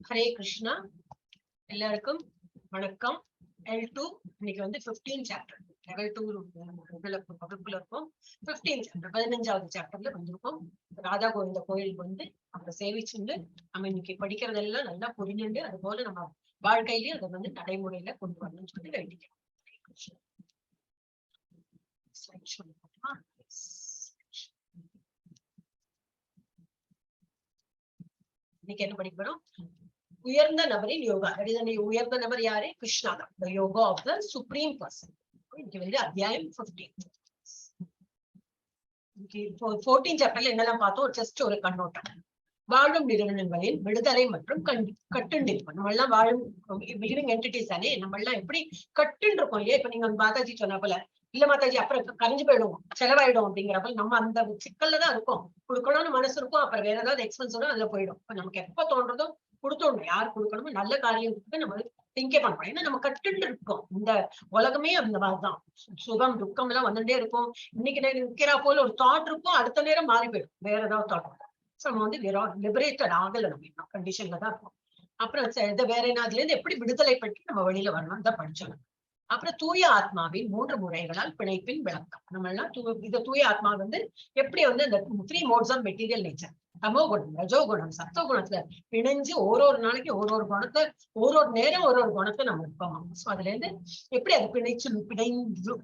ஹரே கிருஷ்ணா. எல்லாருக்கும் வணக்கம். L2 இன்னைக்கு வந்து 15 சாப்டர், லெவல் 2 வகுப்புல இருக்கும். 15 சாப்டர், 15வது சாப்டர்ல வந்திருக்கோம். ராதா கோவிந்த கோயிலுக்கு வந்து அவங்க சேவிச்சுண்டு நம்ம இன்னைக்கு படிக்கிறதெல்லாம் நல்லா புரிஞ்சுண்டு அது போல நம்ம வாழ்க்கையிலேயே அதை வந்து நடைமுறையில கொண்டு வரணும்னு சொல்லி வேண்டிக்கிறோம். இன்னைக்கு என்ன படிக்க போறோம்? உயர்ந்த நபரின் யோகா. உயர்ந்த நபர் யாரு? கிருஷ்ணா தான். The yoga of the supreme person. இன்னைக்கு வந்து அத்தியாயம் 15. 14 சாப்டர்ல என்னெல்லாம் பார்த்தோம்? ஜஸ்ட் ஒரு கண்ணோட்டம். வாழும் நிறுவனங்களின் விடுதலை மற்றும் கட்டுண்டிருப்போம். நம்ம எல்லாம் வாழும் லிவிங் என்டிட்டிஸ் தானே. நம்ம எல்லாம் எப்படி கட்டுன்னு இருக்கோம் இல்லையா? இப்ப நீங்க மாதாஜி சொன்ன போல, இல்ல மாதாஜி அப்புறம் கரைஞ்சு போயிடுவோம், செலவாயிடும் அப்படிங்கிறப்ப நம்ம அந்த சிக்கல்ல தான் இருக்கும். கொடுக்கணும்னு மனசு இருக்கும், அப்புறம் வேற ஏதாவது எக்ஸ்பென்ஸோட அதுல போயிடும். இப்ப நமக்கு எப்ப தோன்றதோ கொடுத்தோணும். யார் கொடுக்கணுமோ நல்ல காரியத்துக்கு நம்ம திங்கே பண்ணணும். ஏன்னா நம்ம கட்டுன்னு இருக்கோம். இந்த உலகமே அந்த மாதிரிதான். சுகம் துக்கம் எல்லாம் வந்துட்டே இருக்கும். இன்னைக்கு நிற்கிறா போல ஒரு தாட் இருக்கும், அடுத்த நேரம் மாறி போயிடும், வேற ஏதாவது தாட் இருக்கும். நம்ம வந்து லிபரேட்டட் ஆகல, நம்ம கண்டிஷன்ல தான் இருக்கும். அப்புறம் இதை வேற என்ன, அதுல இருந்து எப்படி விடுதலை பற்றி நம்ம வெளியில வரணும் தான் படிச்சோம். அப்புறம் தூய ஆத்மாவின் 3 முறைகளால் பிணைப்பின் விளக்கம். நம்ம எல்லாம் இந்த தூய ஆத்மா வந்து எப்படி வந்து இந்த 3 modes of material nature, தமோ குணம், ரஜோ குணம், சத்தோ குணத்துல பிணைஞ்சு ஒரு நாளைக்கு ஒரு குணத்தை, ஒரு நேரம் ஒரு குணத்தை நம்ம இருப்போம். சோ அதுல இருந்து எப்படி அது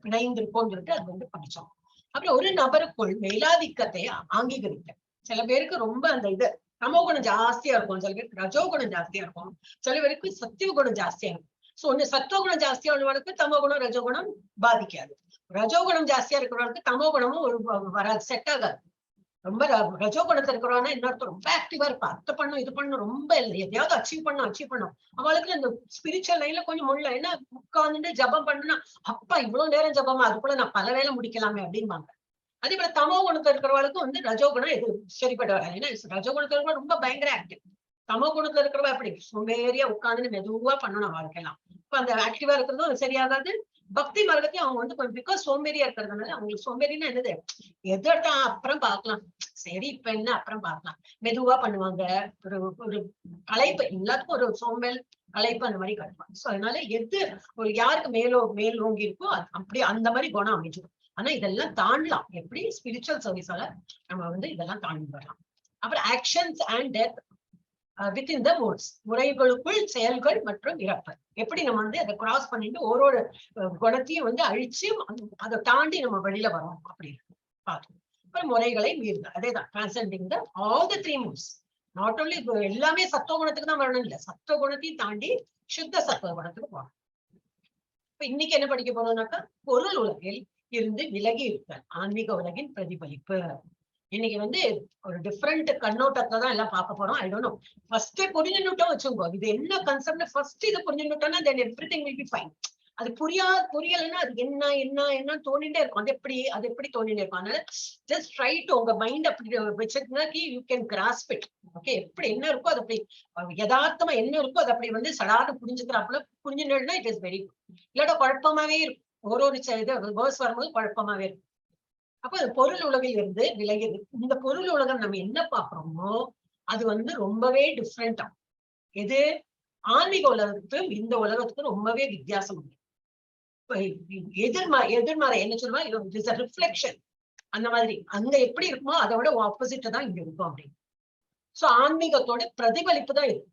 பிணைந்திருப்போம் சொல்லிட்டு அது வந்து படிச்சோம். அப்புறம் ஒரு நபருக்குள் மேலாதிக்கத்தை அங்கீகரிக்க. சில பேருக்கு ரொம்ப அந்த இது தமோ குணம் ஜாஸ்தியா இருக்கும், சில பேருக்கு ரஜோ குணம் ஜாஸ்தியா இருக்கும், சில பேருக்கு சத்திய குணம் ஜாஸ்தியா இருக்கும். சோ ஒண்ணு சத்துவகுணம் ஜாஸ்தியா உள்ளவனுக்கு தமோ குணம் ரஜோகுணம் பாதிக்காது. ரஜோகுணம் ஜாஸ்தியா இருக்கிறவனுக்கு தமோ குணமும் ஒரு வராது, செட் ஆகாது. ரொம்ப ரஜோகுணத்துல இருக்கிறவனா இன்னொருத்தர் ரொம்ப ஆக்டிவா இருப்பா, அது பண்ணும் இது பண்ணும், ரொம்ப எதையாவது அச்சீவ் பண்ணும். அவளுக்கு இந்த ஸ்பிரிச்சுவல் லைன்ல கொஞ்சம் முள்ள என்ன உட்கார்ந்துட்டு ஜபம் பண்ணுனா, அப்பா இவ்வளவு நேரம் ஜபமா, அதுக்குள்ள நான் பல வேலை முடிக்கலாமே அப்படின்பாங்க. அதே போல தமோ குணத்துல இருக்கிறவளுக்கும் வந்து ரஜோகுணம் எது சரிப்பட்டு வராது. ஏன்னா ரஜோகுணத்துல இருக்கிற ரொம்ப பயங்கர ஆக்டிவ். தமோ குணத்துல இருக்கிறவ அப்படி சோம்பேறியா உட்கார்ந்து மெதுவா பண்ணணும் வாழ்க்கைலாம். இப்ப அந்த ஆக்டிவா இருக்கிறதும் சரியாகாது. பக்தி மார்க்கத்தையும் அவங்க வந்து கொஞ்சம் பிகாஸ் சோம்பேறியா இருக்கிறதுனால அவங்களுக்கு சோம்பேறின்னா என்னது, எதா அப்புறம் பார்க்கலாம், சரி இப்ப என்ன அப்புறம் பார்க்கலாம், மெதுவா பண்ணுவாங்க. ஒரு களைப்பு, எல்லாத்துக்கும் ஒரு சோம்பல் களைப்பு அந்த மாதிரி கட்டுவாங்க. சோ அதனால எது ஒரு யாருக்கு மேல் ஓங்கி இருக்கோ அப்படி அந்த மாதிரி குணம் அமைஞ்சிடும். ஆனா இதெல்லாம் தாண்டலாம். எப்படி ஸ்பிரிச்சுவல் சர்வீஸால நம்ம வந்து இதெல்லாம் தாண்டி வரலாம். அப்புறம் actions and death within the modes, முறைகளுக்குள் செயல்கள் மற்றும் இறப்பு. எப்படி நம்ம வந்து அதை கிராஸ் பண்ணிட்டு ஒரு குணத்தையும் வந்து அழிச்சு அதை தாண்டி நம்ம வெளியில வரோம் அப்படின்னு பார்த்தோம். அப்புறம் முறைகளை மீறுதல், அதேதான் transcending the all the 3 modes. Not only எல்லாமே சத்துவ குணத்துக்கு தான் வரணும் இல்ல, சத்துவ குணத்தையும் தாண்டி சுத்த சத்துவ குணத்துக்கு போகணும். இப்ப இன்னைக்கு என்ன படிக்க போறோம்னாக்கா, பொருள் உலகில் இருந்து விலகி இருத்தல், ஆன்மீக உலகின் பிரதிபலிப்பு. இன்னைக்கு வந்து ஒரு டிஃப்ரெண்ட் கண்ணோட்டத்தை தான் எல்லாம் பார்க்க போறோம். ஐ டோன்ட் நோ, ஃபர்ஸ்ட் புரிஞ்சுட்டோம் வச்சுக்கோ, இது என்ன கான்செப்ட், ஃபர்ஸ்ட் இதை புரிஞ்சுட்டோம்னா தென் எவ்ரிதிங் வில் பி ஃபைன். அது புரியலன்னா அது என்ன தோணிட்டே இருக்கும். அது எப்படி தோணிட்டே இருக்கும். அதனால ஜஸ்ட் ட்ரை டு உங்க மைண்ட் அப்படி வச்சுன்னா you can grass it. Okay, எப்படி என்ன இருக்கோ அது அப்படி யதார்த்தமா என்ன இருக்கோ அது அப்படி வந்து சடார்னு புரிஞ்சுக்கிறாப்புல புரிஞ்சுட்டா இட் இஸ் வெரி குட். இல்லாட்ட குழப்பமாவே இருக்கும், ஒரு வேர்ஸ் வரும்போது குழப்பமாவே இருக்கும். அப்ப பொருள் உலகில் இருந்து விலகிது. இந்த பொருள் உலகம் நம்ம என்ன பாக்குறோமோ அது வந்து ரொம்பவே டிஃப்ரெண்டா. எது ஆன்மீக உலகத்துக்கும் இந்த உலகத்துக்கும் ரொம்பவே வித்தியாசம். எதிர்மறை என்ன சொல்லுவா, ரிஃப்ளெக்ஷன். அந்த மாதிரி அங்க எப்படி இருக்குமோ அதை விட ஆப்போசிட்டா தான் இங்க இருக்கும் அப்படின்னு. சோ ஆன்மீகத்தோட பிரதிபலிப்பு தான் இது.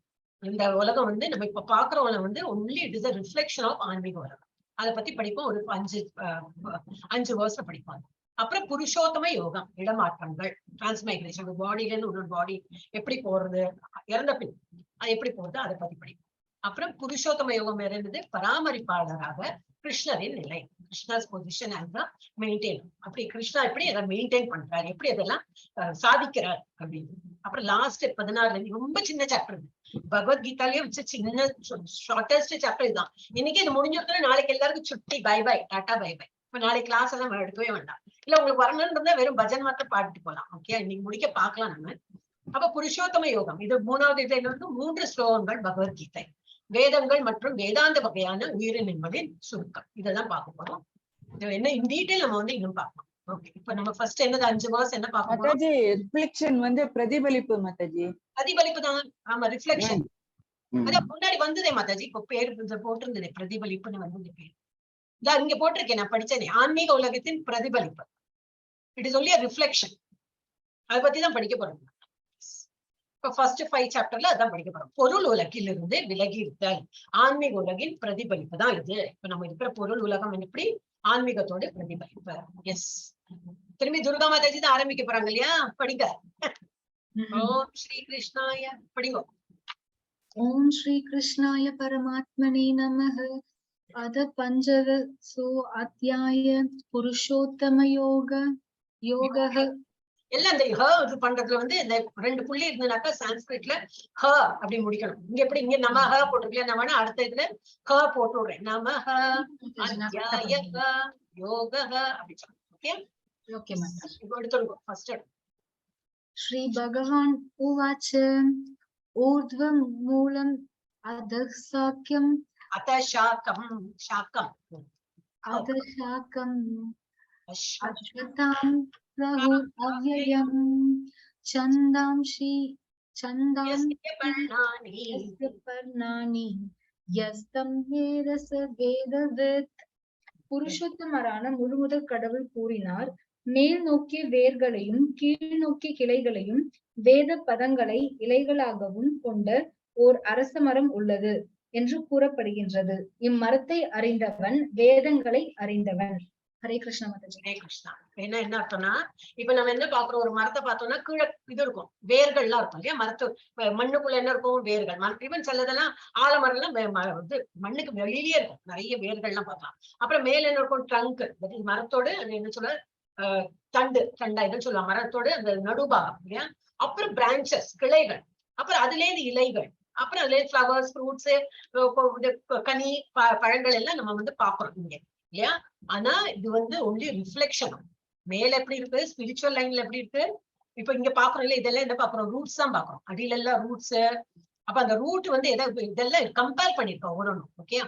இந்த உலகம் வந்து நம்ம இப்ப பாக்குற உலகம் வந்து only it is a reflection of ஆன்மீக உலகம். அதை பத்தி படிப்போம், ஒரு 5 வருஷம் படிப்பாங்க. அப்புறம் புருஷோத்தம யோகம், இடமாற்றங்கள், டிரான்ஸ்மைக்ரேஷன், பாடியில இருந்து ஒரு பாடி எப்படி போறது, இறந்த பின் அது எப்படி போறது, அதை பத்தி படிப்போம். அப்புறம் புருஷோத்தம யோகம் இருந்தது பராமரிப்பாளராக கிருஷ்ணரின் நிலை, கிருஷ்ணாஸ் பொசிஷன் அண்ட் மெயின்டைன். அப்படி கிருஷ்ணா எப்படி அதை மெயின்டைன் பண்றாரு, எப்படி அதெல்லாம் சாதிக்கிறார் அப்படின்னு. அப்புறம் லாஸ்ட் 16 ரொம்ப சின்ன சாப்டர், பகவத்கீதாலேயே வச்சு சின்ன ஷார்டஸ்ட் சாப்டர் இதுதான். இன்னைக்கு இது முடிஞ்சிருக்கோம், நாளைக்கு எல்லாருக்கும் சுட்டி, bye bye, tata bye bye. இப்ப நாளைக்கு கிளாஸ் எல்லாம் எடுக்கவே வேண்டாம். இல்ல உங்களுக்கு வரணும்னு இருந்தா வெறும் பஜன் மாத்திரம் பாடிட்டு போலாம். ஓகே, இன்னைக்கு முடிக்க பாக்கலாம் நம்ம. அப்ப புருஷோத்தம யோகம் இது 3வது இதுல இருந்து 3 ஸ்லோகங்கள் பகவத்கீதை, வேதங்கள் மற்றும் வேதாந்த வகையான உயிரின் என்பதின் சுருக்கம். இதான் பார்க்க போறோம். என்ன இன் டீடைல் நம்ம வந்து இன்னும் பார்க்கலாம். ஓகே, இப்ப நம்ம ஃபர்ஸ்ட் என்னது 5 வேர்ஸ் என்ன பார்க்க போறோம்? மாதாஜி ரிஃப்ளெக்ஷன் வந்து பிரதிபலிப்பு. மாதாஜி பிரதிபலிப்பு தான். ஆமா, ரிஃப்ளெக்ஷன். அதான் முன்னாடி வந்ததே மாதாஜி, இப்ப பேர் போட்டிருந்ததே பிரதிபலிப்புன்னு வந்து பேர். இங்க போட்டிருக்கேன், நான் படிச்சேனே, ஆன்மீக உலகத்தின் பிரதிபலிப்பு. It is only reflection. அதை பத்தி தான் படிக்க போறோம். இப்ப ஃபர்ஸ்ட் 5 சாப்டர்ல அதான் படிக்க போறோம். பொருள் உலகிலிருந்து விலகி இருத்தல் ஆன்மீக உலகின் பிரதிபலிப்பு தான் இது. இப்ப நம்ம இருக்கிற பொருள் உலகம் எப்படி ஆன்மீகத்தோட பிரதிபலிப்பு. எஸ், திரும்பி துர்கா மாதாஜி தான் ஆரம்பிக்க போறாங்க இல்லையா? படிங்க. ஓம் ஸ்ரீ கிருஷ்ணாய. படிங்க. ஓம் ஸ்ரீ கிருஷ்ணாய பரமாத்மனே நமஹ. அத பஞ்சதசோ அத்தியாய புருஷோத்தம யோகः. எல்லாம் இந்த ஹ இது பண்றதுல வந்து இந்த 2 புள்ளி இருந்ததுனாக்கா சான்ஸ்கிரிட்ல ஹ அப்படி முடிக்கணும். இங்க எப்படி இங்க நம ஹ போட்டிருக்கல, நான் வேணா அடுத்த இதுல ஹ போட்டு விடுறேன். நம ஹ அத்தியாய யோகः அப்படி சொல்லணும். Okay okay Mataji. இப்போ எடுத்துருங்க ஃபர்ஸ்ட். ஸ்ரீ பகவான் உவாச்ச ஊர்த்வம் மூலம் அதः சாக்யம் அதாக்கம் அஸ்வதாம் பிரஹு அவ்யயம் சந்தாம்சி பர்ணானி யஸ்தம் வேதஸ வேதவித். புருஷோத்தமரான முழுமுதற் கடவுள் கூறினார், மேல் நோக்கிய வேர்களையும் கீழ் நோக்கிய கிளைகளையும் வேத பதங்களை இலைகளாகவும் கொண்ட ஓர் அரச மரம் உள்ளது என்று கூறப்படுகின்றது. இம்மரத்தை அறிந்தவன் வேதங்களை அறிந்தவன். ஹரே கிருஷ்ணா மாதாஜி. ஹரே கிருஷ்ணா. என்ன அர்த்தம்னா, இப்ப நம்ம என்ன பாக்குறோம், ஒரு மரத்தை பார்த்தோம்னா கீழே இது இருக்கும், வேர்கள்லாம் இருக்கும் இல்லையா? மரத்து மண்ணுக்குள்ள என்ன இருக்கும்? வேர்கள். ஈவன் சிலதெல்லாம் ஆலமரம்லாம் வந்து மண்ணுக்கு வெளியிலேயே இருக்கும், நிறைய வேர்கள்லாம் பார்க்கலாம். அப்புறம் மேல என்ன இருக்கும்? ட்ரங்க், மரத்தோடு அது என்ன சொல்ல தண்டா என்ன சொல்லலாம், மரத்தோடு அந்த நடுபாகம் இல்லையா? அப்புறம் பிரான்சஸ், கிளைகள், அப்புறம் அதுல இருந்து இலைகள், அப்புறம் அதுல ஃபிளவர்ஸ், ஃப்ரூட்ஸ், கனி, பழங்கள் எல்லாம் நம்ம வந்து பாக்குறோம் இங்க இல்லையா? ஆனா இது வந்து ஒன்லி ரிஃப்ளெக்ஷன். மேல எப்படி இருக்கு, ஸ்பிரிச்சுவல் லைன்ல எப்படி இருக்கு, இப்ப இங்க பாக்குறோம் இல்ல, இதெல்லாம் என்ன பாக்குறோம்? ரூட்ஸ் தான் பாக்குறோம். அடியில எல்லாம் ரூட்ஸ். அப்ப அந்த ரூட் வந்து இதெல்லாம் கம்பேர் பண்ணிருக்கோம் ஒரு. ஓகே,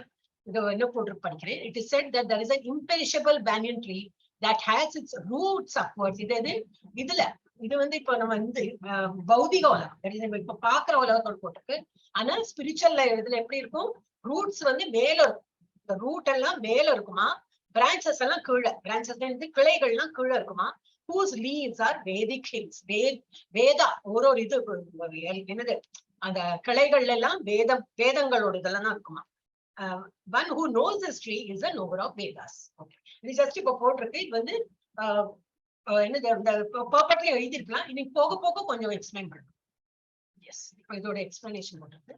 இது என்ன போட்டு படிக்கிறேன். It is set that there is an imperishable banyan tree that has its roots upwards. இதுல இது வந்து இப்ப நம்ம வந்து பௌதிக உலகம், இப்ப பாக்குற உலகத்தோடு போட்டிருக்கு. ஆனா ஸ்பிரிச்சுவல் இதுல எப்படி இருக்கும்? ரூட்ஸ் வந்து மேல இருக்கும். இந்த ரூட் எல்லாம் மேல இருக்குமா, பிரான்சஸ் எல்லாம் கீழே, பிரான்சஸ் கிளைகள்லாம் கீழே இருக்குமா. whose leaves are Vedic hills. Veda ஒரு இது என்னது, அந்த கிளைகள்ல எல்லாம் வேதங்களோட இதெல்லாம் தான் இருக்குமா. one who knows this tree is a knower of Vedas. Okay, இது ஜஸ்ட் இப்ப போட்டிருக்கு. இது வந்து என்னது இந்த பர்ஃபெக்ட்லி எழுதிருக்கலாம். இன்னைக்கு போக போக கொஞ்சம் எக்ஸ்பிளைன் பண்ணணும். எஸ், இப்ப இதோட எக்ஸ்பிளனேஷன் போட்டிருக்கு.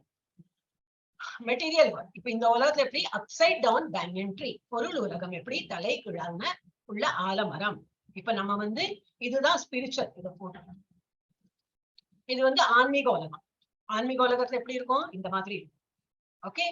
Material world. இப்ப இந்த உலகத்துல எப்படி அப்சைட் டவுன் பேனியன் ட்ரீ, பொருள் உலகம் எப்படி தலை கீழான உள்ள ஆலமரம். இப்ப நம்ம வந்து இதுதான் ஸ்பிரிச்சுவல். இதை போட்டோம். இது வந்து ஆன்மீக உலகம். ஆன்மீக உலகத்துல எப்படி இருக்கும்? இந்த மாதிரி இருக்கும். ஓகே,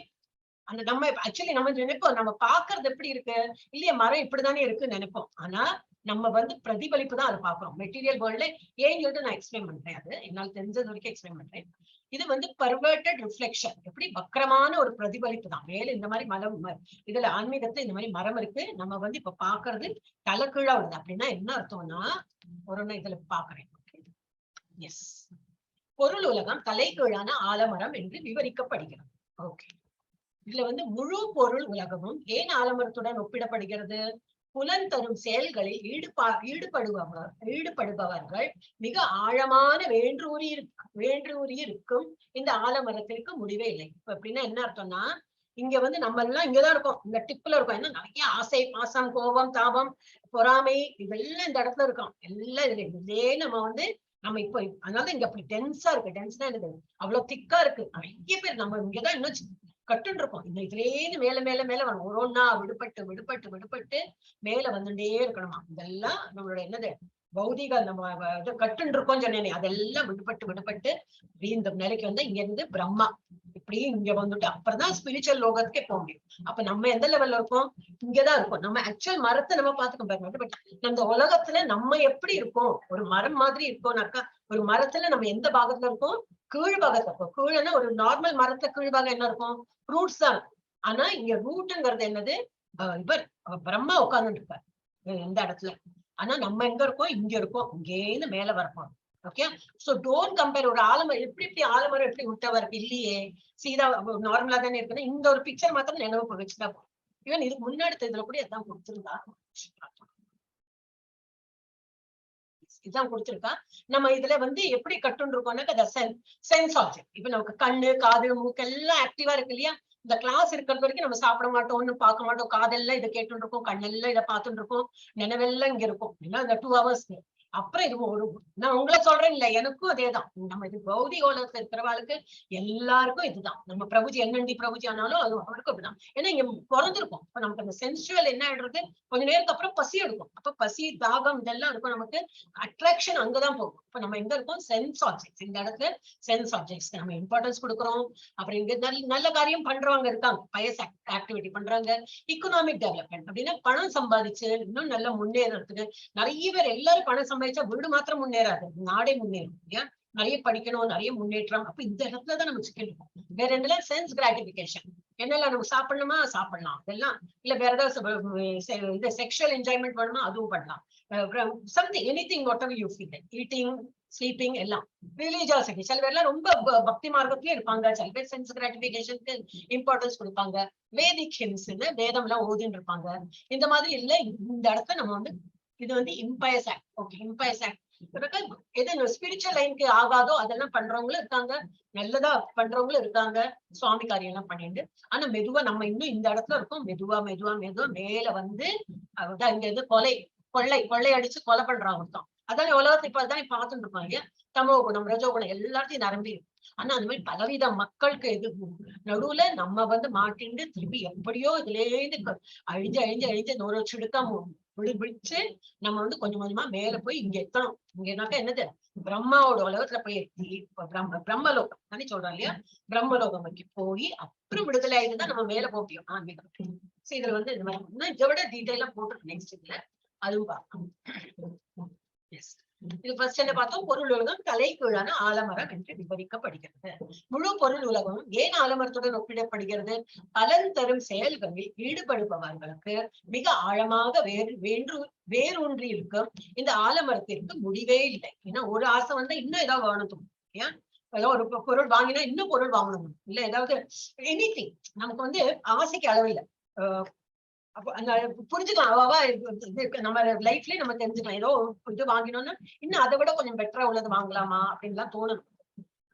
அந்த நம்ம ஆக்சுவலி நம்ம நினைப்போம், நம்ம பாக்குறது எப்படி இருக்கு இல்லையா, மரம் இப்படிதானே இருக்குன்னு நினைப்போம். ஆனா நம்ம வந்து பிரதிபலிப்பு தான் அதை பாக்குறோம் மெட்டீரியல் வேர்ல்ட்ல. ஏன்னு சொல்லிட்டு நான் எக்ஸ்பிளைன் பண்றேன். அது என்னால் தெரிஞ்சது வரைக்கும் எக்ஸ்பிளைன் பண்றேன். இது வந்து பர்வர்டட் ரிஃப்ளெக்ஷன், எப்படி வக்கரமான ஒரு பிரதிபலிப்பு தான். மேல இந்த மாதிரி மரம், இதுல ஆன்மீகத்துல இந்த மாதிரி மரம் இருக்கு, நம்ம வந்து இப்ப பாக்குறது தலைகீழா உள்ளது. அப்படின்னா என்ன அர்த்தம்னா, ஒரு இதுல பாக்குறேன். எஸ், பொருள் உலகம் தலைகீழான ஆலமரம் என்று விவரிக்கப்படுகிறது. ஓகே, இதுல வந்து முழு பொருள் உலகமும் ஏன் ஆலமரத்துடன் ஒப்பிடப்படுகிறது? புலன் தரும் செயல்களில் ஈடுபடுபவர்கள் மிக ஆழமான வேன்றூறி இருக்கும் இந்த ஆலமரத்திற்கு முடிவே இல்லை. இப்ப அப்படின்னா என்ன அர்த்தம்னா, இங்க வந்து நம்ம எல்லாம் இங்கதான் இருக்கோம், இந்த டிப்ல இருக்கோம். ஏன்னா நிறைய ஆசை, பாசம், கோபம், தாபம், பொறாமை இதெல்லாம் இந்த இடத்துல இருக்கோம். எல்லாம் இதே நம்ம வந்து நம்ம இப்ப அதனால இங்க அப்படி டென்ஸா இருக்கு. டென்ஸ்னா என்னது, அவ்வளவு திக்கா இருக்கு. நிறைய பேர் நம்ம இங்கதான் இன்னும் கட்டுன்னு இருக்கோம். இந்த இதுலேருந்து மேல மேல மேல வரணும். ஒரு ஒன்னா விடுபட்டு விடுபட்டு விடுபட்டு மேல வந்துட்டே இருக்கணுமா. இதெல்லாம் நம்மளோட என்னது பௌதிக நம்ம கட்டுன்னு இருக்கோம் சொன்னேனே, அதெல்லாம் விடுபட்டு விடுபட்டு இந்த நிலைக்கு வந்து இங்க இருந்து பிரம்மா இப்படி இங்க வந்துட்டு அப்புறம் தான் ஸ்பிரிச்சுவல் லோகத்துக்கே போக முடியும். அப்ப நம்ம எந்த லெவல்ல இருக்கோம்? இங்கதான் இருக்கோம். நம்ம ஆக்சுவல் மரத்தை நம்ம பாத்துக்க பாருங்க. பட் இந்த உலகத்துல நம்ம எப்படி இருக்கோம்? ஒரு மரம் மாதிரி இருக்கோம்னாக்கா, ஒரு மரத்துல நம்ம எந்த பாகத்துல இருக்கோம்? கீழ் பாகத்துல இருக்கும். கீழன்னா ஒரு நார்மல் மரத்துல கீழ் பாகம் என்ன இருக்கும்? ரூட்ஸ் தான் இருக்கும். ஆனா இங்க ரூட்டுங்கிறது என்னது? இவர் பிரம்மா உட்கார்ந்துட்டு இருப்பார் இந்த இடத்துல. ஆனா நம்ம எங்க இருக்கோம்? இங்க இருக்கோம். இங்கேருந்து மேல வரப்போம். ஓகே. So don't compare. ஒரு ஆலமரம் எப்படி ஆலமரம் எப்படி விட்டவர் இல்லையே, சீதா நார்மலா தானே இருக்குன்னா இந்த ஒரு பிக்சர் மாத்திரம் நினைவு வச்சுதான் போகும். ஈவன் இதுக்கு முன்னாடி இதுல கூட எதான் கொடுத்திருந்தா, இதான் கொடுத்திருக்கா. நம்ம இதுல வந்து எப்படி கட்டுன்னு இருக்கோம்னாக்க சென்ஸ் ஆப்ஜெக்ட். இப்ப நமக்கு கண்ணு, காது, மூக்கு எல்லாம் ஆக்டிவா இருக்கு இல்லையா? இந்த கிளாஸ் இருக்கிறது வரைக்கும் நம்ம சாப்பிட மாட்டோம், ஒண்ணும் பார்க்க மாட்டோம், காதெல்லாம் இதை கேட்டு இருக்கோம், கண்ணெல்லாம் இதை பார்த்துட்டு இருக்கோம், நினைவெல்லாம் இங்க இருக்கும். ஏன்னா இந்த 2 hours அப்புறம் இது ஒரு நான் உங்களை சொல்றேன் இல்ல, எனக்கும் அதேதான். நம்ம இது பௌதிக உலகத்துல இருக்கிறவாளுக்கு எல்லாருக்கும் இதுதான். நம்ம பிரபுஜி என்னண்டி பிரபுஜி ஆனாலும் அது அவருக்கும் அப்படிதான். ஏன்னா இங்க பிறந்திருக்கும். இப்ப நமக்கு அந்த சென்சுவல் என்ன ஆயிடுறது, கொஞ்ச நேரத்துக்கு அப்புறம் பசி எடுக்கும். அப்ப பசி, தாகம் இதெல்லாம் இருக்கும். நமக்கு அட்ராக்ஷன் அங்கதான் போகும். இப்ப நம்ம எங்க இருக்கோம், சென்ஸ் ஆப்ஜெக்ட்ஸ். இந்த இடத்துல சென்ஸ் ஆப்ஜெக்ட்ஸ் நம்ம இம்பார்ட்டன்ஸ் கொடுக்குறோம். அப்புறம் இங்க நல்ல காரியம் பண்றவங்க இருக்காங்க, பயஸ் ஆக்டிவிட்டி பண்றாங்க. இக்கனாமிக் டெவலப்மெண்ட் அப்படின்னா பணம் சம்பாதிச்சு இன்னும் நல்லா முன்னேறதுக்கு நிறைய பேர். எல்லாரும் பணம் சம்பாதிச்சா வீடு மாத்திரம் முன்னேறாது, நாடே முன்னேறும் இல்லையா? நிறைய படிக்கணும், நிறைய முன்னேற்றம். அப்ப இந்த இடத்துலதான் நம்ம சிக்கன் இருக்கும். வேற ரெண்டுல சென்ஸ் கிராட்டிபிகேஷன். என்னெல்லாம் நம்ம சாப்பிடணுமா சாப்பிடலாம், இதெல்லாம் இல்ல வேற ஏதாவது இது செக்ஷுவல் என்ஜாய்மெண்ட் வேணுமா அதுவும் பண்ணலாம். Something anything what ever you feel, eating, sleeping எல்லாம். ரிலீஜியாசிட்டி சில பேர்லாம் ரொம்ப பக்தி மார்க்கத்திலயும் இருப்பாங்க, சில பேர் சென்ஸ் கிராட்டிபிகேஷனுக்கு இம்பார்ட்டன்ஸ் கொடுப்பாங்க. வேதிக் ஹிம்ஸ் வேதம் எல்லாம் ஓதின்னு இருப்பாங்க. இந்த மாதிரி இல்ல, இந்த இடத்துல நம்ம வந்து இது வந்து impious act. Okay, impious act. எது ஸ்பிரிச்சுவல் லைனுக்கு ஆகாதோ அதெல்லாம் பண்றவங்களும் இருக்காங்க, நல்லதா பண்றவங்களும் இருக்காங்க, சுவாமி காரியம் எல்லாம் பண்ணிட்டு. ஆனா மெதுவா நம்ம இன்னும் இந்த இடத்துல இருக்கோம். மெதுவா மெதுவா மெதுவா மேல வந்து இங்க இருந்து கொள்ளை அடிச்சு கொலை பண்றான் ஒருத்தம். அதானே உலகத்தை இப்ப அதானே பார்த்துட்டு இருக்கோம் இல்லையா? தமோ குணம், ரஜோ குணம் எல்லாத்தையும் நிரம்பி. ஆனா அந்த மாதிரி பலவித மக்களுக்கு எது நடுவுல நம்ம வந்து மாட்டிண்டு திருப்பி எப்படியோ இதுல இருந்து அழிஞ்சு ஒரு சிடுக்கா விழிச்சு நம்ம வந்து கொஞ்சம் கொஞ்சமா மேல போய் இங்க எத்தணும். இங்கனாக்கா என்னது, பிரம்மாவோட உலகத்துல போய் எத்தி பிரம்மலோகம் தானே சொல்றோம் இல்லையா? பிரம்மலோகம் வரைக்கும் போய் அப்புறம் விடுதலை ஆயிட்டுதான் நம்ம மேல போக முடியும் ஆன்மீகம். இதுல வந்து இந்த மாதிரி இதை விட டீட்டெயிலா போட்டு நெக்ஸ்ட் இதுல அதுவும் பார்க்கணும். இது ஃபர்ஸ்ட் என்ன பார்த்தோம், பொருள் உலகம் தலைகீழான ஆலமரம் என்று விவரிக்கப்படுகிறது. முழு பொருள் உலகம் ஏன் ஆலமரத்துடன் ஒப்பிடப்படுகிறது? பலன் தரும் செயல்களில் ஈடுபடுபவர்களுக்கு மிக ஆழமாக வேரூன்றி இருக்கும் இந்த ஆலமரத்திற்கு முடிவே இல்லை. ஏன்னா ஒரு ஆசை வந்தா இன்னும் ஏதாவது வாங்கணும், ஏன் ஏதோ ஒரு பொருள் வாங்கினா இன்னும் பொருள் வாங்கணும், இல்ல ஏதாவது எனிதிங். நமக்கு வந்து ஆசைக்கு அளவில்லை. அப்ப அந்த புரிஞ்சுக்கலாம், நம்ம லைஃப்லயே நம்ம தெரிஞ்சுக்கலாம். ஏதோ இது வாங்கினோம்னா இன்னும் அதை விட கொஞ்சம் பெட்டரா உள்ளது வாங்கலாமா அப்படின்லாம் தோணும்.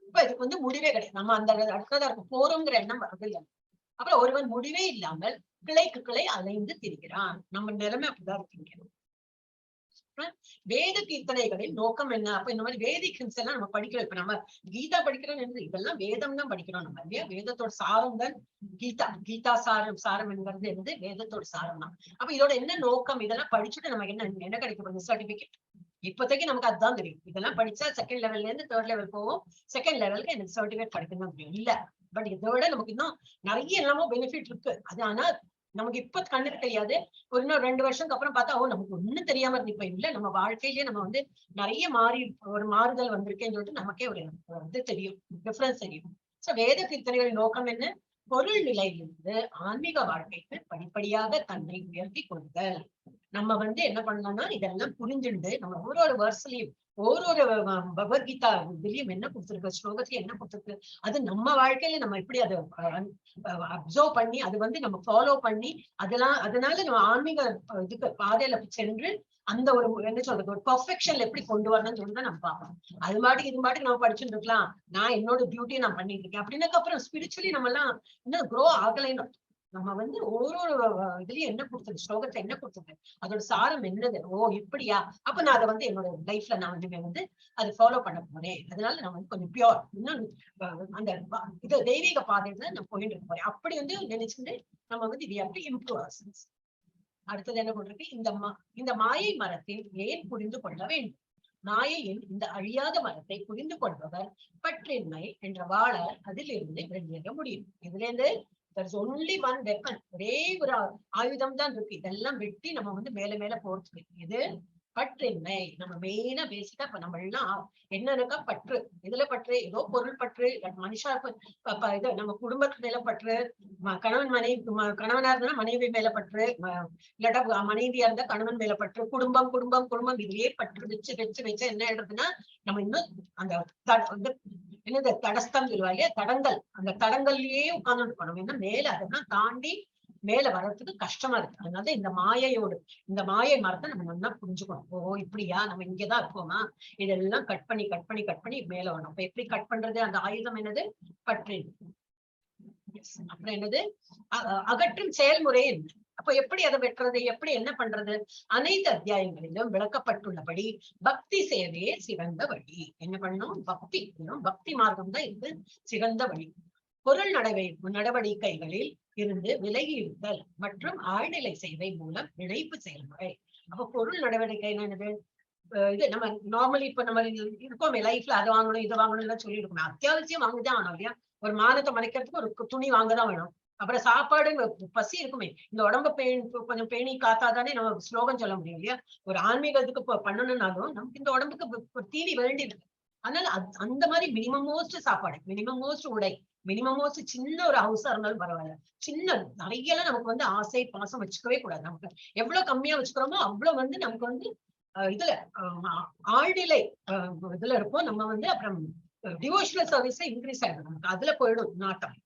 இப்ப இதுக்கு வந்து முடிவே கிடையாது. நம்ம அந்த அடுத்ததா இருக்கும் போறோங்கிற எண்ணம் வருது இல்லை. அப்புறம் ஒருவன் முடிவே இல்லாமல் கிளைக்கு கிளை அலைந்து திரிகிறான். நம்ம நிலைமை அப்படிதான் இருக்கணும். வேத கீர்த்தனைகளின் நோக்கம் என்ன? அப்ப இந்த மாதிரி வேதிக் ஹிம்ஸ் எல்லாம் நம்ம படிக்கிறோம். இப்ப நம்ம கீதா படிக்கிறோம், இதெல்லாம் வேதம் தான் படிக்கிறோம் நம்ம இல்லையா? வேதத்தோட சாரம் தான் கீதா சாரம் என்கிறது வேதத்தோட சாரம் தான். அப்ப இதோட என்ன நோக்கம்? இதெல்லாம் படிச்சுட்டு நமக்கு என்ன கிடைக்கும்? சர்டிபிகேட். இப்போதைக்கு நமக்கு அதுதான் தெரியும். இதெல்லாம் படிச்சா செகண்ட் லெவல்ல இருந்து தேர்ட் லெவல் போவோம். செகண்ட் லெவலுக்கு எனக்கு சர்டிபிகேட் கிடைக்கணும் முடியும் இல்ல. பட் இதை விட நமக்கு இன்னும் நிறைய எல்லாமோ பெனிஃபிட் இருக்கு. அது ஆனா நமக்கு இப்ப கண்ணுக்கு தெரியாது. ஒரு இன்னும் 2 வருஷத்துக்கு அப்புறம் பார்த்தா நமக்கு ஒண்ணும் தெரியாம இருந்து இப்ப இல்ல, நம்ம வாழ்க்கையிலேயே நம்ம வந்து நிறைய ஒரு மாறுதல் வந்திருக்கேன்னு சொல்லிட்டு நமக்கே ஒரு இது தெரியும், டிஃபரன்ஸ் தெரியும். சோ வேத கீர்த்தனைகளின் நோக்கம் என்ன? பொருள் நிலையிலிருந்து ஆன்மீக வாழ்க்கைக்கு படிப்படியாக தன்னை உயர்த்தி கொள்ளுதல். நம்ம வந்து என்ன பண்ணலாம்னா இதெல்லாம் புரிஞ்சுண்டு நம்ம ஒவ்வொரு வருஷலையும் பகவத்கீதா இதுலயும் என்ன கொடுத்திருக்கு, ஸ்லோகத்திலயும் என்ன கொடுத்திருக்கு, அது நம்ம வாழ்க்கையில நம்ம எப்படி அதை அப்சர்வ் பண்ணி அது வந்து நம்ம ஃபாலோ பண்ணி அதனால நம்ம ஆன்மீக இதுக்கு பாதையில சென்று அந்த ஒரு என்ன சொல்றது ஒரு பர்ஃபெக்ஷன்ல எப்படி கொண்டு வரணும்னு சொல்லிதான் நம்ம பார்க்கணும். அது பாட்டுக்கு நம்ம படிச்சுட்டு இருக்கலாம், நான் என்னோட டியூட்டியை நான் பண்ணிட்டு இருக்கேன் அப்படின்னாக்க அப்புறம் ஸ்பிரிச்சுவலி நம்ம எல்லாம் இன்னும் க்ரோ ஆகலைன்னு. நம்ம வந்து ஒரு இதுலயும் என்ன கொடுத்தது, ஸ்லோகத்தை என்ன கொடுத்தது, அதோட சாரம் என்னது, இப்படியா, அப்ப நான் அதை வந்து என்னோட லைஃப்ல நான் வந்து அதை ஃபாலோ பண்ண போறேன். அதனால நான் வந்து கொஞ்சம் பியோர் இன்னும் அந்த இது தெய்வீக பாதையில நான் போயிட்டு இருக்க போறேன் அப்படி வந்து நினைச்சுட்டு நம்ம வந்து இது எப்படி இம்ப்ரூவ் ஆகும். அடுத்தது என்ன பண்றது, இந்த மாயை மரத்தில் ஏன் புரிந்து கொள்ள வேண்டும்? மாயையின் இந்த அழியாத மரத்தை புரிந்து கொள்பவர் பற்றின்மை என்ற வாழ அதிலிருந்து வெளியேற முடியும். இதுல இருந்து there's only one weapon, ஒரே ஒரு ஆயுதம் தான் இருக்கு. இதெல்லாம் வெட்டி நம்ம வந்து மேல மேல போறதுக்கு. இது பற்றின்மை. நம்ம மெயினா பேசிக்கா இப்ப நம்ம எல்லாம் என்னன்னாக்கா பற்று. இதுல பற்று, ஏதோ பொருள் பற்று, மனுஷா இது நம்ம குடும்பத்து மேல பற்று, கணவன் மனைவி, கணவனா இருந்தா மனைவி மேல பற்று, இல்லாட்டா மனைவியா இருந்தா கணவன் மேல பற்று, குடும்பம் குடும்பம் குடும்பம் இதுலயே பற்று வச்சு வச்சு வச்சு என்ன ஆயிடுறதுன்னா நம்ம இன்னும் அந்த என்னது தடஸ்தம் சொல்லுவா இல்லையா, தடங்கள், அந்த தடங்கள்லயே உட்கார்ந்து இருக்கணும். ஏன்னா மேல அதெல்லாம் தாண்டி மேல வர்றதுக்கு கஷ்டமா இருக்கு. அதனால இந்த மாயையோடு, இந்த மாயை மரத்தை நம்ம நல்லா புரிஞ்சுக்கணும். ஓ இப்படியா, நம்ம இங்கதான் இருப்போமா, இதெல்லாம் கட் பண்ணி கட் பண்ணி கட் பண்ணி மேல வரணும். அப்ப எப்படி கட் பண்றது? அந்த ஆயுதம் என்னது? பற்று. அப்புறம் என்னது? அகற்றும் செயல்முறை என்ன? அப்ப எப்படி அதை வெட்டுறது, எப்படி என்ன பண்றது? அனைத்து அத்தியாயங்களிலும் விளக்கப்பட்டுள்ளபடி பக்தி சேவையே சிறந்த வழி. என்ன பண்ணணும்? பக்தி, பக்தி மார்க்கம் தான் இது சிறந்த வழி. பொருள் நடவடிக்கைகளில் இருந்து விலகி இருத்தல் மற்றும் ஆழ்நிலை சேவை மூலம் இணைப்பு செயல்முறை. அப்ப பொருள் நடவடிக்கை என்னது? இது நம்ம நார்மலி இப்ப நம்ம இருக்கோம் லைஃப்ல, அதை வாங்கணும் இதை வாங்கணும் எல்லாம் சொல்லி இருக்கோம். அத்தியாவசியம் வாங்குதான் ஆகணும் இல்லையா? ஒரு மானத்தை மறைக்கிறதுக்கு ஒரு துணி வாங்கதான் வேணும். அப்புறம் சாப்பாடு, பசி இருக்குமே. இந்த உடம்ப கொஞ்சம் பேணி காத்தாதானே நம்ம ஸ்லோகம் சொல்ல முடியும் இல்லையா? ஒரு ஆன்மீகத்துக்கு பண்ணணும்னாலும் நமக்கு இந்த உடம்புக்கு தீனி வேண்டியது. அதனால அந்த மாதிரி மினிமம் மோஸ்ட் சாப்பாடு, மினிமம் மோஸ்ட் உடை, மினிமம் மோஸ்ட் சின்ன ஒரு ஹவுஸா இருந்தாலும் பரவாயில்ல. சின்ன நிறைய எல்லாம் நமக்கு ஆசை பாசம் வச்சுக்கவே கூடாது. நமக்கு எவ்வளவு கம்மியா வச்சுக்கிறோமோ அவ்வளவு நமக்கு இதுல ஆழ்நிலை இதுல இருப்போம். நம்ம அப்புறம் டிவோஷனல் சர்வீஸ் இன்க்ரீஸ் ஆயிடும். நமக்கு அதுல போயிடும் நாட்டம்.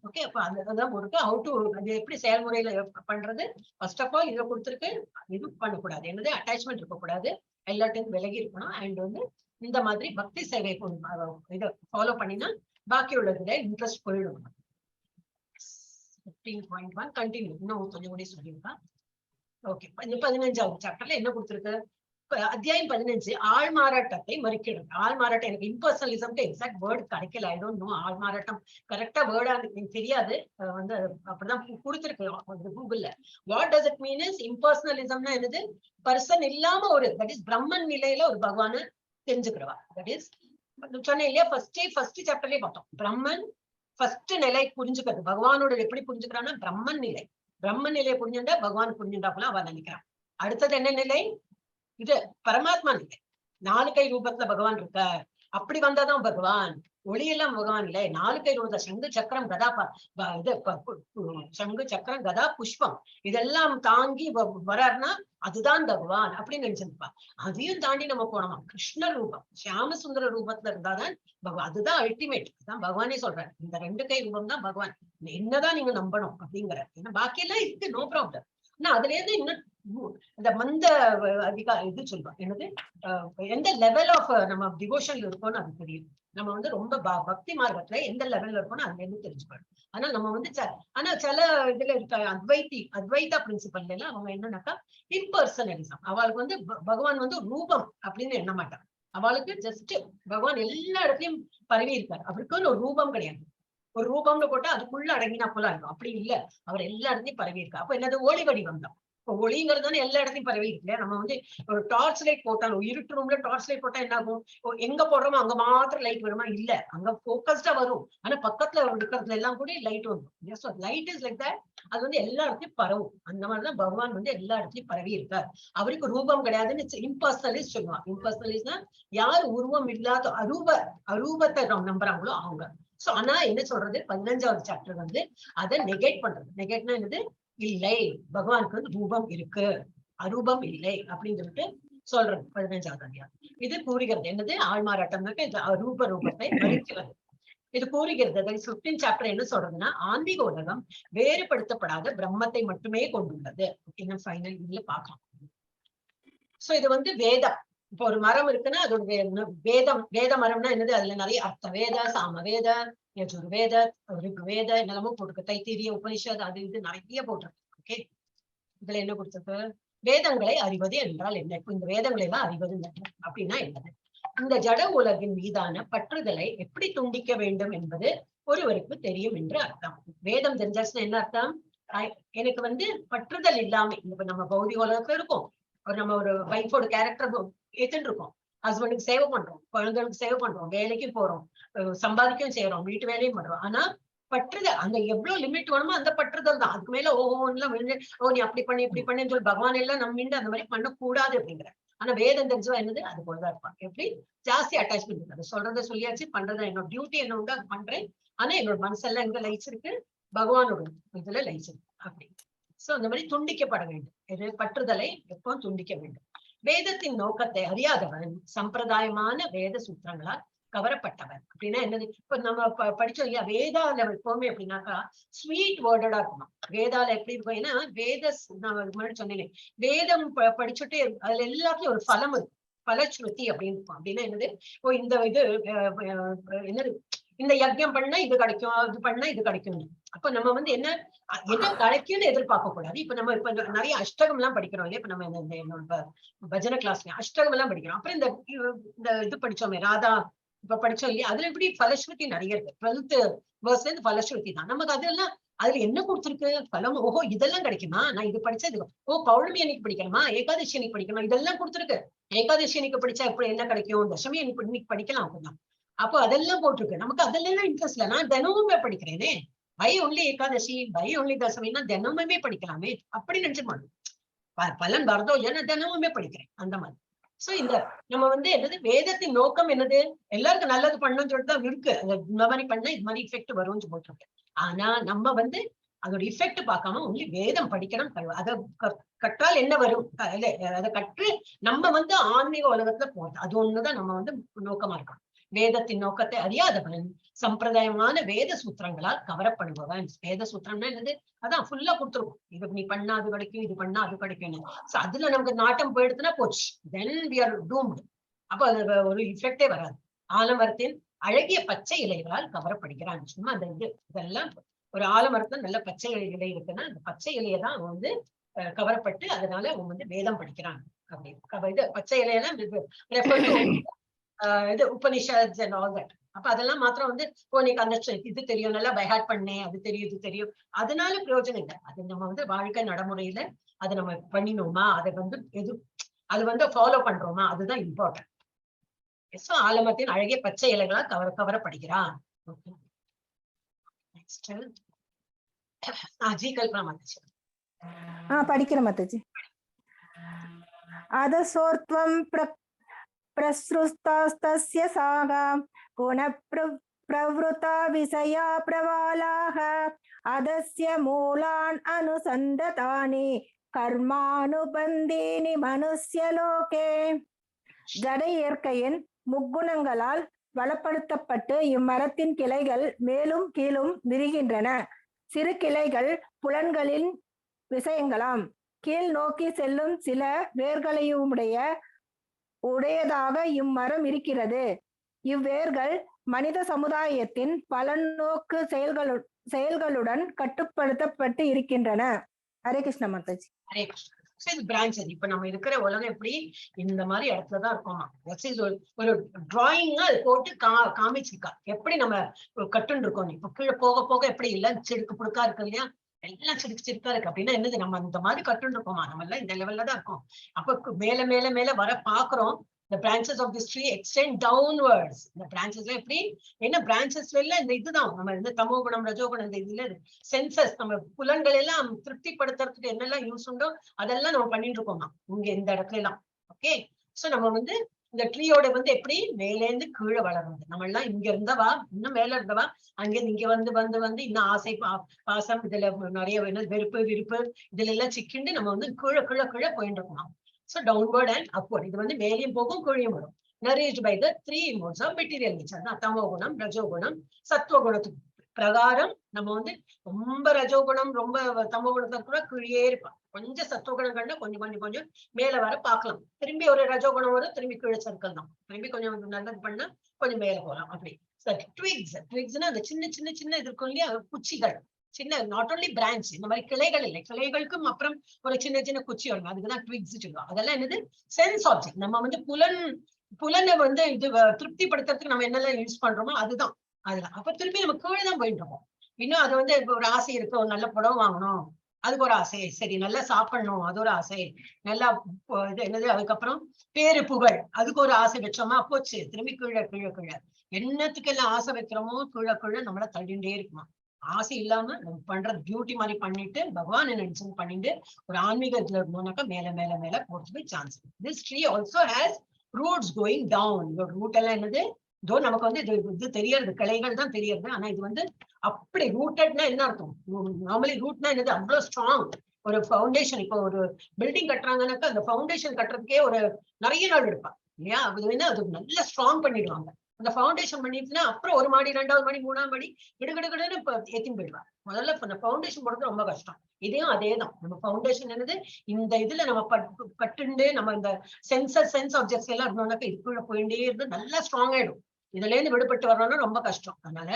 ஓகே, அப்ப அதுதான் ஒரு ஹவு டு, அது எப்படி செயல்முறையில பண்றது? ஃபர்ஸ்ட் ஆஃப் ஆல் இதுல கொடுத்துருக்கு, இது பண்ணக்கூடாது. என்னது? அட்டாச்மெண்ட் இருக்கக்கூடாது, எல்லாத்தையும் விலகி இருக்கணும். அண்ட் இந்த மாதிரி பக்தி சேவை இதை ஃபாலோ பண்ணினா பாக்கி உள்ளதுல இன்ட்ரெஸ்ட் போயிடும். 15.1 கண்டினியூ. இன்னும் கொஞ்சம் கூட சொல்லியிருக்கான். ஓகே, 15வது சாப்டர்ல என்ன கொடுத்திருக்கு? அத்தியாயம் 15 ஆள்மாறாட்டத்தை மறுக்கிறது. ஆள்மாறாட்டம் எனக்கு இம்பர்சனலிசம்க்கு எக்ஸாக்ட் வேர்டு கிடைக்கல. ஐ டோன்ட் நோ ஆள்மாறாட்டம் கரெக்டா வேர்டா எனக்கு தெரியாது. அப்படிதான் கொடுத்திருக்கு கூகுள்ல. What does it mean is இம்பர்சனலிசம்னா என்னது? பர்சன் இல்லாம ஒரு, தட் இஸ் பிரம்மன் நிலையில ஒரு பகவான தெரிஞ்சுக்கிறவா. தட் இஸ் சொன்னேன் இல்லையா, ஃபர்ஸ்ட் சாப்டர்லயே பார்த்தோம். பிரம்மன் ஃபர்ஸ்ட் நிலை புரிஞ்சுக்கிறது. பகவானோட எப்படி புரிஞ்சுக்கிறான்னா பிரம்மன் நிலை. பிரம்மன் நிலையை புரிஞ்சுட்டா பகவான் புரிஞ்சுட்டா போல அவ நினைக்கிறான். அடுத்தது என்ன நிலை? இது பரமாத்மா நிலை. 4 கை ரூபத்துல பகவான் இருக்க. அப்படி வந்தாதான் பகவான். ஒளியெல்லாம் பகவான் இல்லை. 4 கை ரூபத்தை சங்கு சக்கரம் கதா இது சங்கு சக்கரம் கதா புஷ்பம் இதெல்லாம் தாங்கி வர்றாருன்னா அதுதான் பகவான் அப்படின்னு நினைச்சிருப்பா. அதையும் தாண்டி நம்ம போனோமா கிருஷ்ண ரூபம், சியாம சுந்தர ரூபத்துல இருந்தாதான் பகவான். அதுதான் அல்டிமேட். அதுதான் பகவானே சொல்றாரு, இந்த 2 கை ரூபம் தான் பகவான். என்னதான் நீங்க நம்பணும் அப்படிங்கிற. ஏன்னா பாக்கி எல்லாம் இருக்கு, நோ ப்ராப்ளம். ஆனா அதுல இருந்து இன்னும் இந்த மந்த இது சொல்றோம். என்னது? எந்த லெவல் ஆஃப் நம்ம டிவோஷன்ல இருக்கோம்னு அது தெரியும். நம்ம ரொம்ப பக்தி மார்க்கத்துல எந்த லெவல்ல இருக்கோம்னு அதுல இருந்து தெரிஞ்சுக்கணும். ஆனா நம்ம ஆனா சில இதுல இருக்க அத்வைதா பிரின்சிபல்ல எல்லாம் அவங்க என்னன்னாக்கா இம்பர்சனலிசம். அவளுக்கு பகவான் ரூபம் அப்படின்னு எண்ண மாட்டான். அவளுக்கு ஜஸ்ட் பகவான் எல்லா இடத்துலயும் பரவி இருக்காரு. அவருக்குன்னு ஒரு ரூபம் கிடையாது. ஒரு ரூபம்னு போட்டா அதுக்குள்ள அடங்கினா போல இருக்கும். அப்படி இல்ல, அவர் எல்லா இடத்தையும் பரவி இருக்கா. அப்ப என்னது? ஒளி வடிவம் தான். இப்போ ஒளிங்கிறது எல்லா இடத்தையும் பரவி இருக்கு. நம்ம ஒரு டார்ச் லைட் போட்டாலும், இருட்டு ரூம்ல டார்ச் லைட் போட்டா என்ன ஆகும்? எங்க போடுறோமோ அங்க மாத்திரம் லைட் வருமா? இல்ல, அங்க போக்கஸ்டா வரும். ஆனா பக்கத்துல இருக்கிறதுல எல்லாம் கூட லைட் வரும். Light is like that. அது எல்லா இடத்துலயும் பரவும். அந்த மாதிரிதான் பகவான் எல்லா இடத்துலயும் பரவி இருக்கார். அவருக்கு ரூபம் கிடையாதுன்னு இம்பர்சனலிஸ்ட் சொல்லுவாங்க. இம்பர்சனலிஸ்ட்னா யார் உருவம் இல்லாத அரூபத்தை நம்புறாங்களோ அவங்க. சோ ஆனா என்ன சொல்றது? 15வது சாப்டர் அதை நெகேட் பண்றது. நெகேட்னா என்னது? இல்லை, பகவானுக்கு ரூபம் இருக்கு, அரூபம் இல்லை அப்படின்னு சொல்லிட்டு சொல்றது 15வது அத்தியாயம். இது கூறுகிறது என்னது? ஆள்மாறாட்டம் இந்த அரூப ரூபத்தை மறுக்கிறது. இது கூறுகிறது. 15 சாப்டர் என்ன சொல்றதுன்னா, ஆன்மீக உலகம் வேறுபடுத்தப்படாத பிரம்மத்தை மட்டுமே கொண்டுள்ளது. ஃபைனல் இதுல பார்க்கலாம். சோ இது வேதம். இப்போ ஒரு மரம் இருக்குன்னா அதோட வேதம். வேத மரம்னா என்னது? அதுல நிறைய அர்த்த வேத, சாம வேத, யஜுர்வேத, ரிக்வேத என்னெல்லாமோ போட்டிருக்கு. தைத்திரிய உபனிஷத் அது இது நிறைய போட்டிருக்கு. ஓகே, இதுல என்ன கொடுத்திருக்கு? வேதங்களை அறிவது என்றால் என்ன? இந்த வேதங்களை எல்லாம் அறிவது அப்படின்னா என்னது? இந்த ஜட உலகின் மீதான பற்றுதலை எப்படி துண்டிக்க வேண்டும் என்பது ஒருவருக்கு தெரியும் என்று அர்த்தம். வேதம் தெரிஞ்சாச்சுன்னா என்ன அர்த்தம்? எனக்கு பற்றுதல் இல்லாம இப்ப நம்ம பௌதிக உலகத்துல இருக்கோம். நம்ம ஒரு வைஃபோட கேரக்டர் ஏத்துட்டு இருக்கோம். ஹஸ்பண்டுக்கு சேவை பண்றோம், குழந்தைகளுக்கு சேவை பண்றோம், வேலைக்கு போறோம், சம்பாதிக்கவும் செய்யறோம், வீட்டு வேலையும் பண்றோம். ஆனா பற்றுதல், அங்க எவ்வளவு லிமிட் வேணுமோ அந்த பற்றுதல் தான். அதுக்கு மேல ஓ நீ அப்படி பண்ணி இப்படி பண்ணின்னு சொல்லி பகவான் எல்லாம் நம்ம அந்த மாதிரி பண்ணக்கூடாது அப்படிங்கிற. ஆனா வேதம் தெரிஞ்சவா என்னது அது போலதான் இருப்பான். எப்படி ஜாஸ்தி அட்டாச்மெண்ட் இருக்கு. அது சொல்றதை சொல்லியாச்சு, பண்றதை என்னோட டியூட்டி என்ன உண்டு அது பண்றேன். ஆனா என்னோட மனசெல்லாம் எங்க லைட்ஸ் இருக்கு, பகவானோட இதுல லைட்ஸ் இருக்கு அப்படி. சோ அந்த மாதிரி துண்டிக்கப்பட வேண்டும். இது பற்றுதலை எப்பவும் துண்டிக்க வேண்டும். வேதத்தின் நோக்கத்தை அறியாதவன் சம்பிரதாயமான வேத சூத்திரங்களால் கவரப்பட்டவன். அப்படின்னா என்னது, இப்ப நம்ம படிச்சோம் இல்லையா, வேதால எப்பவுமே எப்படின்னாக்கா ஸ்வீட் வேர்டடா இருக்கணும். வேதால எப்படி இருக்கும், ஏன்னா வேத நான் முன்னாடி சொன்னேன், வேதம் படிச்சுட்டு அதுல எல்லாத்துலயும் ஒரு பலம் இருக்கு, பலஸ்ருதி அப்படின்னு இருக்கும். அப்படின்னா என்னது, ஓ இந்த இது என்னது, இந்த யஜ்யம் பண்ணா இது கிடைக்கும், அது பண்ணா இது கிடைக்கும். அப்ப நம்ம வந்து என்ன கிடைக்கும்னு எதிர்பார்க்க கூடாது. இப்ப நம்ம இப்ப நிறைய அஷ்டகம் எல்லாம் படிக்கிறோம் இல்லையா, இப்ப நம்ம இந்த என்னோட பஜனை கிளாஸ்ல அஷ்டகம் எல்லாம் படிக்கிறோம். அப்புறம் இந்த இது படிச்சோமே ராதா, இப்ப படிச்சோம் இல்லையா, அதுல எப்படி பலஸ்ருதி நிறைய இருக்கு. 12th verse பலஸ்ருதி தான் நமக்கு. அதெல்லாம் அதுல என்ன கொடுத்துருக்கு பலம். ஓஹோ இதெல்லாம் கிடைக்குமா, நான் இது படிச்சா ஓ பௌர்ணமி அன்னைக்கு படிக்கணுமா, ஏகாதசி அன்னைக்கு படிக்கணும், இதெல்லாம் கொடுத்துருக்கு. ஏகாதசி அன்னைக்கு படிச்சா எப்படி என்ன கிடைக்கும், தசமி இன்னைக்கு படிக்கலாம் அப்படிதான். அப்போ அதெல்லாம் போட்டிருக்கு நமக்கு. அதெல்லாம் இன்ட்ரெஸ்ட் இல்ல, நான் தினமுமே படிக்கிறேனே, by only Ekadashi, by only தசமின்னா தினமுமே படிக்கலாமே அப்படி நினைச்சுமாங்க. பலன் வரதோ ஏன்னா தினமுமே படிக்கிறேன் அந்த மாதிரி. சோ இந்த நம்ம வந்து என்னது, வேதத்தின் நோக்கம் என்னது, எல்லாருக்கும் நல்லது பண்ணணும்னு சொல்லிட்டு தான் இருக்கு. இந்த மாதிரி பண்ணா இது மாதிரி இஃபெக்ட் வரும்னு போட்டிருக்கேன். ஆனா நம்ம வந்து அதோட இஃபெக்ட் பார்க்காம ஒன்லி வேதம் படிக்கணும். அதை கற்றால் என்ன வரும், அதை கற்று நம்ம வந்து ஆன்மீக உலகத்துல போறது, அது ஒண்ணுதான் நம்ம வந்து நோக்கமா இருக்கணும். வேதத்தின் நோக்கத்தை அறியாதவன் சம்பிரதாயமான வேத சூத்திரங்களால் கவரப்படுபவன். வேத சூத்திரம்னா என்னது, அதான் ஃபுல்லா கொடுத்துருக்கும். இது நீ பண்ணா அது கிடைக்கும், இது பண்ணா அது கிடைக்கும். அதுல நமக்கு நாட்டம் போயிடுச்சுன்னா போச்சு, தென் வி ஆர் டூம்டு. அப்ப அது ஒரு இஃபெக்டே வராது. ஆலமரத்தின் அழகிய பச்சை இலைகளால் கவரப்படுகிறான். சும்மா அந்த இதெல்லாம் ஒரு ஆலமரத்துல நல்ல பச்சை இலை இருக்குன்னா அந்த பச்சை இலையை தான் அவன் வந்து கவரப்பட்டு அதனால அவன் வந்து வேதம் படிக்கிறான் அப்படின்னு. இது பச்சை இலையெல்லாம் ரெஃபர் டு இது உபனிஷத்ஸ் அண்ட் ஆல் தட். அப்ப அதெல்லாம் மாத்திரம் வந்து நீக்கு அந்த இது தெரியும், நல்லா பைஹார்ட் பண்ணேன், அது தெரியும் இது தெரியும், அதனால பிரயோஜனம் இல்லை. அது நம்ம வந்து வாழ்க்கை நடைமுறையில அதை நம்ம பண்ணினோமா, அதை வந்து அது வந்து ஃபாலோ பண்றோமா, அதுதான் இம்பார்ட்டன்ட். சோ ஆலமரத்தின் அழகிய பச்சை இலைகளா கவரப்படுகிறான். ஜி கல்பனா மாதாஜி. படிக்கிற மாதாஜி. அதசோர்த்வம் பிரஸ்ருஸ்தஸ்ய சாகா குண பிரவృతా விசயா பிரவாலாஹ அதஸ்ய மூலான் அனுசந்ததானி கர்மானுபந்தீனி மனுஷ்யலோகே. ஜட இயற்கையின் முக்குணங்களால் வளப்படுத்தப்பட்டு இம்மரத்தின் கிளைகள் மேலும் கீழும் விரிகின்றன. சிறு கிளைகள் புலன்களின் விஷயங்களாம். கீழ் நோக்கி செல்லும் சில வேர்களையுடையதாக இம்மரம் இருக்கிறது. இவ்வேர்கள் மனித சமுதாயத்தின் பலநோக்கு செயல்களுடன் கட்டுப்படுத்தப்பட்டு இருக்கின்றன. ஹரே கிருஷ்ண மாதாஜி. ஹரே கிருஷ்ண. பிரான்ச்சஸ் இப்ப நம்ம இருக்கிற உலகம் எப்படி இந்த மாதிரி இடத்துலதான் இருக்கோமா. ஒரு டிராயிங்கா அது போட்டு காமிச்சிருக்கா எப்படி நம்ம கட்டுன்னு இருக்கோம். இப்ப கீழே போக போக எப்படி இல்ல சிடுக்கு புடுக்கா இருக்கு இல்லையா, எல்லாம் சிடுக்கா இருக்கு. அப்படின்னா என்னது, நம்ம இந்த மாதிரி கட்டுன்னு இருக்கோமா, நம்ம எல்லாம் இந்த லெவல்ல தான் இருக்கோம். அப்ப மேல மேல மேல வர பாக்குறோம். The branches of this tree extend downwards. இந்த பிரான்சஸ்ல எப்படி என்ன பிரான்சஸ்ல இல்ல இந்த இதுதான் நம்ம இந்த தமோ குணம் ரஜோ குணம் இந்த இதுல சென்சஸ் நம்ம புலன்கள் எல்லாம் திருப்திப்படுத்துறதுக்கு என்னெல்லாம் யூஸ் உண்டோ அதெல்லாம் நம்ம பண்ணிட்டு இருக்கோமா இங்க இந்த இடத்துல எல்லாம். ஓகே, சோ நம்ம வந்து இந்த ட்ரீயோட வந்து எப்படி மேல இருந்து கீழே வளருது. நம்ம எல்லாம் இங்க இருந்தவா இன்னும் மேல இருந்தவா அங்கிருந்து இங்க வந்து வந்து வந்து இன்னும் ஆசை பாசம் இதுல நிறைய வெறுப்பு விருப்பு இதுல எல்லாம் சிக்கிண்டு நம்ம வந்து கீழே கீழே கீழே போயிட்டு இருக்கோமா. So downward and upward. இது வந்து மேலையும் போகும் கீழையும் வரும். Nourished by the three modes of material nature. தமோ குணம் ரஜோ குணம் சத்துவ குணத்துக்கு பிரகாரம் நம்ம வந்து ரொம்ப ரஜோ குணம் ரொம்ப தமோ குணத்தை கூட கீழே இருப்பான். கொஞ்சம் சத்துவ குணம் கண்டு கொஞ்சம் கொஞ்சம் கொஞ்சம் மேல வர பார்க்கலாம். திரும்பி ஒரு ரஜோ குணம் வரும், திரும்பி கீழே சர்க்கிள் தான். திரும்பி கொஞ்சம் நல்லது பண்ணா கொஞ்சம் மேல போகலாம். அப்படி ட்விக்ஸ்னா அந்த சின்ன சின்ன சின்ன இது இருக்கும் இல்லையா குச்சிகள், சின்ன நாட் ஓன்லி பிரான்ச், இந்த மாதிரி கிளைகள் இல்லை, கிளைகளுக்கும் அப்புறம் ஒரு சின்ன சின்ன குச்சி வரும், அதுக்குதான் ட்விக்ஸ் சொல்லுவோம். அதெல்லாம் என்னது சென்ஸ் ஆப்ஜெக்ட். நம்ம வந்து புலனை வந்து இது திருப்திப்படுத்துறதுக்கு நம்ம என்னெல்லாம் யூஸ் பண்றோமோ அதுதான் அதெல்லாம். அப்ப திருப்பி நம்ம கீழே தான் போயிட்டு இருக்கோம். இன்னும் அது வந்து ஒரு ஆசை இருக்கு, ஒரு நல்ல புடவை வாங்கணும் அதுக்கு ஒரு ஆசை, சரி நல்லா சாப்பிடணும் அது ஒரு ஆசை, நல்லா இது என்னது அதுக்கப்புறம் பேரு புகழ் அதுக்கு ஒரு ஆசை வச்சோமா போச்சு, திரும்பி கீழே கீழே கீழே என்னத்துக்கு எல்லாம் ஆசை வைக்கிறோமோ கீழே கீழே நம்மள தள்ளிண்டே இருக்குமா. ஆசை இல்லாம நம்ம பண்றது பியூட்டி மாதிரி பண்ணிட்டு பகவான் நினைச்சு பண்ணிட்டு ஒரு ஆன்மீகத்துல இருந்தோம்னாக்கா மேல மேல மேல போறதுக்கு chance. This tree also has roots going down. இதோட ரூட் எல்லாம் என்னது, இதோ நமக்கு வந்து இது தெரியறது, கிளைகள் தான் தெரியறது. ஆனா இது வந்து அப்படி ரூட்டட்னா என்ன அர்த்தம்? நார்மலி ரூட்னா என்னது, அவ்வளவு ஸ்ட்ராங். ஒரு ஃபவுண்டேஷன், இப்போ ஒரு பில்டிங் கட்டுறாங்கன்னாக்கா அந்த ஃபவுண்டேஷன் கட்டுறதுக்கே ஒரு நிறைய நாள் எடுப்பாங்க இல்லையா? அது வந்து அது நல்லா ஸ்ட்ராங் பண்ணிடுவாங்க. அந்த ஃபவுண்டேஷன் பண்ணிட்டுனா அப்புறம் ஒரு மாடி, 2வது மாடி, 3ஆம் மாடி கிடுகிடுன்னு இப்ப ஏத்தின்னு போயிடுவாங்க. முதல்ல அந்த ஃபவுண்டேஷன் போடுறது ரொம்ப கஷ்டம். இதையும் அதேதான். நம்ம ஃபவுண்டேஷன் என்னது, இந்த இதுல நம்ம பட்டுண்டு நம்ம இந்த சென்ஸ் ஆப்ஜெக்ட்ஸ் எல்லாம் இருந்தோம்னாக்கா இதுக்குள்ள போயிட்டே இருந்து நல்லா ஸ்ட்ராங் ஆயிடும். இதுல இருந்து விடுபட்டு வரணும்னா ரொம்ப கஷ்டம். அதனால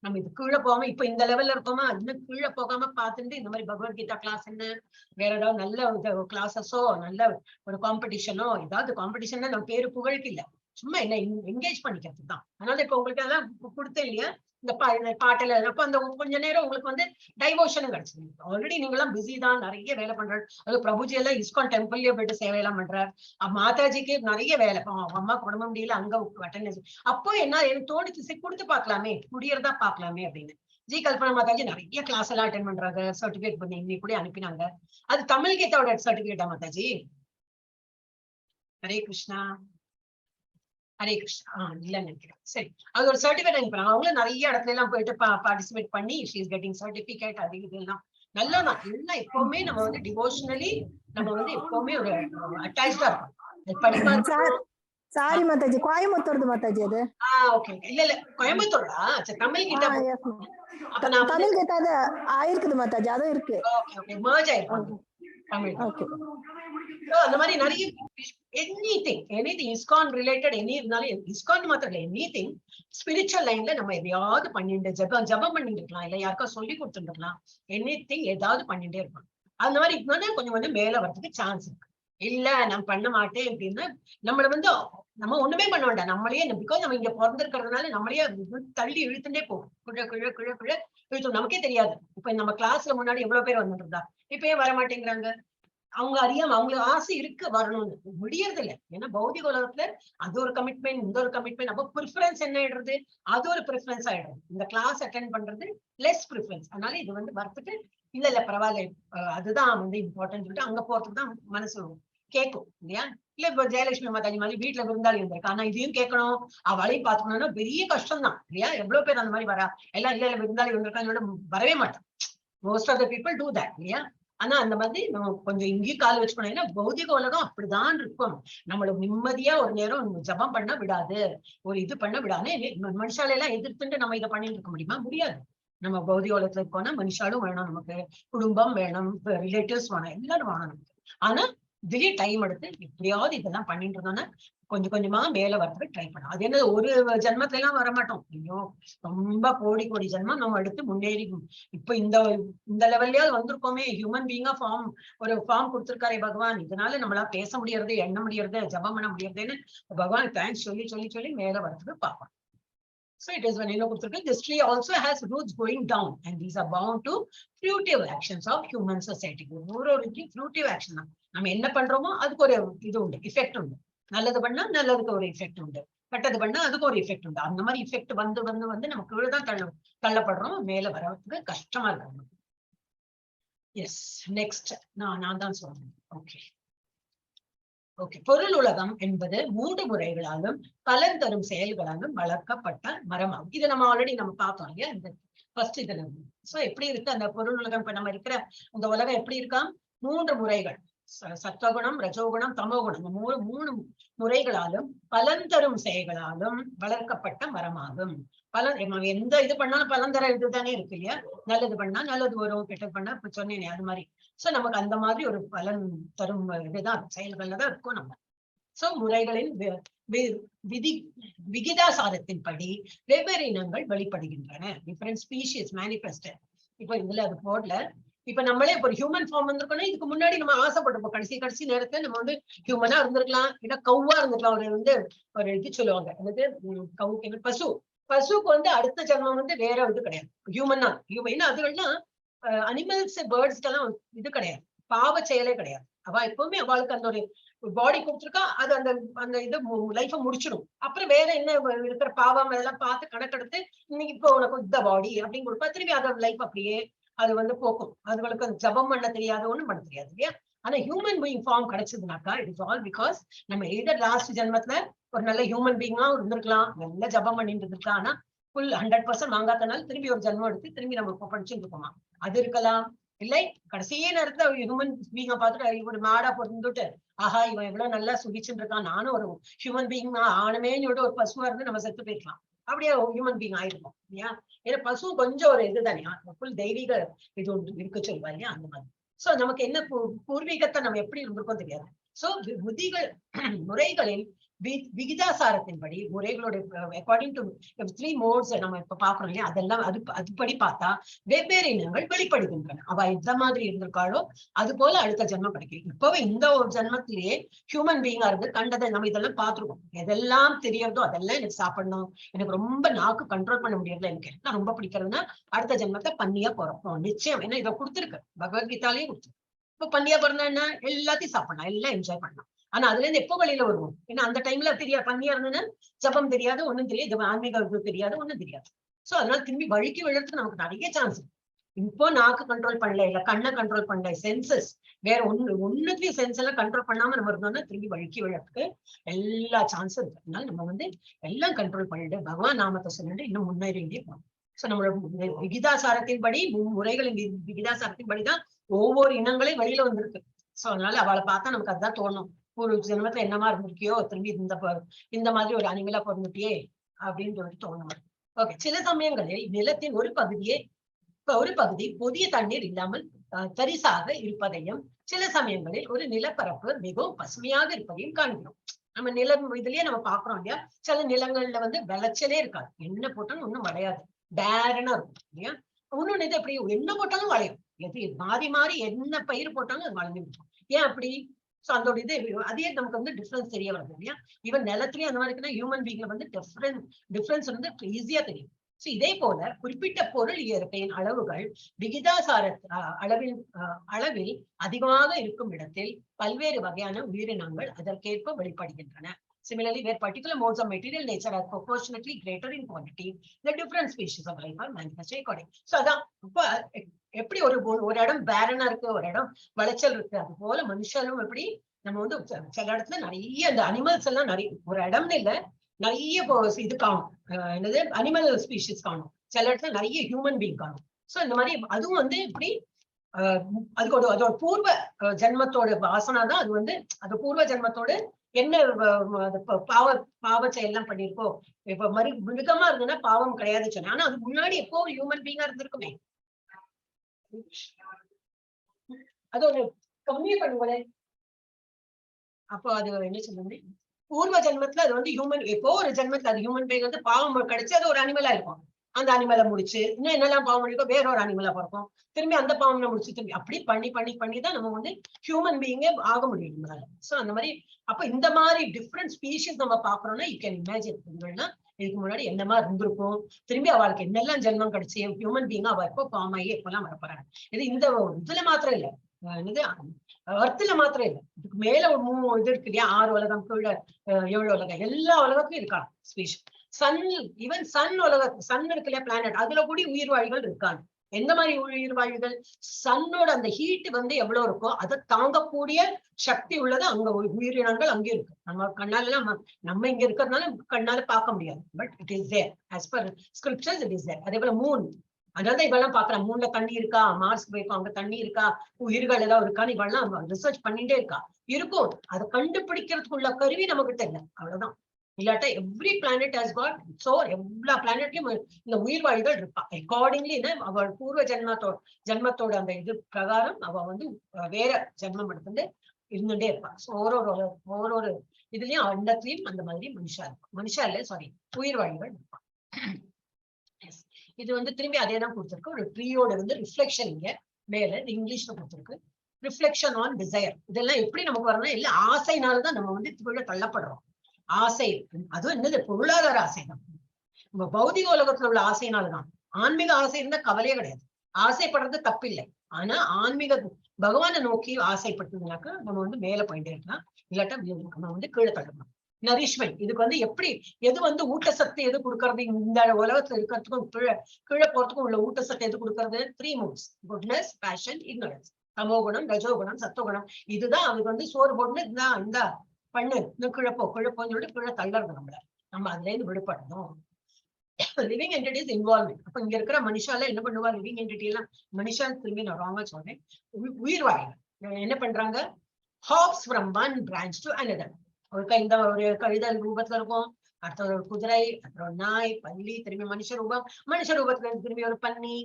நம்ம இது கீழே போகாம, இப்ப இந்த லெவல்ல இருக்கோமா, இன்னும் கீழே போகாம பார்த்துட்டு இந்த மாதிரி பகவத்கீதா கிளாஸ் என்ன, வேற ஏதாவது நல்ல கிளாஸஸோ, நல்ல ஒரு காம்படிஷனோ, ஏதாவது காம்படிஷன்னா நம்ம பேரு புகழுக்கு இல்ல, சும்மா என்ன என்கேஜ் பண்ணிக்கிறது தான். அதனால இப்ப உங்களுக்கு எல்லாம் கொடுத்தேன் இல்லையா இந்த பாட்டுல, அப்ப அந்த கொஞ்ச நேரம் உங்களுக்கு வந்து டைவோஷனும் கிடைச்சது. ஆல்ரெடி நீங்க எல்லாம் பிஸி தான், நிறைய வேலை பண்றாரு. அது பிரபுஜி எல்லாம் இஸ்கான் டெம்பிள்லயே போயிட்டு சேவையெல்லாம் பண்றாரு. மாதாஜிக்கு நிறைய வேலை, அம்மா உடம்பு முடியல, அங்க அட்டெண்டன்ஸ். அப்போ என்ன எனக்கு தோணுச்சு, கொடுத்து பாக்கலாமே, முடியறதா பாக்கலாமே அப்படின்னு. ஜி கல்பனா மாதாஜி நிறைய கிளாஸ் எல்லாம் அட்டென்ட் பண்றாங்க, சர்டிபிகேட் பண்ணி இன்னைக்கு கூட அனுப்பினாங்க. அது தமிழ் கீதாவோட சர்டிபிகேட்டா மாதாஜி? ஹரே கிருஷ்ணா. ஹரே கிருஷ்ணா. இல்ல நினைக்கிறேன். சரி, அது ஒரு சர்டிபிகேட் அனுப்புறாங்க. அவங்களும் நிறைய இடத்துல எல்லாம் போயிட்டு பார்ட்டிசிபேட் பண்ணி ஷீ இஸ் கெட்டிங் சர்டிபிகேட். அது இதெல்லாம் நல்லதான். எல்லாம் எப்பவுமே நம்ம வந்து டிவோஷனலி நம்ம வந்து எப்பவுமே ஒரு அட்டாச்சா இருக்கும். படிப்பா இருக்கணும். சாரி மாதாஜி, கோயம்புத்தூர் மாதாஜி அது. ஓகே. இல்ல கோயம்புத்தூரா? சரி, தமிழ் கிட்ட அப்ப நான் தமிழ் கிட்ட அது ஆயிருக்குது மாதாஜி, அதுவும் இருக்கு. ஓகே ஓகே, மர்ஜ் ஆயிருப்பாங்க தமிழ். ஓகே. அந்த மாதிரி நிறைய எனிதிங் இஸ்கான் ரிலேட்டட் எனி இருந்தாலும், இஸ்கான் மாத்திரம் இல்ல, எனிதிங் ஸ்பிரிச்சுவல் லைன்ல நம்ம எதையாவது பண்ணிட்டு ஜபம் பண்ணிட்டு இருக்கலாம், இல்ல யாருக்கா சொல்லி கொடுத்துட்டு இருக்கலாம். எனிதிங் ஏதாவது பண்ணிட்டே இருப்பாங்க. அந்த மாதிரி இருந்தாலும் கொஞ்சம் கொஞ்சம் மேல வரதுக்கு சான்ஸ் இருக்கு. இல்ல நான் பண்ண மாட்டேன் அப்படின்னா நம்மள வந்து நம்ம ஒண்ணுமே பண்ண வேண்டாம். நம்மளே பிகாஸ் நம்ம இங்க பிறந்திருக்கிறதுனால நம்மளே தள்ளி இழுத்துட்டே போகும். குழ இழுத்தும், நமக்கே தெரியாது. இப்ப நம்ம கிளாஸ்ல முன்னாடி எவ்வளவு பேர் வந்துட்டு இருந்தா, இப்ப ஏன் வர மாட்டேங்கிறாங்க? அவங்க அறியாம, அவங்களுக்கு ஆசை இருக்கு வரணும்னு, முடியறது இல்லை. ஏன்னா பௌதிக உலகத்துல அது ஒரு கமிட்மெண்ட், இந்த ஒரு கமிட்மெண்ட். அப்போ ப்ரிஃபரன்ஸ் என்ன ஆயிடுறது, அது ஒரு ப்ரிஃபரன்ஸ் ஆயிடுறது. இந்த கிளாஸ் அட்டென்ட் பண்றது லெஸ் ப்ரிஃபரன்ஸ். அதனால இது வந்து வரத்துக்கு இல்ல பரவாயில்ல, அதுதான் வந்து இம்பார்ட்டன்ட் சொல்லிட்டு அங்க போறதுக்கு தான் மனசு கேட்கும் இல்லையா? இல்ல இப்ப ஜெயலட்சுமி மாதாஜி மாதிரி வீட்டுல விருந்தாளி வந்திருக்கு, ஆனா இதையும் கேட்கணும், அவளையும் பாத்துக்கணும்னா பெரிய கஷ்டம் தான் இல்லையா? எவ்வளவு பேர் அந்த மாதிரி வரா, எல்லாம் இல்ல விருந்தாளி வந்திருக்காங்க வரவே மாட்டான். Most of the people do that இல்லையா? ஆனா அந்த மாதிரி நம்ம கொஞ்சம் இங்கேயும் கால் வச்சுக்கணும். ஏன்னா பௌதிக உலகம் அப்படிதான் இருக்கும். நம்மள நிம்மதியா ஒரு நேரம் ஜபம் பண்ண விடாது, ஒரு இது பண்ண விடாது. மனுஷால எல்லாம் எதிர்த்துட்டு நம்ம இதை பண்ணிட்டு இருக்க முடியுமா? முடியாது. நம்ம பௌதிக உலகத்துல இருக்கோம்னா மனுஷாலும் வேணும், நமக்கு குடும்பம் வேணும், ரிலேட்டிவ்ஸ் வேணும், எல்லாரும் வேணும் நமக்கு. ஆனா திடீர் டைம் எடுத்து எப்படியாவது இதெல்லாம் பண்ணிட்டு இருந்தோம்னா கொஞ்சம் கொஞ்சமா மேல வரதுக்கு ட்ரை பண்ணலாம். அது என்ன ஒரு ஜென்மத்துல எல்லாம் வரமாட்டோம். ஐயோ ரொம்ப கோடி ஜென்மம் நம்ம எடுத்து முன்னேறி இப்ப இந்த லெவல்லயாவது வந்திருக்கோமே. ஹியூமன் பீங்கா ஒரு ஃபார்ம் கொடுத்திருக்காரு பகவான். இதனால நம்மளா பேச முடியறது, எண்ண முடியறது, ஜபம் பண்ண முடியறதுன்னு பகவான் தேங்க்ஸ் சொல்லி மேல வரதுக்கு பார்ப்போம். So it is when this tree also has roots going down, and these are bound to fruitive actions of human society. ஒரு fruitive action தான். நம்ம என்ன பண்றோமோ அதுக்கு ஒரு இது உண்டு, எஃபெக்ட் உண்டு. நல்லது பண்ணா நல்லதுக்கு ஒரு எஃபெக்ட் உண்டு, கெட்டது பண்ணா அதுக்கு ஒரு எஃபெக்ட் உண்டு. அந்த மாதிரி எஃபெக்ட் வந்து நம்ம கீழதான் தள்ளப்படுறோம், மேல வரதுக்கு கஷ்டமா இருக்கு. எஸ், நெக்ஸ்ட் நான் தான் சொல்றேன். ஓகே. பொருள் உலகம் என்பது 3 முறைகளாலும் பலன் தரும் செயல்களாலும் வளர்க்கப்பட்ட மரமாகும். இதை நம்ம ஆல்ரெடி பார்த்தோம் இல்லையா இந்த ஃபர்ஸ்ட் இதுல. சோ எப்படி இருக்கு அந்த பொருள் உலகம்? இப்ப நம்ம இருக்கிற அந்த உலகம் எப்படி இருக்கா? 3 முறைகள், சத்வகுணம், ரஜோகுணம், தமோகுணம், 3 முறைகளாலும் பலன் தரும் செயல்களாலும் வளர்க்கப்பட்ட மரமாகும். பலன் எந்த இது பண்ணாலும் பலன் தர இதுதானே இருக்கு இல்லையா? நல்லது பண்ணா நல்லது வரும், கெட்டது பண்ணா இப்ப சொன்னேனே அது மாதிரி. சோ நமக்கு அந்த மாதிரி ஒரு பலன் தரும் இதுதான் செயல்கள்ல தான் இருக்கும் நம்ம. சோ முறைகளின் விகிதாசாரத்தின்படி வெவ்வேறு இனங்கள் வெளிப்படுகின்றன. Different species manifest. இப்ப இதுல அது போடல. இப்ப நம்மளே ஒரு ஹியூமன் ஃபார்ம் வந்திருக்கோம்னா இதுக்கு முன்னாடி நம்ம ஆசைப்பட்டிருப்போம். கடைசி நேரத்துல நம்ம வந்து ஹியூமனா இருந்திருக்கலாம், இல்ல கவ்வா இருந்திருக்கலாம். ஒரு இது சொல்லுவாங்க, அதாவது கவுக்கு பசுக்கு வந்து அடுத்த ஜென்மம் வந்து வேற இது கிடையாது. ஹியூமன் அதுகள்லாம் அனிமல்ஸ் பேர்ட்ஸ்க்கு எல்லாம் இது கிடையாது, பாவ செயலே கிடையாது. அவ எப்பவுமே அவளுக்கு அந்த ஒரு பாடி கொடுத்துருக்கா, அது அந்த இது லைஃப முடிச்சிடும். அப்புறம் வேற என்ன இருக்கிற பாவம் அதெல்லாம் பார்த்து கணக்கெடுத்து இன்னைக்கு இப்போ உனக்கு இந்த பாடி அப்படின்னு கொடுப்பா, திரும்பி அதோட லைஃப் அப்படியே அது வந்து போக்கும். அதுகளுக்கு ஜபம் பண்ண தெரியாது, ஒண்ணும் பண்ண தெரியாது இல்லையா. ஆனா ஹியூமன் பீயிங் ஃபார்ம் கிடைச்சதுனாக்கா இட் இஸ் ஆல் பிகாஸ் நம்ம எய்தர் லாஸ்ட் ஜென்மத்துல ஒரு நல்ல ஹியூமன் பீயிங்கா இருந்திருக்கலாம், நல்ல ஜபம் பண்ணிட்டு இருந்திருக்கலாம், ஆனா ஃபுல் 100% வாங்காதனால திரும்பி ஒரு ஜென்மம் எடுத்து திரும்பி நம்ம படிச்சுட்டு இருக்கோமா, அது இருக்கலாம். இல்லை கடைசியே நேரத்துல ஹியூமன் பீயிங்க பார்த்துட்டு ஒரு மாடா பொருந்துட்டு ஆஹா இவன் எவ்வளவு நல்லா சுகிச்சுட்டு இருக்கான், நானும் ஒரு ஹியூமன் பீயிங் ஆனமேன்னு சொல்லிட்டு ஒரு பசுவா இருந்து நம்ம செத்து போயிருக்கலாம், அப்படியே ஹியூமன் பீயிங் ஆயிருக்கும் இல்லையா. ஏன்னா பசு கொஞ்சம் ஒரு இதுதானே, ஃபுல் தெய்வீக இது ஒன்று இருக்கு சொல்லுவா இல்லையா, அந்த மாதிரி. சோ நமக்கு என்ன பூர்வீகத்தை நம்ம எப்படி இருந்திருக்கோம் தெரியாது. சோ புத்திகள் முறைகளில் விகிதாசாரத்தின்படி முறைகளுடைய அக்கார்டிங் டு 3 மோட்ஸ் நம்ம இப்ப பாக்குறோம் இல்லையா, அதெல்லாம் அதுபடி பார்த்தா வெவ்வேறு இனங்கள் வெளிப்படுகின்றன. அவ எந்த மாதிரி இருந்திருக்காளோ அது போல அடுத்த ஜென்மம் கிடைக்கும். இப்பவே இந்த ஒரு ஜென்மத்திலேயே ஹியூமன் பீயிங்கா இருந்து கண்டதை நம்ம இதெல்லாம் பார்த்துருக்கோம். எதெல்லாம் தெரியறதோ அதெல்லாம் எனக்கு சாப்பிடணும், எனக்கு ரொம்ப நாக்கு கண்ட்ரோல் பண்ண முடியறதுல எனக்கு என்ன ரொம்ப பிடிக்கிறதுன்னா அடுத்த ஜென்மத்தை பன்னியா பிறப்போம் நிச்சயம். ஏன்னா இதை கொடுத்துருக்கு, பகவத்கீதாலேயே கொடுத்துருக்கு. இப்ப பன்னியா பிறந்தா என்ன, எல்லாத்தையும் சாப்பிடலாம், எல்லாம் என்ஜாய் பண்ணலாம். ஆனா அதுல இருந்து எப்போ வெளியில வருவோம், ஏன்னா அந்த டைம்ல தெரியாது, பன்னியா இருந்ததுன்னா ஜபம் தெரியாது, ஒண்ணும் தெரியாது, ஆன்மீக தெரியாது, ஒண்ணும் தெரியாது. சோ அதனால திரும்பி வழுக்கி விழுறதுக்கு நமக்கு நிறைய சான்ஸ் இருக்கு. இப்போ நாக்கு கண்ட்ரோல் பண்ணல, இல்ல கண்ணை கண்ட்ரோல் பண்ணல, சென்சஸ் வேற ஒண்ணுத்தையும் சென்ஸ் எல்லாம் கண்ட்ரோல் பண்ணாம நம்ம இருந்தோம்னா திரும்பி வழுக்கி விழறதுக்கு எல்லா சான்ஸும் இருக்கு. அதனால நம்ம வந்து எல்லாம் கண்ட்ரோல் பண்ணிட்டு பகவான் நாமத்தை சொல்லிட்டு இன்னும் முன்னேறிண்டே போகணும். சோ நம்மளோட விகிதாசாரத்தின்படி முறைகளின் விகிதாசாரத்தின்படிதான் ஒவ்வொரு இனங்களையும் வெளியில வந்திருக்கு. சோ அதனால அவளை பார்த்தா நமக்கு அதுதான் தோணும், ஒரு ஜென்மத்துல என்னமா இருந்திருக்கியோ திரும்பி இந்த மாதிரி ஒரு அனிமலா பிறந்துட்டியே அப்படின்னு சொல்லிட்டு தோணும். ஓகே, சில சமயங்களில் நிலத்தின் ஒரு பகுதி புதிய தண்ணீர் இல்லாமல் தரிசாக இருப்பதையும், சில சமயங்களில் ஒரு நிலப்பரப்பு மிகவும் பசுமையாக இருப்பதையும் காண்கிறோம். நம்ம நிலம் இதுலயே நம்ம பாக்குறோம் இல்லையா, சில நிலங்கள்ல வந்து விளைச்சலே இருக்காது, என்ன போட்டாலும் ஒண்ணும் விளையாது, பேரனா இருக்கும் இல்லையா. இன்னொன்னு இது அப்படி என்ன போட்டாலும் விளையும், எது மாறி மாறி என்ன பயிர் போட்டாலும் அது வளர்ந்து இருக்கும். ஏன் அப்படி? சோ அதோட இது அதே நமக்கு வந்து டிஃபரன்ஸ் தெரிய வருது இல்லையா. ஈவன் நிலத்திலேயே அந்த மாதிரி இருக்குன்னா ஹியூமன் பீயிங்ல வந்து டிஃபரன்ஸ் வந்து ஈஸியா தெரியும். சோ இதே போல குறிப்பிட்ட பொருள் இயற்கையின் அளவுகள் விகிதாசார அளவில் அதிகமாக இருக்கும் இடத்தில் பல்வேறு வகையான உயிரினங்கள் அதற்கேற்ப வெளிப்படுகின்றன. Similarly, where particular modes of material nature are proportionately greater in quantity, the different species of life are manifested according. So அதான் இப்ப எப்படி ஒரு இடம் பேரனா இருக்கு, ஒரு இடம் விளைச்சல் இருக்கு, அது போல மனுஷனும் எப்படி நம்ம வந்து சில இடத்துல நிறைய இந்த அனிமல்ஸ் எல்லாம் நிறைய ஒரு இடம்னு இல்ல நிறைய இது காணும், என்னது அனிமல் ஸ்பீஷிஸ் காணும், சில இடத்துல நிறைய ஹியூமன் பீயிங் காணும். சோ இந்த மாதிரி அதுவும் வந்து இப்படி அதுக்கு அதோட பூர்வ ஜென்மத்தோட வாசனா தான் அது வந்து அது பூர்வ ஜென்மத்தோட என்ன பாவ செயல்லாம் பண்ணிருக்கோ. இப்ப மிருகமா இருந்ததுன்னா பாவம் கிடையாது சொன்னேன், ஆனா அதுக்கு முன்னாடி எப்போ ஹியூமன் பீயிங்கா இருந்திருக்குமே, அது ஒரு கம்மியா பண்ணுங்களே. அப்போ அது என்ன சொல்லுங்க, பூர்வ ஜென்மத்துல அது வந்து ஹியூமன், எப்போ ஒரு ஜென்மத்துல அது ஹியூமன் பீயிங் வந்து பாவம் கிடைச்சு அது ஒரு அனிமலா இருக்கும், அந்த அனிமலை முடிச்சு இன்னும் என்னெல்லாம் பாவம் பண்ணிருக்கோம் வேற ஒரு அனிமலா பிறக்கும், திரும்பி அந்த பாவம் முடிச்சு திரும்பி அப்படி பண்ணிதான் நம்ம வந்து ஹியூமன் பீயிங்கே ஆக முடியும் நம்மளால. சோ அந்த மாதிரி அப்ப இந்த மாதிரி டிஃப்ரெண்ட் ஸ்பீஷிஸ் நம்ம பாக்குறோம்னா யூ கேன் இமேஜின் இதுக்கு முன்னாடி என்ன மாதிரி இருந்திருக்கும், திரும்பி அவளுக்கு என்னெல்லாம் ஜென்மம் கிடைச்சி ஹியூமன் பீயிங்கா அவ எப்போ ஃபார்ம் ஆகி எப்பெல்லாம் வரப்போறாங்க. இது இந்த இதுல மாத்திரம் இல்ல, இது அர்த்துல மாத்திரம் இல்ல, இதுக்கு மேல ஒரு இது இருக்கு இல்லையா, 6 உலகம் கீழே 7 உலகம், எல்லா உலகத்துலயும் இருக்காங்க ஸ்பீஷிஸ். ஈவன் சன் இருக்கு இல்லையா பிளானட், அதுல கூட உயிர் வாழ்கள் இருக்காங்க. எந்த மாதிரி உயிர் வாழ்கள், சன்னோட அந்த ஹீட் வந்து எவ்வளவு இருக்கோ அதை தாங்கக்கூடிய சக்தி உள்ளது அங்க உயிரினங்கள் அங்கே இருக்கு. நம்ம கண்ணால நம்ம இங்க இருக்கிறதுனால கண்ணால பார்க்க முடியாது, but it is there as per scriptures it is there. அதே போல மூன், அதனால இவெல்லாம் பாக்குறான், மூன்ல தண்ணி இருக்கா, மார்ஸ் போயிருக்கோம் அங்க தண்ணி இருக்கா, உயிர்கள் ஏதாவது இருக்கான்னு இவெல்லாம் ரிசர்ச் பண்ணிட்டே இருக்கா. இருக்கும், அதை கண்டுபிடிக்கிறதுக்குள்ள கருவி நமக்கு தெரியல, அவ்வளவுதான். இல்லாட்டா every planet has got, so எல்லா பிளானட்லயும் இந்த உயிர்வாழிகள் இருப்பா. அக்கார்டிங்லி அவள் பூர்வ ஜென்மத்தோட அந்த இது பிரகாரம் அவ வந்து வேற ஜென்மம் எடுத்து இருந்துட்டே இருப்பா. ஒரு இதுலயும் அண்டத்திலயும் அந்த மாதிரி மனுஷா இல்ல சாரி உயிர்வாழிகள் இருப்பா. இது வந்து திரும்பி அதே தான் கொடுத்திருக்கு, ஒரு ட்ரீயோட வந்து ரிஃப்ளெக்ஷன் இங்க மேல இங்கிலீஷ்ல கொடுத்திருக்கு. ரிஃப்ளெக்ஷன் ஆன் டிசைர், இதெல்லாம் எப்படி நமக்கு வரணும், இல்ல ஆசைனாலதான் நம்ம வந்து இதுக்குள்ள தள்ளப்படுறோம். ஆசை அதுவும் என்னது, பொருளாதார ஆசை தான், நம்ம பௌதிக உலகத்துல உள்ள ஆசைனாலதான். ஆன்மீக ஆசை இருந்தா கவலையே கிடையாது, ஆசைப்படுறது தப்பில்லை. ஆனா ஆன்மீக பகவானை நோக்கி ஆசைப்பட்டதுனாக்கா நம்ம வந்து மேல போயிட்டே இருக்கலாம், இல்லாட்டா நம்ம வந்து கீழே தள்ளணும். நரிஷ்மெண்ட். இதுக்கு வந்து எப்படி எது வந்து ஊட்டசத்து எது கொடுக்கறது, இந்த உலகத்துல இருக்கிறதுக்கும் கீழே போறதுக்கும் உள்ள ஊட்டசத்து எது கொடுக்கறது? 3 moods: குட்னஸ், பேஷன், இக்னோரன்ஸ். தமோகுணம், ரஜோகுணம், சத்துவகுணம். இதுதான் அதுக்கு வந்து சோறு போட்டு இந்த பண்ணு, இந்த கிழப்போன்னு சொல்லிட்டு கீழே தள்ளறது நம்மள. நம்ம அதுல இருந்து விடுபடணும். Living entities involvement. அப்ப இங்க இருக்கிற மனுஷால என்ன பண்ணுவா? லிவிங் என்டிட்டி எல்லாம் மனுஷா திரும்பி நான் ராங்கா சொல்றேன், உயிர் வாழிகள் என்ன பண்றாங்க? Hops from one branch to another. இந்த ஒரு கழுதை ரூபத்துல இருக்கும், அடுத்த ஒரு குதிரை, அப்புறம் நாய், பள்ளி, திரும்பி மனுஷ ரூபத்துல திரும்பி ஒரு பன்னி,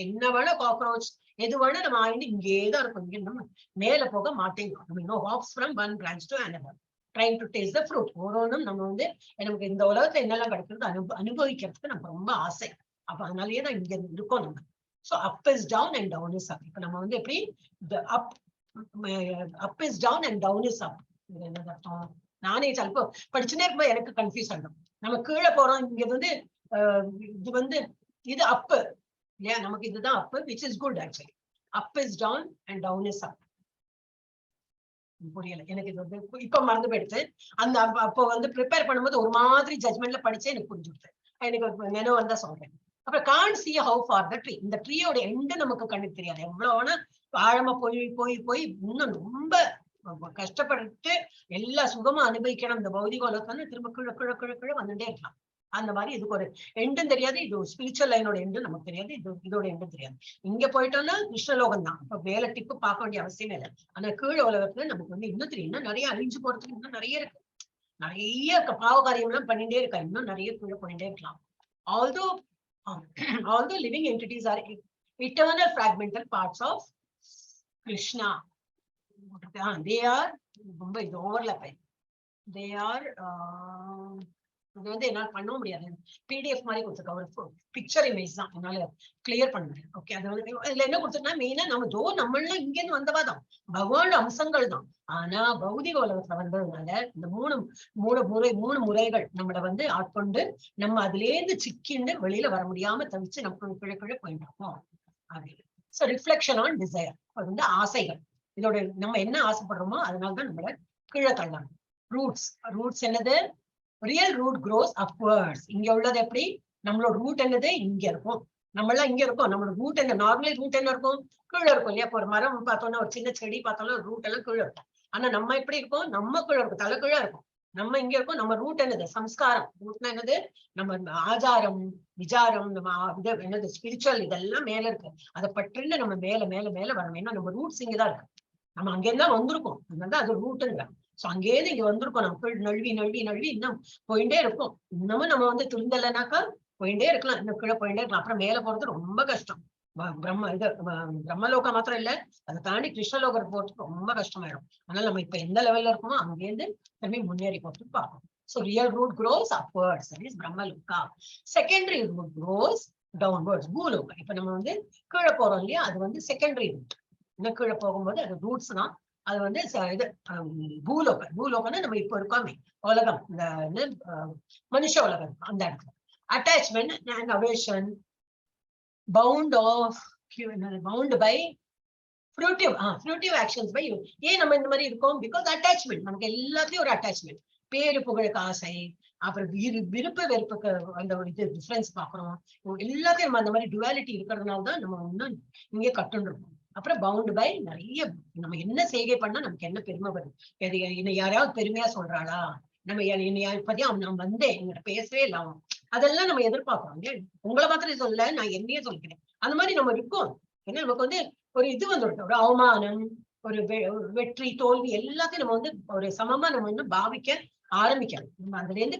என்ன வேணா காக்ரோச், எது வேணா நம்ம ஆயிட்டு இங்கேதான் இருக்கும். இங்க நம்ம மேல போக மாட்டேங்கிறோம். Hops from one branch to another, trying to taste the fruit. ஒவ்வொன்றும் நம்ம வந்து நமக்கு இந்த உலகத்துல என்னெல்லாம் கிடைக்கிறது அனுபவிக்கிறதுக்கு நமக்கு ரொம்ப ஆசை. அப்ப அதனாலயே தான் இங்க இருக்கோம் நம்ம. So up is down and down is up. இப்ப நம்ம வந்து எப்படி up is down and down is up. என்ன அர்த்தம்? நானே சிலப்போ படிச்சுனே இருக்கும்போது எனக்கு கன்ஃபியூஸ் ஆகிடும். நம்ம கீழே போறோம், இங்க வந்து இது வந்து இது அப்பு இல்லையா? நமக்கு இதுதான் up, which is good actually. Up is down and down is up. புரியல எனக்கு. இது வந்து இப்ப மறந்து போயிடுச்சு. அந்த அப்போ வந்து ப்ரிப்பேர் பண்ணும்போது ஒரு மாதிரி ஜட்மெண்ட்ல படிச்சே எனக்கு புரிஞ்சுடுது. எனக்கு நினைவு வந்தா சொல்றேன். அப்புறம் can see how far the tree. இந்த ட்ரீயோட எண்டு நமக்கு கண்ணுக்கு தெரியாது. எவ்வளவுனா ஆழமா போய் இன்னும் ரொம்ப கஷ்டப்பட்டு எல்லா சுகமா அனுபவிக்கணும் இந்த பௌதிக உலகத்துல, திரும்ப கீழே வந்துட்டே இருக்கலாம். அந்த மாதிரி இதுக்கு ஒரு எண்டும் தெரியாது. இது ஸ்பிரிச்சுவல் லைனோட எண்டும் நமக்கு தெரியாது. இதோட எண்டும் தெரியாது. இங்க போயிட்டோம்னா கிருஷ்ணலோகம் தான். இப்ப வேலை டிப்பு பார்க்க வேண்டிய அவசியமே இல்லை. ஆனா கீழே உலகத்துல நமக்கு வந்து இன்னும் தெரியும், இன்னும் நிறைய அழிஞ்சு போறதுக்கு இன்னும் நிறைய இருக்கு. நிறைய பாவ காரியம் எல்லாம் பண்ணிட்டே இருக்கா, இன்னும் நிறைய கீழே பண்ணிட்டே இருக்கலாம். although living entities are eternal fragmental parts of Krishna, they are ரொம்ப இது ஓவர்லாப். they are இது வந்து என்னால பண்ண முடியாது. பிடிஎஃப் மாதிரி கொடுத்துருக்க ஒரு பிக்சர் இமேஜ் தான் என்னால கிளியர் பண்ண முடியும். ஓகே, அது வந்து இதுல என்ன கொடுத்துருக்கா, மெயினா நம்மளாம் இங்க இருந்து வந்தவாதான், பகவான் அம்சங்கள் தான். ஆனா பௌதிக உலகத்துல வந்ததுனால இந்த மூணு முறைகள் நம்மள வந்து ஆட்கொண்டு நம்ம அதுல இருந்து சிக்கிண்டு வெளியில வர முடியாம தவிச்சு நமக்கு கிழக்கிழ போயிட்டு இருக்கோம். சோ ரிஃப்ளெக்ஷன் ஆன் டிசைர், அது வந்து ஆசைகள். இதோட நம்ம என்ன ஆசைப்படுறோமோ அதனாலதான் நம்மள கீழே தள்ளணும். ரூட்ஸ் என்னது? Real root grows upwards. இங்க உள்ளது எப்படி? நம்மளோட ரூட் என்னது? இங்க இருக்கும். நம்மளாம் இங்க இருக்கோம். நம்மளோட ரூட் என்ன? நார்மலி ரூட் என்ன இருக்கும்? கீழே இருக்கும் இல்லையா? இப்போ ஒரு மரம் பார்த்தோம்னா, ஒரு சின்ன செடி பார்த்தோம்னா ரூட் எல்லாம் கீழே இருக்கும். ஆனா நம்ம எப்படி இருக்கோம்? நம்ம கீழே இருக்கும், தலை கீழே இருக்கும். நம்ம இங்க இருக்கோம். நம்ம ரூட் என்னது? சம்ஸ்காரம். ரூட்னா என்னது? நம்ம ஆச்சாரம், விசாரம், நம்ம என்னது ஸ்பிரிச்சுவல், இதெல்லாம் மேல இருக்கு. அதை பற்றின்னு நம்ம மேல வரணும். ஏன்னா நம்ம ரூட்ஸ் இங்கதான் இருக்கு. நம்ம அங்கிருந்தா வந்திருக்கோம், அதனால அது ரூட்டுங்க. சோ அங்கேயிருந்து இங்க வந்திருக்கோம். நம்ம நழுவி இன்னும் போயிட்டே இருக்கும். இன்னமும் நம்ம வந்து திருந்தலைனாக்கா போயிட்டே இருக்கலாம், இன்னும் கீழே போயிட்டே இருக்கலாம். அப்புறம் மேல போறது ரொம்ப கஷ்டம். பிரம்மலோகம் மாத்திரம் இல்ல, அதை தாண்டி கிருஷ்ணலோகம் போறதுக்கு ரொம்ப கஷ்டமாயிடும். அதனால நம்ம இப்ப எந்த லெவல்ல இருக்கோமோ அங்கேருந்து திரும்பி முன்னேறி போறதுக்கு பார்க்கணும். So real root grows upwards, that is Brahmaloka. Secondary root grows downwards, பூலோகம். இப்ப நம்ம வந்து கீழே போறோம் இல்லையா, அது வந்து செகண்டரி ரூட். இன்னும் கீழே போகும்போது அது ரூட்ஸ் தான். அது வந்து இது பூலோகம்னா நம்ம இப்ப இருக்கோமே உலகம், இந்த மனுஷ உலகம், அந்த இடத்துல attachment and aversion, bound by fruitive actions by you. ஏன் நம்ம இந்த மாதிரி இருக்கோம்? Because attachment. நமக்கு எல்லாத்தையும் ஒரு அட்டாச்மெண்ட். பேரு புகழுக்கு ஆசை, அப்புறம் விருப்ப வெறுப்புக்கு அந்த ஒரு இது டிஃபரன்ஸ் பாக்குறோம். எல்லாத்தையும் நம்ம அந்த மாதிரி டுவாலிட்டி இருக்கிறதுனாலதான் நம்ம இன்னும் இங்கே கட்டுன்னு இருக்கோம். அப்புறம் பவுண்ட் பை நிறைய, நம்ம என்ன செய்கை பண்ணா நமக்கு என்ன பெருமை வரும்? என்னை யாராவது பெருமையா சொல்றாளா, நம்ம என்னை பத்தி நான் வந்தேன், எங்கிட்ட பேசவே இல்லாம, அதெல்லாம் நம்ம எதிர்பார்க்கிறோம். உங்களை மாத்திரம் சொல்ல, நான் என்னையே சொல்கிறேன். அந்த மாதிரி நம்ம இருக்கோம். ஏன்னா நமக்கு வந்து ஒரு இது வந்துடும், ஒரு அவமானம், ஒரு வெற்றி தோல்வி எல்லாத்தையும் நம்ம வந்து ஒரு சமமா நம்ம வந்து பாவிக்க ஆரம்பிக்கணும். நம்ம அதுல இருந்து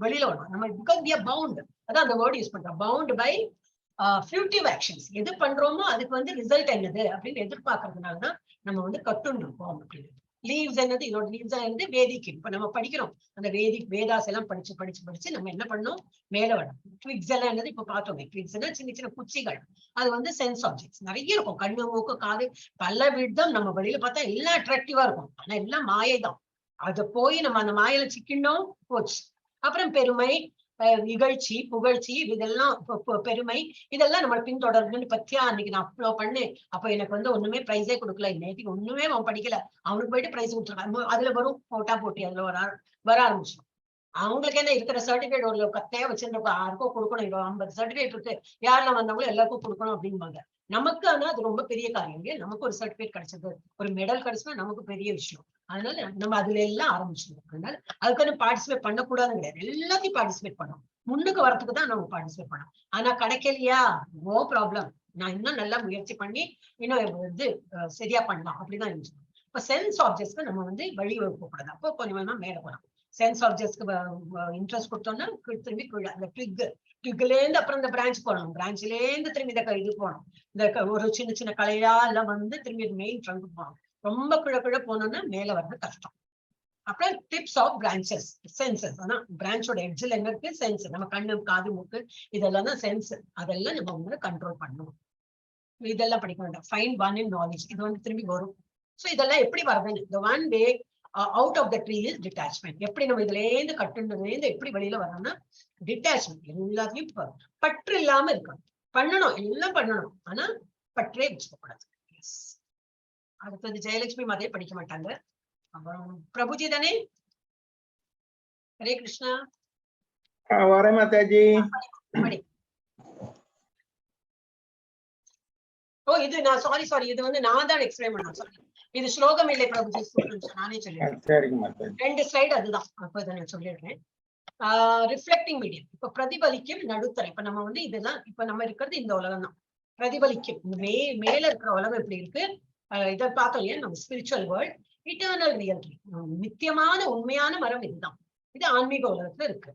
வெளியில வரணும். நம்ம பிகாஸ் we are bound, அதான் அந்த வேர்ட் யூஸ் பண்றோம், bound by fruitive actions. எது பண்றோமோ அதுக்கு வந்து ரிசல்ட் என்னது அப்படின்னு எதிர்பார்க்கறதுனாலதான் நம்ம வந்து கட்டுன்னு இருக்கோம். அப்படின்னு லீவ்ஸ் என்னது? இதோட லீவ்ஸ் வந்து வேதிக்கு. இப்ப நம்ம படிக்கிறோம் அந்த வேதாஸ் எல்லாம் படிச்சு நம்ம என்ன பண்ணோம்? மேல வரணும். ட்விக்ஸ் எல்லாம் என்னது? இப்ப பார்த்தோமே, ட்விக்ஸ் சின்ன சின்ன குச்சிகள். அது வந்து சென்ஸ் ஆப்ஜெக்ட்ஸ் நிறைய இருக்கும். கண்ணு, மூக்கு, காது, பல விதம். நம்ம வெளியில பார்த்தா எல்லாம் அட்ராக்டிவா இருக்கும், ஆனா எல்லாம் மாயை தான். அதை போய் நம்ம அந்த மாயில சிக்கிண்டோம், போச்சு. அப்புறம் பெருமை, இகழ்ச்சி, புகழ்ச்சி, இதெல்லாம் பெருமை, இதெல்லாம் நம்ம பின்தொடர்புன்னு பத்தியா அன்னைக்கு நான் அப்ளோ பண்ணேன். அப்ப எனக்கு வந்து ஒண்ணுமே பிரைஸே கொடுக்கல, இன்னைக்கு ஒண்ணுமே அவன் படிக்கல, அவனுக்கு போயிட்டு பிரைஸ் கொடுத்துருக்கான். அதுல வரும் போட்டா போட்டி, அதுல வர ஆரம்பிச்சிடும். அவங்களுக்கு என்ன இருக்கிற சர்டிபிகேட் ஒரு 10 வச்சிருந்தப்ப யாருக்கும் கொடுக்கணும், 50 சர்டிபிகேட் இருக்கு, யாரெல்லாம் வந்தவங்களும் எல்லாருக்கும் கொடுக்கணும் அப்படிம்பாங்க. நமக்கு ஆனா அது ரொம்ப பெரிய காரியம் இல்லையா? நமக்கு ஒரு சர்டிபிகேட் கிடைச்சது, ஒரு மெடல் கிடைச்சா நமக்கு பெரிய விஷயம். அதனால நம்ம அதுல எல்லாம் ஆரம்பிச்சிடும். அதனால அதுக்கான பார்ட்டிசிபேட் பண்ணக்கூடாதுன்னு கிடையாது, எல்லாத்தையும் பார்ட்டிசிபேட் பண்ணணும். முன்னுக்கு வரத்துக்கு தான் நம்ம பார்ட்டிசிபேட் பண்ணணும். ஆனா கிடைக்கலையா, நோ ப்ராப்ளம், நான் இன்னும் நல்லா முயற்சி பண்ணி இன்னும் வந்து சரியா பண்ணலாம் அப்படிதான் இருந்துச்சு. இப்ப சென்ஸ் ஆப்ஜெக்ட்ஸ்க்கு நம்ம வந்து வழி வகுக்க கூடாது. அப்போ கொஞ்சம் கொஞ்சமா மேல போலாம். சென்ஸ் ஆப்ஜெக்ட்ஸ்க்கு இன்ட்ரெஸ்ட் கொடுத்தோம்னா திரும்பி அந்த ட்விக்ல இருந்து அப்புறம் இந்த பிரான்ச் போகணும், பிரான்ச்ல இருந்து திரும்பி இந்த இது போகணும், இந்த ஒரு சின்ன சின்ன கலையா எல்லாம் வந்து திரும்பி மெயின் ட்ரங்க் போகணும். ரொம்ப கீழே போனோம்னா மேல வர்றது கஷ்டம். அப்புறம் டிப்ஸ் ஆஃப் பிரான்ச்சஸ், சென்சஸ். ஆனா பிரான்ச்சோட எட்ஜில் என்ன இருக்கு? சென்ஸ். நம்ம கண்ணு, காது, மூக்கு இதெல்லாம் தான் சென்ஸ். அதெல்லாம் நம்ம வந்து கண்ட்ரோல் பண்ணணும். இதெல்லாம் படிக்க வேண்டாம். ஃபைண்ட் ஒன் இன் நாலேஜ், இது வந்து திரும்பி வரும். சோ இதெல்லாம் எப்படி வருதுன்னு, the one way out of the tree is detachment. எப்படி நம்ம இதுல இருந்து கட்டுன்றதுல இருந்து எப்படி வெளியில வரணும்னா டிட்டாச்மெண்ட். எல்லாத்தையும் பற்று இல்லாம இருக்கணும். பண்ணணும், எல்லாம் பண்ணணும், ஆனா பற்றே வச்சுக்க கூடாது. அடுத்தது ஜெயலட்சுமி மாதிரியே படிக்க மாட்டாங்க. அப்புறம் பிரபுஜி தானே? ஹரே கிருஷ்ணா. வரேன் மாதாஜி. ஓ இது நான் சாரி இது வந்து நான் தான் எக்ஸ்பிளைன் பண்ணேன். சாரி, இது ஸ்லோகம் இல்லை பிரபுஜி, நானே சொல்லிடுறேன். சரிங்க மாதாஜி. 2 ஸ்லைடு அதுதான், அப்ப இதை நான் சொல்லிடுறேன். Reflecting medium. இப்ப பிரதிபலிக்கும் நடுத்தரை. இப்ப நம்ம வந்து இதெல்லாம் இப்ப நம்ம இருக்கிறது இந்த உலகம் தான். பிரதிபலிக்கும் மேல இருக்கிற உலகம் எப்படி இருக்கு, இதை பார்த்தோம் இல்லையா, நம்ம ஸ்பிரிச்சுவல் வேர்ல்ட், இட்டர்னல் ரியாலிட்டி, நித்தியமான உண்மையான மரம் இதுதான். இது ஆன்மீக உலகத்துல இருக்கு.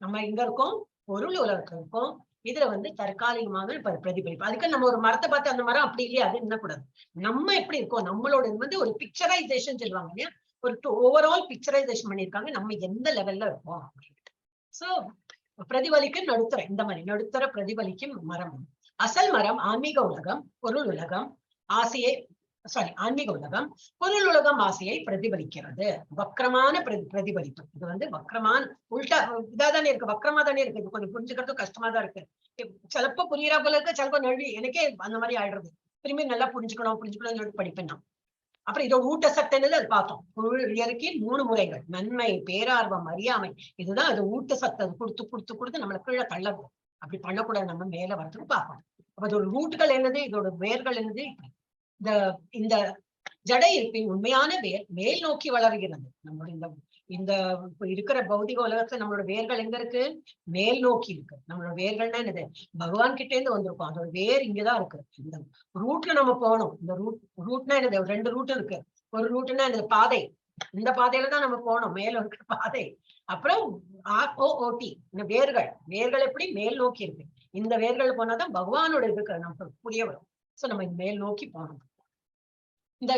நம்ம இங்க இருக்கோம், பொருள் உலகத்துல இருக்கோம். இதுல வந்து தற்காலிகமாக பிரதிபலிப்பு. அதுக்கு நம்ம ஒரு மரத்தை பார்த்து அந்த மரம் அப்படி இல்லையா அது என்னக்கூடாது. நம்ம எப்படி இருக்கோம், நம்மளோட வந்து ஒரு பிக்சரைசேஷன் சொல்லுவாங்க இல்லையா, ஒரு ஓவரால் பிக்சரைசேஷன் பண்ணியிருக்காங்க நம்ம எந்த லெவல்ல இருக்கோம் அப்படின்ட்டு. சோ பிரதிபலிக்கும் நடுத்தர, இந்த மாதிரி நடுத்தர பிரதிபலிக்கும் மரம். அசல் மரம் ஆன்மீக உலகம், பொருள் உலகம் ஆசையை ஆன்மீக உலகம் பொருள் உலகம் ஆசையை பிரதிபலிக்கிறது. வக்கரமான பிரதிபலிப்பு. இது வந்து வக்கரமான உள்டா இதாதானே இருக்கு, வக்கரமா தானே இருக்கு. இது கொஞ்சம் புரிஞ்சுக்கிறது கஷ்டமா தான் இருக்கு. சிலப்போ புரியுறா போல இருக்கு, சிலப்போ நழுவி எனக்கே அந்த மாதிரி ஆயிடுறது. திரும்பி நல்லா புரிஞ்சுக்கணும்னு சொல்லிட்டு படிப்பேன் நான். அப்புறம் இதோட ஊட்டச்சத்துன்னு அது பார்த்தோம். இயற்கையின் 3 முறைகள், நன்மை, பேரார்வம், அறியாமை. இதுதான் அது ஊட்டச்சத்து. அது கொடுத்து நம்மளை கீழே தள்ளது. அப்படி பண்ணக்கூடாது, நம்ம மேல வரதுக்கு பார்க்கணும். அப்ப இதோட ரூட்டுகள் என்னது, இதோட வேர்கள் என்னது. இந்த ஜடை இருப்பின் உண்மையான வேர் மேல் நோக்கி வளர்கிறது. நம்மளோட இந்த இருக்கிற பௌதிக உலகத்துல நம்மளோட வேர்கள் எங்க இருக்கு, மேல் நோக்கி இருக்கு. நம்மளோட வேர்கள்னா என்னது, பகவான் கிட்டே இருந்து வந்திருக்கோம், அதோட வேர் இங்கதான் இருக்கு. இந்த ரூட்ல நம்ம போகணும். இந்த ரூட்னா என்னது, 2 ரூட் இருக்கு. ஒரு ரூட்னா இந்த பாதை, இந்த பாதையில தான் நம்ம போகணும், மேல இருக்கிற பாதை. அப்புறம் ROOT, இந்த வேர்கள் எப்படி மேல் நோக்கி இருக்கு. இந்த வேர்கள் போனாதான் பகவானோட இதுக்கு நமக்கு புரிய வரும். சோ நம்ம மேல் நோக்கி போகணும். இந்த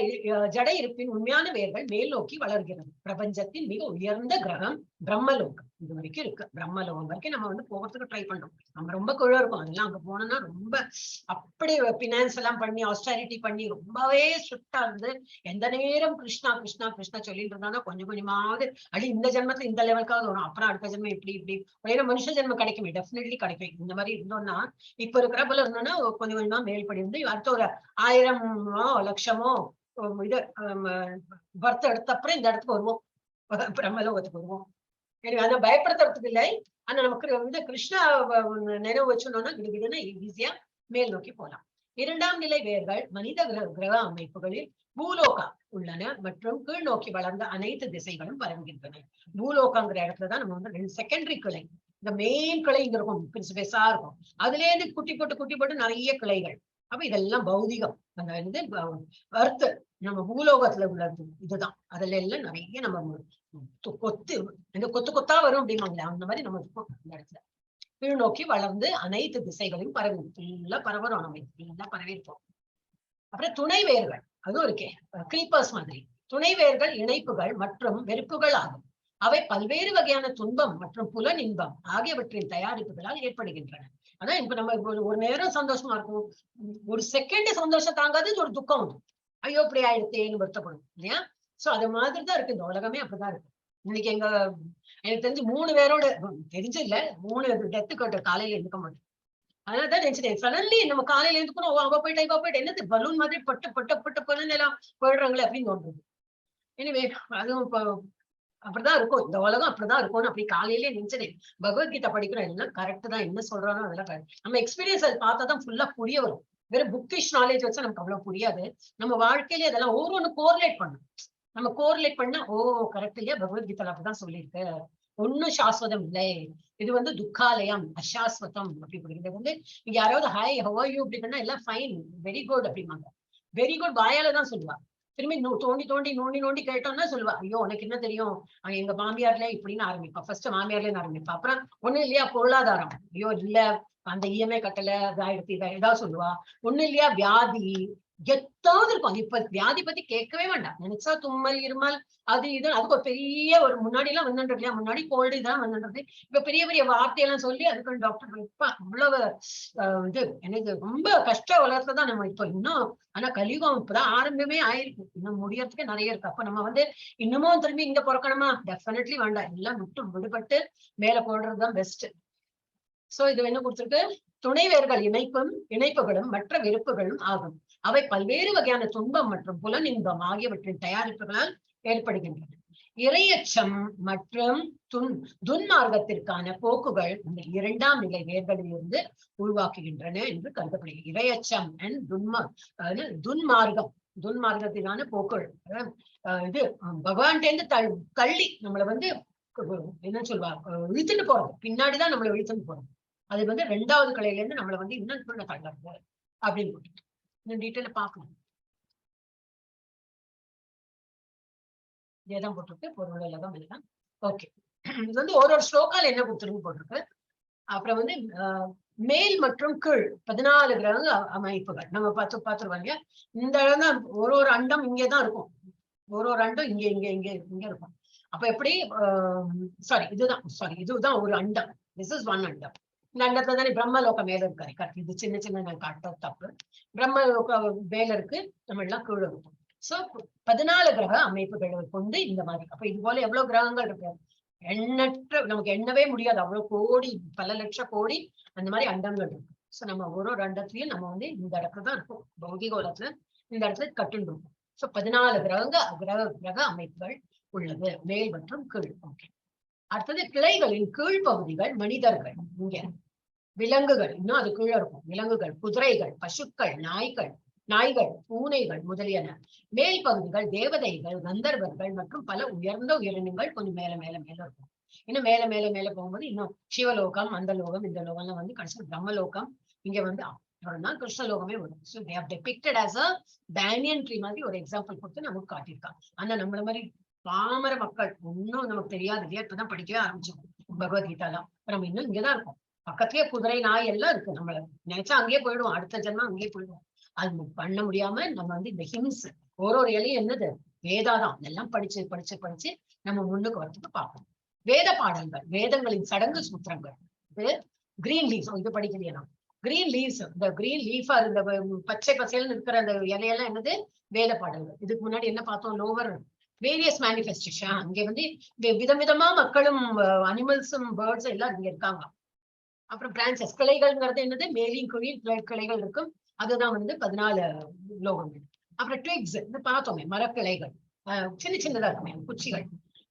ஜடை இருப்பின் உண்மையான வேர்கள் மேல் நோக்கி வளர்கிறது. பிரபஞ்சத்தின் மிக உயர்ந்த கிரகம் பிரம்மலோகம் இது வரைக்கும் இருக்கு. பிரம்மலோகம் வரைக்கும் நம்ம வந்து போகிறதுக்கு ட்ரை பண்றோம். நம்ம ரொம்ப குழு இருக்கும். அதெல்லாம் அங்க போனோம்னா ரொம்ப அப்படி பினான்ஸ் எல்லாம் பண்ணி ஆஸ்டாரிட்டி பண்ணி ரொம்பவே ஸ்ட்ரிக்டா இருந்து எந்த நேரம் கிருஷ்ணா கிருஷ்ணா கிருஷ்ணா சொல்லிட்டு இருந்தாங்கன்னா கொஞ்சம் கொஞ்சமாவது இந்த ஜென்மத்துல இந்த லெவலுக்காவது வரும். அப்புறம் அடுத்த ஜென்மம் இப்படி ஏன்னா மனுஷ ஜென்மம் கிடைக்குமே, டெஃபினெட்லி கிடைக்கும். இந்த மாதிரி இருந்தோம்னா இப்ப இருக்கிற போல இருந்தோம்னா கொஞ்சம் கொஞ்சமா மேல்படி வந்து அடுத்த ஒரு 1000 லட்சமோ இது பர்த் எடுத்த அப்புறம் இந்த இடத்துக்கு வருவோம், பிரம்மலோகத்துக்கு வருவோம். எனக்கு அதை பயப்படுத்துறதுக்கு இல்லை. ஆனா நமக்கு வந்து கிருஷ்ணா நினைவு வச்சோம்னா கிடுகிடுன்னா ஈஸியா மேல் நோக்கி போகலாம். 2ஆம் நிலை வேர்கள் மனித கிரக அமைப்புகளில் பூலோகா உள்ளன மற்றும் கீழ் நோக்கி வளர்ந்த அனைத்து திசைகளும் பரவுகின்றன. பூலோகாங்கிற இடத்துலதான் நம்ம வந்து 2 செகண்டரி கிளை, இந்த மெயின் கிளை இங்க இருக்கும், பெருசா இருக்கும். அதுல இருந்து குட்டி போட்டு நிறைய கிளைகள். அப்ப இதெல்லாம் பௌதிகம். அந்த வந்து அர்த்த நம்ம பூலோகத்துல உள்ளது இதுதான். அதுல எல்லாம் நிறைய நம்ம கொத்தா வரும் அப்படின்னாங்களே, அந்த மாதிரி நம்ம இந்த இடத்துல கீழ் நோக்கி வளர்ந்து அனைத்து திசைகளையும் பரவரும். நம்ம பரவி இருப்போம். அப்புறம் துணை வேர்கள், அதுவும் இருக்கே கிரீப்பர்ஸ் மாதிரி. துணை வேர்கள் இணைப்புகள் மற்றும் வெறுப்புகள் ஆகும். அவை பல்வேறு வகையான துன்பம் மற்றும் புலன் இன்பம் ஆகியவற்றின் தயாரிப்புகளால் ஏற்படுகின்றன. அதான் இப்ப நம்ம ஒரு நேரம் சந்தோஷமா இருக்கும், ஒரு செகண்ட் சந்தோஷம் தாங்காது ஒரு துக்கம் உண்டு. ஐயோ இப்படி ஆயிடுத்தேன்னு வருத்தப்படும் இல்லையா. சோ அது மாதிரிதான் இருக்கு இந்த உலகமே, அப்படிதான் இருக்கு. இன்னைக்கு எனக்கு தெரிஞ்சு 3 பேரோட தெரிஞ்சு இல்ல 3 டெத்து கேட்ட காலையில இருக்க மாட்டேன். அதனாலதான் நினைச்சேன் சடன்லி நம்ம காலையில இருந்துக்கணும், அவ போயிட்டு என்னது பலூன் மாதிரி பட்டு எல்லாம் போயிடுறாங்களே அப்படின்னு தோன்றது. எனவே அதுவும் இப்போ அப்படிதான் இருக்கும், இந்த உலகம் அப்படிதான் இருக்கும்னு அப்படி காலையிலேயே நினைச்சேன். பகவத்கீதை படிக்கிறோம் எல்லாம் கரெக்ட் தான், என்ன சொல்றானோ அதெல்லாம் நம்ம எக்ஸ்பீரியன்ஸ் அது பார்த்தாதான் ஃபுல்லா புரிய வரும். வெறும் புக்கிஷ் நாலேஜ் வச்சா நமக்கு அவ்வளவு புரியாது. நம்ம வாழ்க்கையிலே அதெல்லாம் ஒவ்வொன்னு கோரிலேட் பண்ணும். நம்ம கோரிலேட் பண்ணா ஓ கரெக்ட் இல்லையா, பகவத்கீதை அப்படிதான் சொல்லியிருக்கு, ஒன்னும் சாஸ்வதம் இல்லை, இது வந்து துக்காலயம் அசாஸ்வதம் அப்படி இது வந்து இங்க யாராவது ஹாய் ஹவ் ஆர் யூ அப்படி பண்ணா எல்லாம் ஃபைன் வெரி குட் அப்படிமாங்க. வெரி குட் வாயால தான் சொல்லுவா. திரும்பி தோண்டி தோண்டி நோண்டி நோண்டி கேட்டோம்னா சொல்லுவா, ஐயோ உனக்கு என்ன தெரியும், எங்க மாமியார்ல இப்படின்னு ஆரம்பிப்பா. ஃபர்ஸ்ட் மாமியார்ல ஆரம்பிப்பா, அப்புறம் ஒண்ணும் இல்லையா பொருளாதாரம், ஐயோ இல்ல அந்த இஎம்ஐ கட்டல இதாயிடுத்து ஏதாவது சொல்லுவா. ஒண்ணு இல்லையா வியாதி, எத்தாவது இருக்கும். இப்ப வியாதி பத்தி கேட்கவே வேண்டாம், நினைச்சா தும்மல் இருமல் அது இது, அதுக்கு ஒரு பெரிய ஒரு முன்னாடி எல்லாம் வந்துட்டு இல்லையா, முன்னாடி கோல்டு இதெல்லாம் வந்துன்றது. இப்ப பெரிய பெரிய வார்த்தையெல்லாம் சொல்லி அதுக்கு டாக்டர் இப்ப அவ்வளவு இது எனக்கு ரொம்ப கஷ்ட வளர்த்துதான் நம்ம இப்ப இன்னும். ஆனா கலியுகம் இப்பதான் ஆரம்பமே ஆயிருக்கு, இன்னும் முடியறதுக்கு நிறைய இருக்கு. அப்ப நம்ம வந்து இன்னமும் திரும்பி இங்க பிறக்கணுமா, டெஃபினெட்லி வேண்டாம், எல்லாம் விடுபட்டு மேல போடுறதுதான் பெஸ்ட். சோ இது என்ன கொடுத்திருக்கு, துணைவேர்கள் இணைப்புகளும் மற்ற விருப்புகளும் ஆகும். அவை பல்வேறு வகையான துன்பம் மற்றும் புலனின்பம் ஆகியவற்றின் தயாரிப்புகளால் ஏற்படுகின்றன. இரையச்சம் மற்றும் துன்மார்க்கத்திற்கான போக்குகள் இந்த இரண்டாம் நிலை வேர்களில் இருந்து உருவாக்குகின்றன என்று கருதப்படுகிறது. இரையச்சம் அண்ட் துன்மார்க்கத்திற்கான போக்குகள், இது பகவான்கிட்ட தள்ளி நம்மளை வந்து என்ன சொல்வா இழுத்துட்டு போறது, பின்னாடிதான் நம்மளை இழுத்துட்டு போறது. அது வந்து ரெண்டாவது கலையில இருந்து நம்மளை வந்து இன்னும் தள்ளுறது அப்படின்னு போட்டு இன்னும் டீட்டெயில பார்க்கணும். இதேதான் போட்டிருக்கு, பொருள் எல்லாம் இல்லைதான். ஓகே, இது வந்து ஒரு ஸ்லோகால என்ன கொடுத்துருக்கு போட்டிருக்கு. அப்புறம் வந்து மேல் மற்றும் கீழ் 14 கிரக அமைப்புகள் நம்ம பார்த்துருவாங்க. இந்த இடம் தான் ஒரு அண்டம் இங்கேதான் இருக்கும், ஒரு அண்டம் இங்க இங்க இங்க இங்க இருக்கும். அப்ப எப்படி இதுதான் ஒரு அண்டம். திஸ் இஸ் ஒன் அண்டம். இந்த அண்டத்துல தானே பிரம்மலோகம் மேல இருக்காரு. கரெக்ட், இது சின்ன சின்ன நான் காட்ட தப்பு. பிரம்மலோகம் மேல இருக்கு, நம்ம எல்லாம் கீழே இருக்கும். சோ 14 கிரக அமைப்புகளை கொண்டு இந்த மாதிரி. அப்ப இது போல எவ்வளவு கிரகங்கள் இருக்கு, எண்ணற்ற, நமக்கு எண்ணவே முடியாது, அவ்வளவு கோடி பல லட்சம் கோடி அந்த மாதிரி அண்டங்கள் இருக்கு. சோ நம்ம ஒரு அண்டத்துலயும் நம்ம வந்து இந்த இடத்துல தான் இருக்கும், பௌதிக உலகத்துல இந்த இடத்துல கட்டுண்டு இருக்கும். சோ 14 கிரக அமைப்புகள் உள்ளது, மேல் மற்றும் கீழ். ஓகே, அடுத்தது கிளைகளின் கீழ் பகுதிகள் மனிதர்கள், இங்க விலங்குகள் இன்னும் அது கீழே இருக்கும், விலங்குகள், குதிரைகள், பசுக்கள், நாய்கள், பூனைகள் முதலியன. மேல் பகுதிகள் தேவதைகள், கந்தர்வர்கள் மற்றும் பல உயர்ந்த உயிரினங்கள் கொஞ்சம் மேல மேல மேல இருக்கும். இன்னும் மேல மேல மேல போகும்போது இன்னும் சிவலோகம், அந்த லோகம், இந்த லோகம்லாம் வந்து கடைசி பிரம்மலோகம், இங்க வந்து அப்புறம்தான் கிருஷ்ணலோகமே வரும். So they have depicted as a banyan tree மாதிரி ஒரு எக்ஸாம்பிள் கொடுத்து நமக்கு காட்டியிருக்காங்க. ஆனா நம்மள மாதிரி பாமர மக்கள் இன்னும் நமக்கு தெரியாது இல்லையா, இப்பதான் படிக்கவே ஆரம்பிச்சோம் பகவத்கீதாலாம். நம்ம இன்னும் இங்கதான் இருக்கும், பக்கத்துலயே குதிரை நாய் எல்லாம் இருக்கு, நம்மள நினைச்சா அங்கேயே போயிடுவோம், அடுத்த ஜென்மம் அங்கேயே போயிடுவோம். அது பண்ண முடியாம நம்ம வந்து இந்த ஹிம்ஸ் ஒரு இலையும் என்னது வேதாதான், இதெல்லாம் படிச்சு நம்ம முன்னுக்கு வரதுக்கு பார்ப்போம். வேத பாடல்கள், வேதங்களின் சடங்கு சூத்திரங்கள், இது கிரீன் லீவ்ஸ், இது படிக்கலையா, கிரீன் லீவ்ஸ், இந்த கிரீன் லீஃபா இந்த பச்சை பசையில இருக்கிற அந்த இலையெல்லாம் என்னது வேத பாடல்கள். இதுக்கு முன்னாடி என்ன பார்த்தோம், லோவர் வேரியஸ் மேனிஃபெஸ்டேஷன், அங்க வந்து விதவிதமா மக்களும் அனிமல்ஸும் பேர்ட்ஸும் எல்லாம் இங்க இருக்காங்க. அப்புறம் பிரான்சஸ், கிளைகள்ங்கிறது என்னது மேலின் கீழின் கிளைகள் இருக்கும், அதுதான் வந்து 14 லோகங்கள். அப்புறம் ட்விக்ஸ், இது பார்த்தோமே மரக்கிளைகள், சின்ன சின்னதா இருக்குமே குச்சிகள்.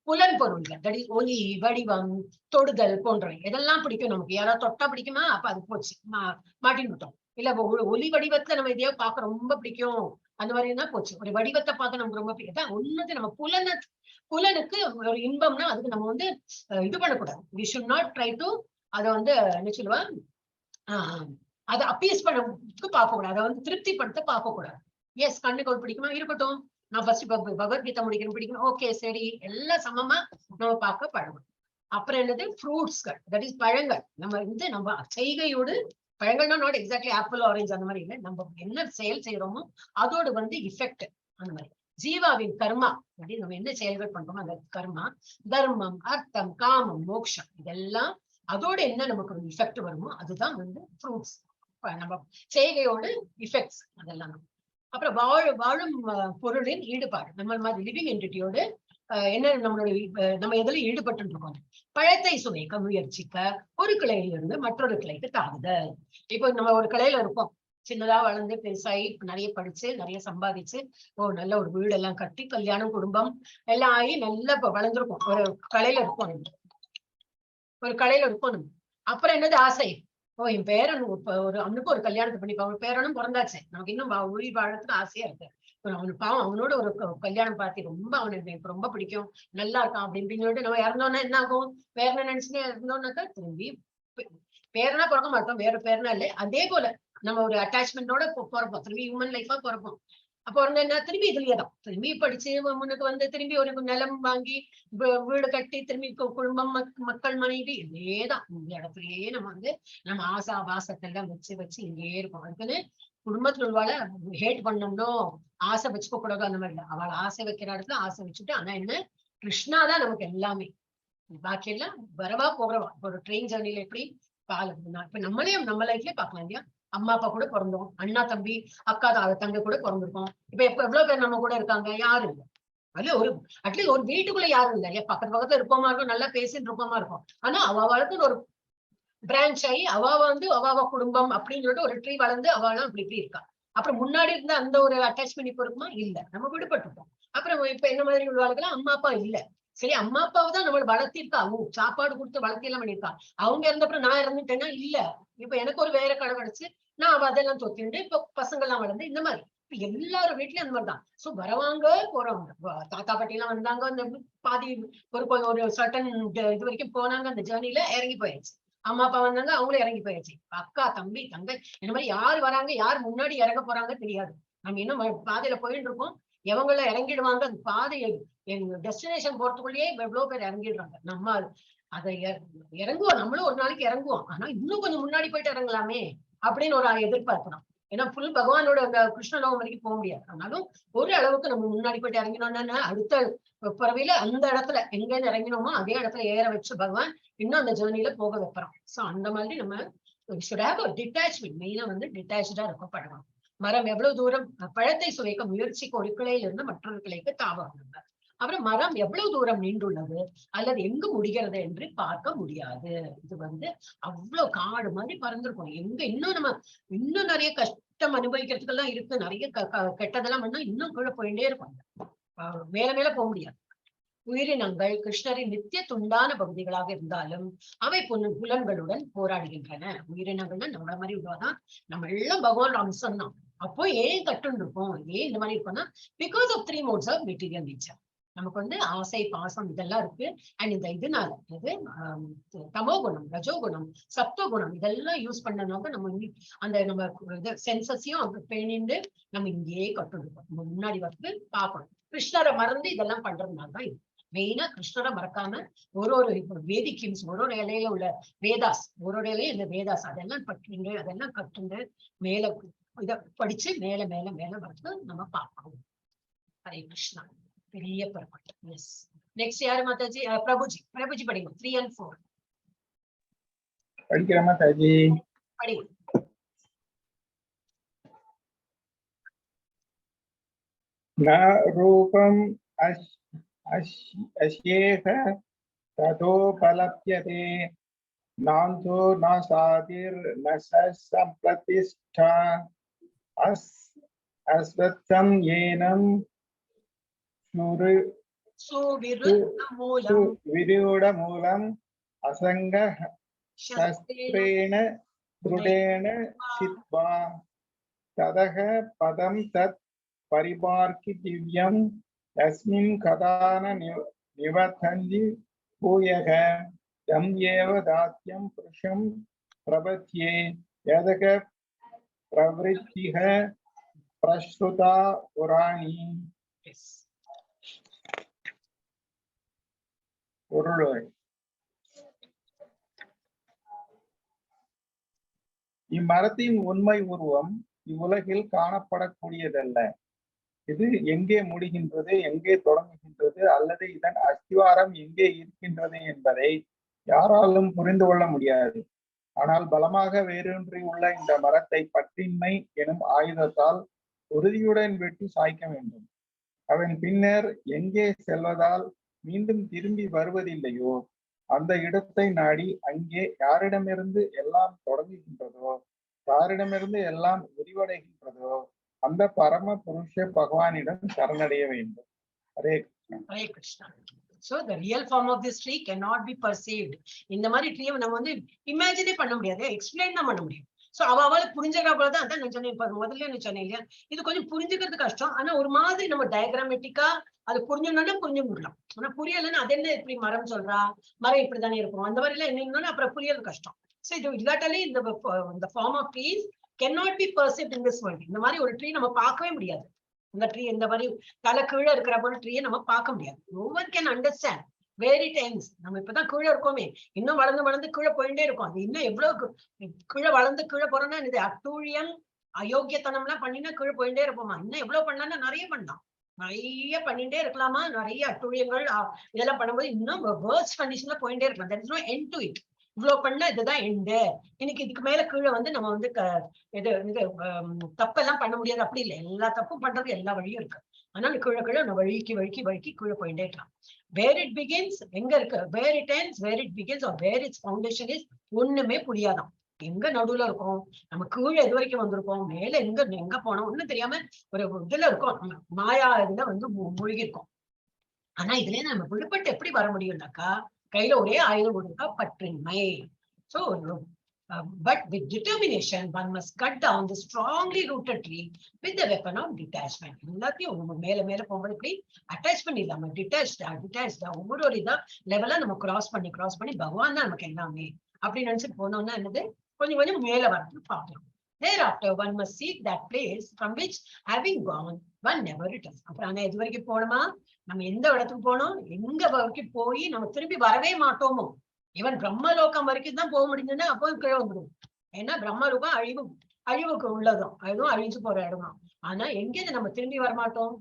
புலன் பொருள்கள், தட் இஸ் ஒலி, வடிவம், தொடுதல் போன்றவை. எதெல்லாம் பிடிக்கும் நமக்கு, யாராவது தொட்டா பிடிக்குமா, அப்ப அது போச்சு மாட்டின்னு விட்டோம். இல்ல ஒலி வடிவத்துல நம்ம இதையோ பார்க்க ரொம்ப பிடிக்கும், அந்த மாதிரினா போச்சு. ஒரு வடிவத்தை பார்க்க நமக்கு ரொம்ப பிடிக்கும். ஒண்ணுக்கு நம்ம புலனுக்கு ஒரு இன்பம்னா அதுக்கு நம்ம வந்து இது பண்ணக்கூடாது. We should not try to அதை வந்து என்ன சொல்லுவா, அதை அப்பீஸ் பண்ண பார்க்க கூடாது, அதை வந்து திருப்திப்படுத்த பார்க்க கூடாது. எஸ், கண்ணுக்கு ஒரு பிடிக்குமா இருக்கட்டும், நான் ஃபர்ஸ்ட் பகவத்கீதை முடிக்கணும் பிடிக்கணும், ஓகே சரி, எல்லாம் சமமா நம்ம பார்க்க பழகும். அப்புறம் என்னது ஃப்ரூட்ஸ்கள், தட் இஸ் பழங்கள். நம்ம வந்து நம்ம செய்கையோடு, பழங்கள்னா நாட் எக்ஸாக்ட்லி ஆப்பிள் ஆரஞ்சு அந்த மாதிரி இல்லை, நம்ம என்ன செயல் செய்யறோமோ அதோடு வந்து இஃபெக்ட் அந்த மாதிரி. ஜீவாவின் கர்மா, நம்ம என்ன செயல்கள் பண்றோமோ அந்த கர்மா, தர்மம், அர்த்தம், காமம், மோக்ஷம், இதெல்லாம் அதோட என்ன நமக்கு ஒரு இஃபெக்ட் வருமோ அதுதான் வந்து ஃப்ரூட்ஸ், நம்ம செய்கையோடு இஃபெக்ட்ஸ் அதெல்லாம். அப்புறம் வாழும் பொருளின் ஈடுபாடு, நம்ம மாதிரி லிவிங் என்டிட்டியோடு என்ன நம்மளுடைய நம்ம எதுல ஈடுபட்டு இருக்கோம். பழத்தை சுவைக்க முயற்சிக்க ஒரு கிளையிலிருந்து மற்றொரு கிளைக்கு தாவுதல். இப்போ நம்ம ஒரு கிளையில இருப்போம், சின்னதா வளர்ந்து பெருசாகி நிறைய படிச்சு நிறைய சம்பாதிச்சு நல்ல ஒரு வீடு எல்லாம் கட்டி கல்யாணம் குடும்பம் எல்லாம் ஆகி நல்லா வளர்ந்துருக்கும். ஒரு கலையில இருக்கும், ஒரு கலையில இருக்கும். அப்புறம் என்னது ஆசை, என் பேரன் ஒரு அவனுக்கு ஒரு கல்யாணத்தை பண்ணிப்பா, அவன் பேரனும் பிறந்தாச்சு, நமக்கு இன்னும் உயிர் வாழறதுக்கு ஆசையா இருக்கு. அவனுக்கு பாவம், அவனோட ஒரு கல்யாணம் பார்த்து ரொம்ப அவனுக்கு எனக்கு ரொம்ப பிடிக்கும், நல்லா இருக்கான் அப்படின்னு சொல்லிட்டு நம்ம இறந்தோன்னா என்ன ஆகும், வேற என்ன நினைச்சுனே இருந்தோம்னாக்கா திரும்பி பேரனா பிறக்க மாட்டோம், வேற பேரனா இல்லை. அதே போல நம்ம ஒரு அட்டாச்மெண்டோட பிறப்போம், திரும்பி ஹியூமன் லைஃபா பிறப்போம். அப்போ என்ன திரும்பி இதுலயேதான் திரும்பி படிச்சு முன்னுக்கு வந்து திரும்பி ஒரு நிலம் வாங்கி வீடு கட்டி திரும்பி குடும்பம் மக்கள் மனைவி இதேதான். இந்த இடத்துலயே நம்ம வந்து நம்ம ஆசா வாசத்தை எல்லாம் வச்சு வச்சு இங்கேயே இருக்கும். அதுக்குன்னு குடும்பத்துல உள்ளவாள ஹேட் பண்ணோம்னோ ஆசை வச்சுக்க கூடாது, அந்த மாதிரி இல்லை. அவளை ஆசை வைக்கிற இடத்துல ஆசை வச்சுட்டு, ஆனா என்ன கிருஷ்ணாதான் நமக்கு எல்லாமே, பாக்கி எல்லாம் வரவா போகிறவா. ஒரு ட்ரெயின் ஜர்னில எப்படி இப்ப நம்மளே நம்ம லைஃப்லயே பாக்கலாம் இல்லையா, அம்மா அப்பா கூட பிறந்தோம், அண்ணா தம்பி அக்கா தங்கை கூட பிறந்திருக்கோம். இப்ப எவ்வளவு பேர் நம்ம கூட இருக்காங்க, யாரும் இல்லை. அதுல ஒரு அட்லீஸ்ட் ஒரு வீட்டுக்குள்ள யாரும் இல்லை, பக்கத்து பக்கத்துல இருப்போமா இருக்கும், நல்லா பேசிட்டு இருப்போமா இருக்கும். ஆனா அவளுக்கு ஒரு பிரான்ச் ஆகி அவ குடும்பம் அப்படின்னு சொல்லிட்டு ஒரு ட்ரீ வளர்ந்து அவளும் அப்படி இப்படி இருக்கா. அப்புறம் முன்னாடி இருந்த அந்த ஒரு அட்டாச்மெண்ட் இப்ப இருக்குமா, இல்ல, நம்ம விடுபட்டுட்டோம். அப்புறம் இப்ப என்ன மாதிரி உள்ளவர்களுக்கு அம்மா அப்பா இல்ல, சரி அம்மா அப்பாவை தான் நம்மளை வளர்த்திருக்கா, சாப்பாடு கொடுத்து வளர்த்தி எல்லாம் பண்ணிருக்கா. அவங்க இருந்தப்பறம் நான் இறந்துட்டேன்னா இல்ல, இப்ப எனக்கு ஒரு வேற கடை கிடைச்சு நான் அதெல்லாம் தொத்திண்டு இப்ப பசங்க எல்லாம் வளர்ந்து இந்த மாதிரி எல்லாரும் வீட்லயும் அந்த மாதிரிதான். சோ வரவாங்க போறவங்க, தாத்தா பாட்டி எல்லாம் வந்தாங்க, அந்த பாதி ஒரு சர்டன் இது வரைக்கும் போனாங்க, அந்த ஜேர்னில இறங்கி போயாச்சு. அம்மா அப்பா வந்தாங்க, அவங்களும் இறங்கி போயாச்சு. அக்கா தம்பி தங்கை இந்த மாதிரி யார் வராங்க, யார் முன்னாடி இறங்க போறாங்க தெரியாது. நம்ம இன்னும் பாதையில போயிட்டு இருக்கோம், எவங்கள இறங்கிடுவாங்க, அந்த பாதையை எங்க டெஸ்டினேஷன் போறதுக்குள்ளேயே எவ்வளவு பேர் இறங்கிடுறாங்க. நம்ம அதை இறங்குவோம், நம்மளும் ஒரு நாளைக்கு இறங்குவோம், ஆனா இன்னும் கொஞ்சம் முன்னாடி போயிட்டு இறங்கலாமே அப்படின்னு ஒரு எதிர்பார்க்கணும். ஏன்னா ஃபுல் பகவானோட அந்த கிருஷ்ணலோகம் வரைக்கும் போக முடியாது. ஆனாலும் ஒரு அளவுக்கு நம்ம முன்னாடி போயிட்டு இறங்கினோம்னா அடுத்த பிறவில அந்த இடத்துல எங்க இறங்கினோமோ அதே இடத்துல ஏற வச்சு பகவான் இன்னும் அந்த ஜேர்னில போக வைப்பறோம். சோ அந்த மாதிரி நம்ம should have a detachment. மெயினா வந்து டிட்டாச்சா இருக்க பழகணும். மரம் எவ்வளவு தூரம் பழத்தை சுவைக்க முயற்சிக்கு ஒரு கிளையில இருந்து மற்றொரு கிளைக்கு தாவணும். அப்புறம் மரம் எவ்வளவு தூரம் நீண்டுள்ளது அல்லது எங்கு முடிகிறது என்று பார்க்க முடியாது. இது வந்து அவ்வளவு காடு மாதிரி பறந்துருக்கும். எங்க இன்னும் நம்ம இன்னும் நிறைய கஷ்டம் அனுபவிக்கிறதுக்கெல்லாம் இருக்கு, நிறைய கெட்டதெல்லாம் பண்ணா இன்னும் கீழே போயிட்டே இருக்கும், மேல மேல போக முடியாது. உயிரினங்கள் கிருஷ்ணரின் நித்திய துண்டான பகுதிகளாக இருந்தாலும் அவை புலன்களுடன் போராடுகின்றன. உயிரினங்கள்னா நம்மள மாதிரி உள்ளதான், நம்ம எல்லாம் பகவான் அம்சம் தான். அப்போ ஏன் கட்டுன்னு இருக்கும், ஏன் இந்த மாதிரி இருக்கும்னா because of 3 modes of material nature. நமக்கு வந்து ஆசை பாசம் இதெல்லாம் இருக்கு. அண்ட் இந்த இதனால தமோ குணம் ரஜோகுணம் சப்தகுணம் இதெல்லாம் யூஸ் பண்ணனாக்க நம்ம அந்த நம்ம சென்சஸையும் அங்க பேணிண்டு நம்ம இங்கேயே கட்டுருக்கோம். நம்ம முன்னாடி வந்து பார்க்கணும். கிருஷ்ணரை மறந்து இதெல்லாம் பண்றதுனாலதான் இது. மெயினா கிருஷ்ணரை மறக்காம ஒரு வேதிக் ஹிம்ஸ், ஒரு இலையில உள்ள வேதாஸ், ஒரு இலையில இந்த வேதாஸ் அதெல்லாம் பட்டுண்டு அதெல்லாம் கட்டுண்டு மேல இத படிச்சு மேல மேல மேல வந்து நம்ம பார்க்கணும். ஹரே கிருஷ்ணா. பெரிய பரமாட்டம். எஸ். நெக்ஸ்ட் யாரு மாதாஜி? பிரபுஜி படிங்க 3 and 4. படிக்கிறேன் மாதாஜி. படிங்க. ந ரூபம் அஸ்யேக ததோபலப்யதே நாந்தோ ந சாதிர் ந சம்பிரதிஷ்டா அஸ்வத்தம் ஏனம் விருட மூலம் அசங்க சஸ்திரேண திருடேன சித்வா ததக பதம் தத் பரிபார்க்கி திவ்யம் யஸ்மின் கதான நிவதந்தி பூயக தம் ஏவ தாத்யம் புருஷம் பிரபத்யே யதக பிரவருத்திஹ பிரஸ்ருதா புராணி. பொருள்: இம்மரத்தின் உண்மை உருவம் இவ்வுலகில் காணப்படக்கூடியதல்ல. இது எங்கே முடிகின்றது, எங்கே தொடங்குகின்றது, அல்லது இதன் அஸ்திவாரம் எங்கே இருக்கின்றது என்பதை யாராலும் புரிந்து கொள்ள முடியாது. ஆனால் பலமாக வேரூன்றி உள்ள இந்த மரத்தை பற்றின்மை எனும் ஆயுதத்தால் உறுதியுடன் வெட்டி சாய்க்க வேண்டும். அவன் பின்னர் எங்கே செல்வதால் மீண்டும் திரும்பி வருவதில்லையோ அந்த இடத்தை நாடி அங்கே யாரிடமிருந்து எல்லாம் தொடங்குகின்றதோ யாரிடமிருந்து எல்லாம் விரிவடைகின்றதோ அந்த பரம புருஷ பகவானிடம் சரணடைய வேண்டும். Hare Krishna. Hare Krishna. So the real form of this tree cannot be perceived. இந்த மாதிரி ட்ரீயை நம்ம வந்து இமேஜினே பண்ண முடியாது, எக்ஸ்பிளைன் தான் பண்ண முடியும். சோ அவளுக்கு புரிஞ்சுக்கிற போலதான் அதான் நான் சொன்னேன், முதல்ல நான் சொன்னேன் இல்லையா, இது கொஞ்சம் புரிஞ்சுக்கிறது கஷ்டம். ஆனா ஒரு மாதிரி நம்ம டயக்ராமேட்டிக்கா அது புரிஞ்சோம்னா புரிஞ்சு முடியலாம். ஆனா புரியலன்னா அது என்ன இப்படி மரம் சொல்றா, மரம் இப்படித்தானே இருக்கும், அந்த மாதிரி எல்லாம் என்னன்னா அப்புறம் புரியறது கஷ்டம். சோ இது இல்லாட்டாலே இந்த form of trees cannot be perceived in this world. இந்த மாதிரி ஒரு ட்ரீ நம்ம பார்க்கவே முடியாது. இந்த ட்ரீ இந்த மாதிரி தலை கீழே இருக்கிற போல ட்ரீயை நம்ம பார்க்க முடியாது. No one can understand where it ends. நம்ம இப்பதான் கீழே இருக்கோமே, இன்னும் வளர்ந்து வளர்ந்து கீழே போயிட்டே இருக்கும். அது இன்னும் எவ்வளவு கீழே வளர்ந்து கீழே போறோம்னா இது அட்டூழியம் அயோக்கியத்தனம் எல்லாம் பண்ணினா கீழே போயிட்டே இருப்போமா? இன்னும் எவ்வளவு பண்ணலாம்னா நிறைய பண்ணலாம், நிறைய பண்ணிட்டே இருக்கலாமா, நிறைய அட்டூழியங்கள் இதெல்லாம் பண்ணும்போது இன்னும் வேர்ஸ்ட் கண்டிஷன்ல போயிட்டே இருக்கலாம். there is no end to it. இவ்வளவு பண்ண இதுதான் எண்டு. இன்னைக்கு இதுக்கு மேல கீழே வந்து நம்ம வந்து தப்பெல்லாம் பண்ண முடியாது, அப்படி இல்லை. எல்லா தப்பும் பண்றது எல்லா வழியும் இருக்கு. அதனால கீழே கீழே நம்ம வழுக்கி வழுக்கி வழுக்கி கீழே போயிட்டே இருக்கலாம். வேர் இட் பிகின்ஸ் எங்க இருக்கு, where it ends, where it begins or where it's foundation is ஒண்ணுமே புரியாதான். எங்க நடுவுல இருக்கும், நம்ம கீழே எது வரைக்கும் வந்திருக்கோம், மேல எங்க போனோம் ஒண்ணும் தெரியாம ஒரு இதுல இருக்கோம், மாயா இதுல வந்து மூழ்கி இருக்கோம். ஆனா இதுல இருந்து நம்ம விடுபட்டு எப்படி வர முடியும்னாக்கா, கையில ஒரே ஆயுதம் கொடுத்தா பற்றின்மை. So but with determination one must cut down the strongly rooted tree with the weapon of detachment. எல்லாத்தையும் மேல மேல போகும்போது இப்படி அட்டாச்மெண்ட் இல்லாம டிட்டாச்டா ஒவ்வொரு இதா லெவலா நம்ம கிராஸ் பண்ணி பகவான் தான் நமக்கு எல்லாமே அப்படி நினைச்சிட்டு போனோம்னா என்னது, கொஞ்சம் கொஞ்சம் மேல வரது பார்க்கலாம். Thereafter one must seek that place from which having gone one never returns. அப்புறம் ஆனா எது வரைக்கும் போனோமா, நம்ம எந்த இடத்துக்கு போனோம், எங்க வரைக்கும் போய் நம்ம திரும்பி வரவே மாட்டோமோ. ஈவன் பிரம்மலோகம் வரைக்கும் தான் போக முடியுதுன்னா அப்போ கீழே வந்துடும். ஏன்னா பிரம்மலோகம் அழிவுக்கு உள்ளதும், அதுவும் அழிஞ்சு போற இடம் தான். ஆனா எங்கேருந்து நம்ம திரும்பி வரமாட்டோம்,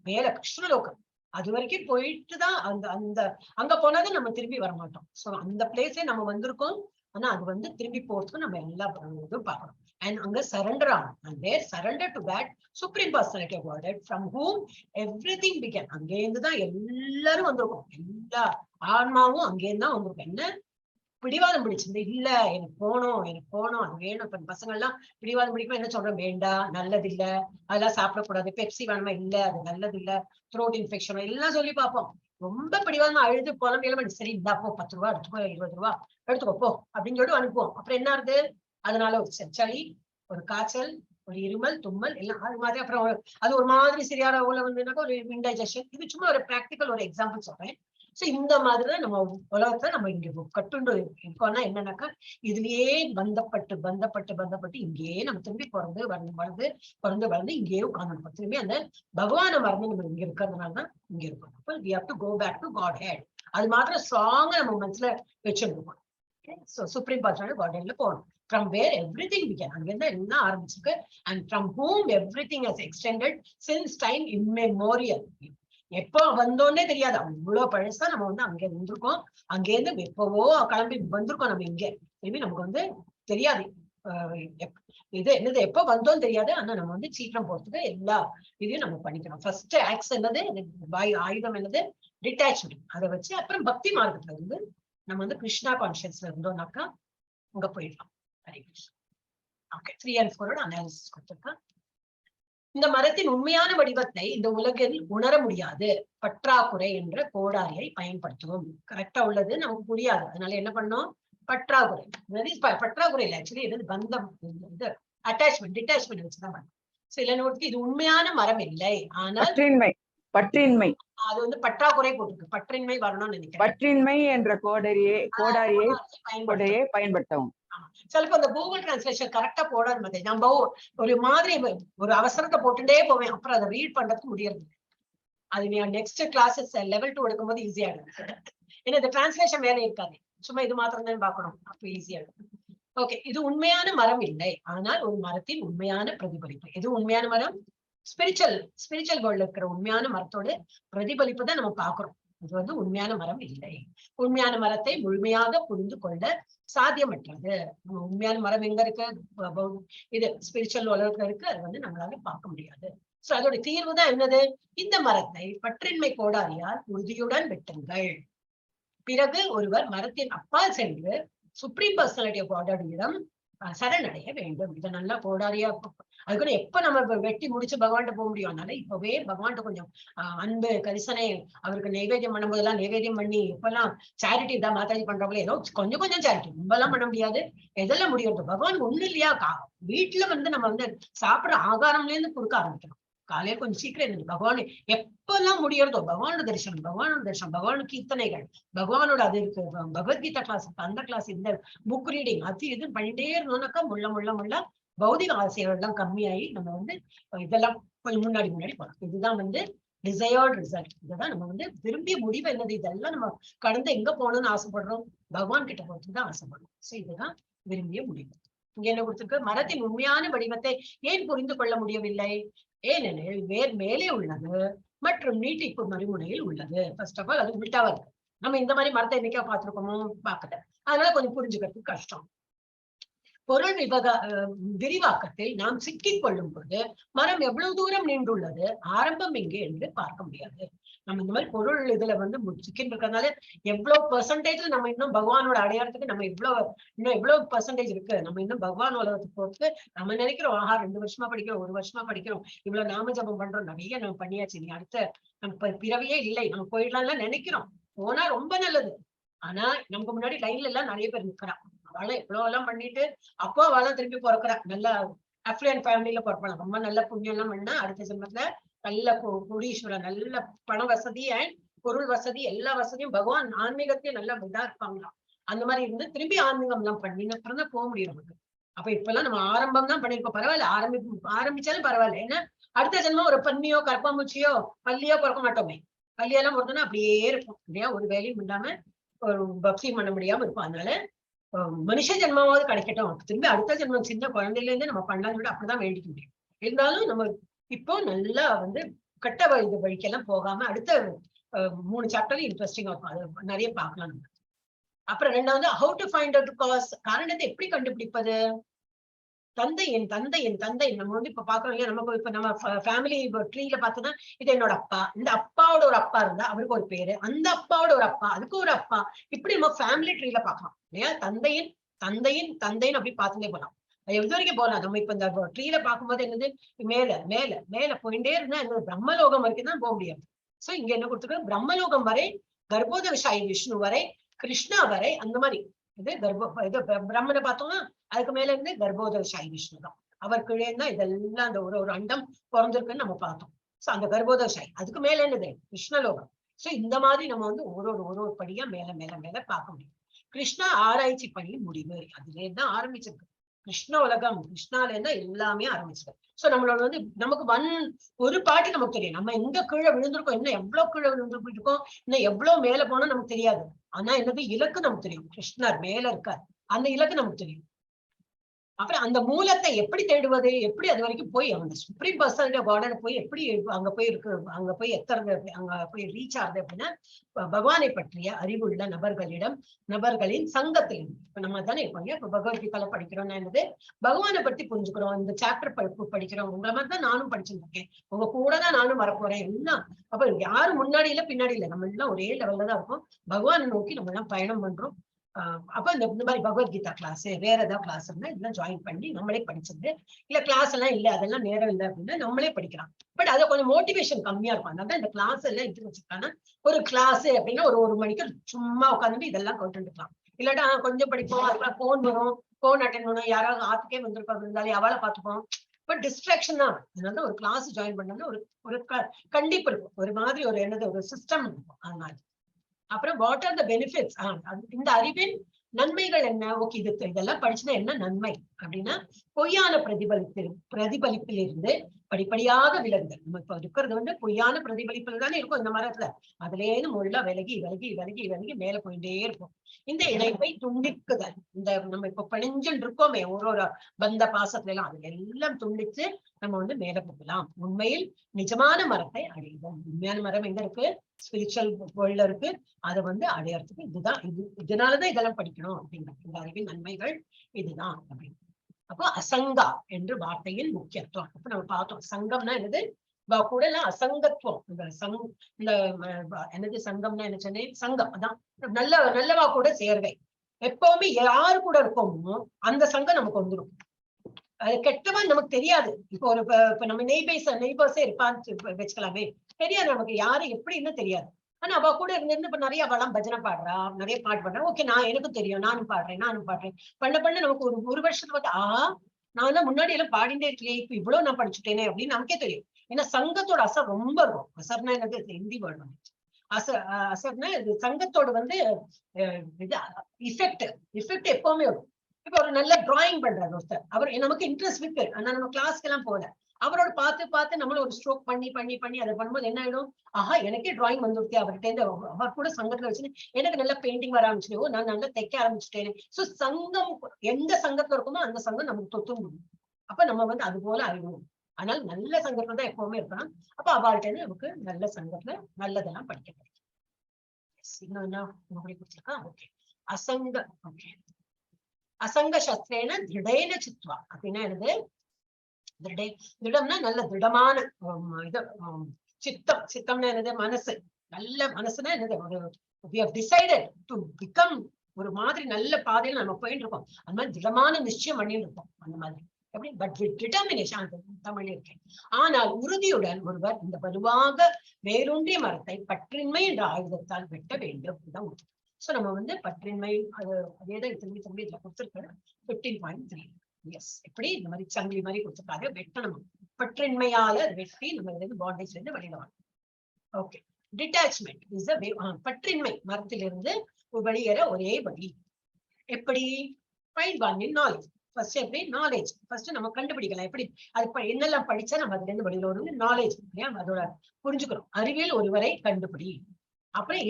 மேல கிருஷ்ணலோகம் அது வரைக்கும் போயிட்டுதான் அங்க போனாதான் நம்ம திரும்பி வரமாட்டோம். சோ அந்த பிளேஸே நம்ம வந்திருக்கோம். ஆனா அது வந்து திரும்பி போறதுக்கு நம்ம எல்லா இதுவும் பார்க்கணும். And அங்க surrender ஆகணும். And there surrender to that supreme personality of Godhead from whom everything began. அங்கே இருந்துதான் எல்லாரும் வந்திருக்கோம், எல்லா ஆன்மாவும் அங்கே இருந்தா வந்திருக்கோம். என்ன பிடிவாதம் பிடிச்சிருந்து இல்ல எனக்கு போனோம் அது வேணும். இப்ப பசங்க எல்லாம் பிடிவாதம் பிடிக்கும், என்ன சொல்றோம், வேண்டாம், நல்லது இல்ல, அதெல்லாம் சாப்பிடக்கூடாது, பெப்சி வேணுமா, இல்ல அது நல்லது இல்ல, த்ரோட் இன்ஃபெக்ஷன் எல்லாம் சொல்லி பார்ப்போம். ரொம்ப பிடிவாதமா அழுது புலம்பெயலும், சரி இந்தா போ 10 ரூபா எடுத்துக்கோ, 20 ரூபா எடுத்துக்கோ போ அப்படின்னு சொல்லி அனுப்புவோம். அப்புறம் என்ன ஆகுது, அதனால ஒரு சளி, ஒரு காய்ச்சல், ஒரு இருமல், தும்மல் எல்லாம் அது மாதிரி. அப்புறம் அது ஒரு மாதிரி சரியான உள்ள வந்துனாக்கா ஒரு இன்டைஜஷன். இது சும்மா ஒரு பிராக்டிக்கல் ஒரு எக்ஸாம்பிள் சொல்றேன். சோ இந்த மாதிரிதான் நம்ம உலகத்தை நம்ம இங்க கட்டுண்டு இருக்கோம்னா என்னன்னாக்கா, இதுலயே பந்தப்பட்டு இங்கேயே நம்ம திரும்பி பிறந்து இங்கேயே உட்கார்ந்து திரும்பி அந்த பகவான மறந்து நம்ம இங்க இருக்கிறதுனாலதான் இங்க இருக்கோம். அப்ப we have to go back to Godhead. அது மாத்திரம் ஸ்ட்ராங்கா நம்ம மனசுல வச்சிருக்கோம். So supreme personality Godheadல போகணும். From where everything began, அங்கிருந்து எல்லாம் ஆரம்பிச்சிருக்கு. And from whom everything has extended since time immemorial. எப்போ வந்தோன்னே தெரியாது, அவ்வளவு பழசா நம்ம வந்து அங்க இருந்திருக்கோம். அங்கே இருந்து எப்பவோ கிளம்பி வந்திருக்கோம். நம்ம இங்க திரும்பி நமக்கு வந்து தெரியாது இது என்னது, எப்ப வந்தோம் தெரியாது. ஆனா நம்ம வந்து சீக்கிரம் போறதுக்கு எல்லா இதையும் நம்ம பண்ணிக்கணும். ஃபர்ஸ்ட் ஆக்ஸ் என்னது, ஆயுதம் என்னது, டிட்டாச்மெண்ட். அதை வச்சு அப்புறம் பக்தி மார்க்கத்துல இருந்து நம்ம வந்து கிருஷ்ணா கான்சியஸ்ல இருந்தோம்னாக்கா அங்க போயிடலாம். Hare Krishna. Okay, 3 and 4 analysis கொடுத்திருக்கேன். இந்த மரத்தின் உண்மையான வடிவத்தை இந்த உலகில் உணர முடியாது. பற்றாக்குறை என்ற கோடாரியை பயன்படுத்துவோம். கரெக்டா உள்ளது நமக்கு புரியாது, அதனால என்ன பண்ணோம், பற்றாக்குறை. பற்றாக்குறை இல்லை, ஆக்சுவலி இது பந்தம், இது அட்டாச்மெண்ட் டிட்டாச்மெண்ட் வச்சுதான் பண்ணணும். சில நோட்டுக்கு இது உண்மையான மரம் இல்லை, ஆனால் பற்றின்மை அது வந்து பற்றாக்குறை போட்டிருக்கு. பற்றின்மை வரணும்னு நினைக்கிறேன். பற்றின்மை என்ற கோடாரியை பயன்படுத்தவும். சிலப்போ அந்த கூகுள் டிரான்ஸ்லேஷன் கரெக்டா போடாது மாதிரி, நம்ம ஒரு மாதிரி ஒரு அவசரத்தை போட்டுட்டே போவேன், அப்புறம் அதை ரீட் பண்றதுக்கு முடியாது. அது நீ நெக்ஸ்ட் கிளாஸஸ் level 2 எடுக்கும்போது ஈஸியா இருக்கும். ஏன்னா இந்த டிரான்ஸ்லேஷன் வேலை இருக்காது, சும்மா இது மாத்திரம் தான் பார்க்கணும், அப்ப ஈஸியா இருக்கும். ஓகே, இது உண்மையான மரம் இல்லை, ஆனால் ஒரு மரத்தின் உண்மையான பிரதிபலிப்பு. இது உண்மையான மரம், ஸ்பிரிச்சுவல் வேர்ல்ட்ல இருக்கிற உண்மையான மரத்தோட பிரதிபலிப்பு தான் நம்ம பாக்குறோம். இது வந்து உண்மையான மரம் இல்லை. உண்மையான மரத்தை முழுமையாக புரிந்து கொள்ள சாத்தியமற்றது. உண்மையான மரம் எங்க இருக்கு, இது ஸ்பிரிச்சுவல் உலகத்துல இருக்கு, அது வந்து நம்மளால பார்க்க முடியாது. சோ அதோட தீர்வு தான் என்னது, இந்த மரத்தை பற்றின்மை கோடாரியால் உறுதியுடன் வெட்டுங்கள். பிறகு ஒருவர் மரத்தின் அப்பால் சென்று சுப்ரீம் பர்சனாலிட்டி ஆஃப் காடிடம் சரணடைய வேண்டும். இதை நல்லா கோடாரியா அதுக்குன்னு எப்ப நம்ம வெட்டி முடிச்சு பகவான்கிட்ட போக முடியும்? அதனால இப்பவே பகவான்கிட்ட கொஞ்சம் அன்பு கரிசனை, அவருக்கு நைவேத்தியம் பண்ணும் போதெல்லாம் நைவேத்தியம் பண்ணி, இப்பெல்லாம் சேரிட்டி தான் மாதாஜி பண்றவங்களே ஏதோ கொஞ்சம் கொஞ்சம் சேரிட்டி, ரொம்ப எல்லாம் பண்ண முடியாது. எதெல்லாம் முடியாது பகவான் ஒண்ணு இல்லையா, வீட்டுல நம்ம சாப்பிடுற ஆகாரம்ல இருந்து கொடுக்க ஆரம்பிக்கணும். காலையில கொஞ்சம் சீக்கிரம் இருந்து பகவான் எப்பெல்லாம் முடியறதோ பகவானோட தரிசனம், பகவானோட கீர்த்தனைகள், பகவானோட அது இருக்கு, பகவத்கீதா கிளாஸ், அந்த கிளாஸ், இந்த புக் ரீடிங், அது இது பண்ணிட்டே இருந்தோம்னாக்கா முள்ள பௌதிக ஆசைகள் எல்லாம் கம்மியாகி நம்ம இதெல்லாம் கொஞ்சம் முன்னாடி போகலாம். இதுதான் டிசையர்ட் ரிசல்ட். இதுதான் நம்ம விரும்பிய முடிவு என்னது, இதெல்லாம் நம்ம கடந்து எங்க போகணும்னு ஆசைப்படுறோம், பகவான் கிட்ட போறதுதான் ஆசைப்படுறோம். சோ இதுதான் விரும்பிய முடிவு. இங்க என்ன கொடுத்திருக்கு, மரத்தின் உண்மையான வடிவத்தை ஏன் புரிந்து கொள்ள முடியவில்லை? ஏனெனில் வேர் மேலே உள்ளது மற்றும் நீட்டிப்பு மறுமுனையில் உள்ளது. ஃபர்ஸ்ட் ஆஃப் ஆல் அது உள்டாவா இருக்கு. நம்ம இந்த மாதிரி மரத்தை என்னைக்கா பார்த்திருக்கோமோ, பார்க்கல. அதனால கொஞ்சம் புரிஞ்சுக்கிறதுக்கு கஷ்டம். பொருள் விரிவாக்கத்தில் நாம் சிக்கிக் கொள்ளும் பொழுது மரம் எவ்வளவு தூரம் நீண்டுள்ளது, ஆரம்பம் எங்கே என்று பார்க்க முடியாது. நம்ம இந்த மாதிரி பொருள் இதுல சிக்கின்னு இருக்கிறதுனால எவ்வளவு பெர்சன்டேஜ் நம்ம இன்னும் பகவானோட அடையாளத்துக்கு நம்ம இன்னும் எவ்வளவு பெர்சன்டேஜ் இருக்கு, நம்ம இன்னும் பகவான் உலகத்துக்கு போறதுக்கு நம்ம நினைக்கிறோம், 2 வருஷமா படிக்கிறோம், 1 வருஷமா படிக்கிறோம், இவ்வளவு நாம ஜபம் பண்றோம், நிறைய நம்ம பண்ணியாச்சு, நீ அடுத்த நம்ம பிறவியே இல்லை, நம்ம போயிடலாம்லாம் நினைக்கிறோம். போனா ரொம்ப நல்லது. ஆனா நமக்கு முன்னாடி லைன்ல எல்லாம் நிறைய பேர் நிக்கிறான். அவளை எவ்வளவு எல்லாம் பண்ணிட்டு அப்போ அவளை திருப்பி பிறக்கிறா. நல்ல அஃப்ளூயன்ட் ஃபேமிலியில பிறப்பாங்க. ரொம்ப நல்ல புண்ணியம் எல்லாம் பண்ணா அடுத்த ஜென்மத்துல நல்ல கோடீஸ்வரர், நல்ல பண வசதி அண்ட் பொருள் வசதி, எல்லா வசதியும் பகவான் ஆன்மீகத்தையும் நல்லா இதா இருப்பாங்களாம். அந்த மாதிரி இருந்து திரும்பி ஆன்மீகம் எல்லாம் பண்ணி அப்புறம் தான் போக முடியும் நமக்கு. அப்ப இப்ப எல்லாம் நம்ம ஆரம்பம் தான் பண்ணிருக்கோம், பரவாயில்ல, ஆரம்பிச்சாலும் பரவாயில்ல. ஏன்னா அடுத்த ஜென்மம் ஒரு பன்னியோ கற்பாம்பூச்சியோ பள்ளியோ பிறக்க மாட்டோமே. பள்ளியெல்லாம் பொறுத்தோம்னா அப்படியே இருக்கும் இல்லையா, ஒரு வேலையும் இல்லாம ஒரு பக்தி பண்ண முடியாம இருக்கும். அதனால மனுஷ ஜென்மாவது கிடைக்கட்டும், திரும்பி அடுத்த ஜென்மம் சின்ன குழந்தையில இருந்து நம்ம பண்ணலாம்னு விட அப்படிதான் வேண்டிக்க முடியும். இருந்தாலும் நம்ம இப்போ நல்லா கட்ட வழிக்கெல்லாம் போகாம அடுத்த 3 சாப்டர்ல இன்ட்ரெஸ்டிங்கா இருக்கும், அது நிறைய பார்க்கலாம் நம்ம. அப்புறம் 2வது how to find out cause, காரணத்தை எப்படி கண்டுபிடிப்பது. என் தந்தை நம்ம இப்ப பாக்குறோம் இல்லையா, நமக்கு இப்ப நம்ம ஃபேமிலி ட்ரீல பார்த்தோம்னா இது என்னோட அப்பா, இந்த அப்பாவோட ஒரு அப்பா இருந்தா அவருக்கு ஒரு பேரு, அந்த அப்பாவோட ஒரு அப்பா, அதுக்கு ஒரு அப்பா, இப்படி நம்ம ஃபேமிலி ட்ரீல பார்க்கலாம் இல்லையா. தந்தைன்னு அப்படி பார்த்துட்டே போகலாம், எது வரைக்கும் போகலாம். நம்ம இப்ப இந்த ட்ரீல பார்க்கும்போது என்னது, மேல போயிட்டே இருந்தா என்ன, பிரம்மலோகம் வரைக்கும் தான் போக முடியாது. சோ இங்க என்ன கொடுத்துருக்கு, பிரம்மலோகம் வரை, கர்ப்போதகசாயி விஷ்ணு வரை, கிருஷ்ணா வரை, அந்த மாதிரி இது பிரம்மனை பார்த்தோம்னா அதுக்கு மேல இருந்து கர்ப்போதகசாயி விஷ்ணு தான். அவர் கீழே தான் இதெல்லாம் அந்த ஒரு அண்டம் பிறந்திருக்குன்னு நம்ம பார்த்தோம். சோ அந்த கர்ப்போதகசாயி, அதுக்கு மேல என்னது கிருஷ்ணலோகம். சோ இந்த மாதிரி நம்ம ஒரு படியா மேல பார்க்க முடியும். கிருஷ்ணா ஆராய்ச்சி பணி முடிவு, அதுல தான் ஆரம்பிச்சிருக்கு. கிருஷ்ண உலகம், கிருஷ்ணால இருந்தா எல்லாமே ஆரம்பிச்சிருக்கு. சோ நம்மளோட நமக்கு ஒரு பாட்டு நமக்கு தெரியும், நம்ம எங்க கீழே விழுந்திருக்கோம், இன்னும் எவ்வளவு கீழே விழுந்திருக்கோம், இன்னும் எவ்வளவு மேல போனா நமக்கு தெரியாது. ஆனா என்னது இலக்கு நமக்கு தெரியும், கிருஷ்ணர் மேல இருக்கார், அந்த இலக்கு நமக்கு தெரியும். அப்புறம் அந்த மூலத்தை எப்படி தேடுவது, எப்படி அது வரைக்கும் போய் அந்த சுப்ரீம் பர்சனாலிட்டி ஆஃப் காட் போய் எப்படி அங்க போய் எத்துறது, அங்க போய் ரீச் ஆகுது அப்படின்னா பகவானை பற்றிய அறிவுள்ள நபர்களின் சங்கத்தில். இப்ப நம்ம தானே இருப்போம், இப்ப பகவத்கீதால படிக்கிறோம்னா என்னது, பகவானை பத்தி புரிஞ்சுக்கிறோம், இந்த சாப்டர் படிக்கிறோம். உங்களை மாதிரி தான் நானும் படிச்சுட்டு இருக்கேன், உங்க கூட தான் நானும் வரப்போறேன் எல்லாம். அப்ப யாரும் முன்னாடி இல்ல பின்னாடி இல்ல, நம்ம எல்லாம் ஒரே லெவல்ல தான் இருக்கும், பகவானை நோக்கி நம்ம எல்லாம் பயணம் பண்றோம். அப்ப இந்த மாதிரி பகவத்கீதா கிளாஸ், வேற ஏதாவது கிளாஸ் இருந்தா இதெல்லாம் ஜாயின் பண்ணி நம்மளே படிச்சது, இல்ல கிளாஸ் எல்லாம் இல்ல அதெல்லாம் நேரம் இல்லை அப்படின்னா நம்மளே படிக்கலாம். பட் அதை கொஞ்சம் மோட்டிவேஷன் கம்மியா இருக்கும். அதனால இந்த கிளாஸ் எல்லாம் எடுத்து வச்சிருக்காங்கன்னா, ஒரு கிளாஸ் அப்படின்னா ஒரு மணிக்கு சும்மா உட்காந்துட்டு இதெல்லாம் கொண்டுக்கலாம். இல்லாட்டா கொஞ்சம் படிப்போம், அதுக்கப்புறம் போன் வரும், போன் அட்டென்ட் பண்ணுவோம், யாராவது ஆத்துக்கே வந்திருப்பாங்க இருந்தாலும் அவளை பார்த்துப்போம். பட் டிஸ்ட்ராக்ஷன் தான். அதனால ஒரு கிளாஸ் ஜாயின் பண்ணோம்னா ஒரு கண்டிப்பு இருக்கும், ஒரு மாதிரி ஒரு என்னது ஒரு சிஸ்டம் இருக்கும். அதனால அப்புறம் வாட் ஆர் த பெனிஃபிட்ஸ், இந்த அறிவின் நன்மைகள் என்ன. ஓகே, இதெல்லாம் படிச்சுன்னா என்ன நன்மை அப்படின்னா, பொய்யான பிரதிபலிப்பில் இருந்து படிப்படியாக விலகுதல். நம்ம இப்ப இருக்கிறது பொய்யான பிரதிபலிப்பில் தானே இருக்கும் இந்த மரத்துல, அதுல இருந்து முள்ள விலகி மேல போயிட்டே இருக்கும். இந்த இணைப்பை துண்டிக்குதல், இந்த நம்ம இப்ப பணிஞ்சுன்னு இருக்கோமே ஒரு பந்த பாசத்துல எல்லாம், அதுல எல்லாம் துண்டிச்சு நம்ம மேல போகலாம். உண்மையில் நிஜமான மரத்தை அடைவோம். உண்மையான மரம் எங்க இருக்கு, ஸ்பிரிச்சுவல் வேர்ல்ட்ல இருக்கு. அதை அடையறதுக்கு இதுதான், இதனாலதான் இதெல்லாம் படிக்கணும் அப்படிங்கிறது. இந்த அறிவின் நன்மைகள் இதுதான் அப்படின்னு. அப்போ அசங்கா என்று வார்த்தையின் முக்கியத்துவம். அப்ப நம்ம பார்த்தோம், சங்கம்னா என்னது, கூட எல்லாம் அசங்கத்துவம். இந்த என்னது சங்கம்னா என்ன சொன்னேன், சங்கம் அதான் நல்லவா கூட சேர்வை. எப்பவுமே யாரு கூட இருக்கோமோ அந்த சங்கம் நமக்கு வந்துடும். அது கெட்டவன் நமக்கு தெரியாது. இப்போ இப்ப நம்ம நெய்பர்ஸே இருப்பான்னு வச்சுக்கலாமே, தெரியாது நமக்கு யாரு எப்படின்னு தெரியாது. ஆனா அவ கூட இருந்து இப்ப நிறைய அவளாம் பஜனை பாடுறா, நிறைய பாட்டு பாடுறா. ஓகே, எனக்கும் தெரியும், நானும் பாடுறேன் பண்ண நமக்கு ஒரு வருஷத்துக்கு வந்து நான் தான் முன்னாடி எல்லாம் பாடிட்டே இருக்கலையே, இப்ப இவ்வளவு நான் படிச்சுட்டேனே அப்படின்னு நமக்கே தெரியும். ஏன்னா சங்கத்தோட அசர் ரொம்ப இருக்கும். அசர்னா எனக்கு ஹிந்தி வேர்டு வந்து அசர்னா இது சங்கத்தோட வந்து இஃபெக்ட் எப்பவுமே வரும். இப்ப ஒரு நல்ல டிராயிங் பண்றாரு ஒருத்தர், அவர் நமக்கு இன்ட்ரெஸ்ட் இருக்கு, ஆனா நம்ம கிளாஸ்க்கு எல்லாம் போல, அவரோட பார்த்து நம்மளும் ஒரு ஸ்ட்ரோக் பண்ணி அதை பண்ணும்போது என்ன ஆயிடும், எனக்கே டிராயிங் வந்துருக்கே அவர்கிட்ட இருந்து. அவர் கூட சங்கத்துல வச்சு எனக்கு நல்லா பெயிண்டிங் வர ஆரம்பிச்சிடும், நான் நல்லா தைக்க ஆரம்பிச்சுட்டேன். சோ சங்கம் எந்த சங்கத்துல இருக்குமோ அந்த சங்கம் நமக்கு தொத்து முடியும். அப்ப நம்ம வந்து அது போல ஆயிடுவோம். அதனால நல்ல சங்கத்துல தான் எப்பவுமே இருக்கணும். அப்ப அவள்கிட்ட நமக்கு நல்ல சங்கத்துல நல்லதெல்லாம் படிக்க கிடைக்கும். ஓகே, அசங்க. ஓகே, அசங்க சஸ்திரேன திருடேன சித்வா அப்படின்னா என்னது, திடம்னா நல்ல திடமான இது, சித்தம்னா என்னது, மனசு. நல்ல மனசுனா என்னது, we have decided to become ஒரு மாதிரி நல்ல பாதையில நம்ம போயிட்டு இருக்கோம். அந்த மாதிரி திடமான நிச்சயம் பண்ணிட்டு இருக்கோம். அந்த மாதிரி எப்படி, பட் வித் டிட்டர்மினேஷன் தமிழ் இருக்கேன். ஆனால் உறுதியுடன் ஒருவர் இந்த வலுவாக வேரூன்றிய மரத்தை பற்றின்மை என்ற ஆயுதத்தால் வெட்ட வேண்டும். சோ நம்ம வந்து பற்றின்மை, அதேதான் திரும்பி இதுல கொடுத்திருக்கேன் 15.3. எஸ், எப்படி இந்த மாதிரி சங்கிலி மாதிரி கொடுத்திருக்காங்க, வெட்டணும். பற்றின்மையால வெட்டி நம்ம இதுல பாண்டேஜ் இருந்து வெளியில வரணும். ஓகே, டிட்டாச்மெண்ட் இஸ் பற்றின்மை மரத்திலிருந்து வெளியேற ஒரே வழி. எப்படி, find one in knowledge. First எப்படி நாலேஜ் ஃபர்ஸ்ட் நம்ம கண்டுபிடிக்கலாம். எப்படி அது என்னெல்லாம் படிச்சா நம்ம அதுல இருந்து வெளியில வரும், நாலேஜ் அதோட புரிஞ்சுக்கிறோம். அறிவியல் ஒருவரை கண்டுபிடி. அப்புறம்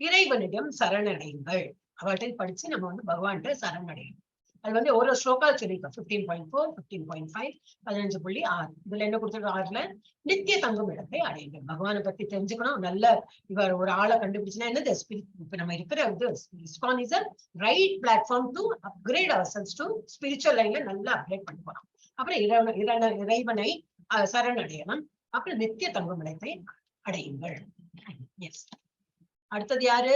இறைவனிடம் சரணடையுங்கள். அவர்கிட்ட படிச்சு நம்ம வந்து பகவான்கிட்ட சரணடையும். அது வந்து ஒரு ஸ்லோகா சொல்லிருக்கோம். 15.4, 15.5, 15.6. இதுல என்ன கொடுத்துருக்கோம், 6ல நித்திய தங்கும் இடத்தை அடையுங்கள். பகவானை பத்தி தெரிஞ்சுக்கணும். நல்ல இவர் ஒரு ஆளை கண்டுபிடிச்சுன்னா என்னது, இப்ப நம்ம இருக்கிற ISKCON is a right platform to upgrade ourselves to spiritual லைன்ல நல்லா அப்கிரேட் பண்ணி போறோம். அப்புறம் இறைவனை சரணடையணும். அப்புறம் நித்திய தங்கும் இடத்தை அடையுங்கள். எஸ், அடுத்தது யாரு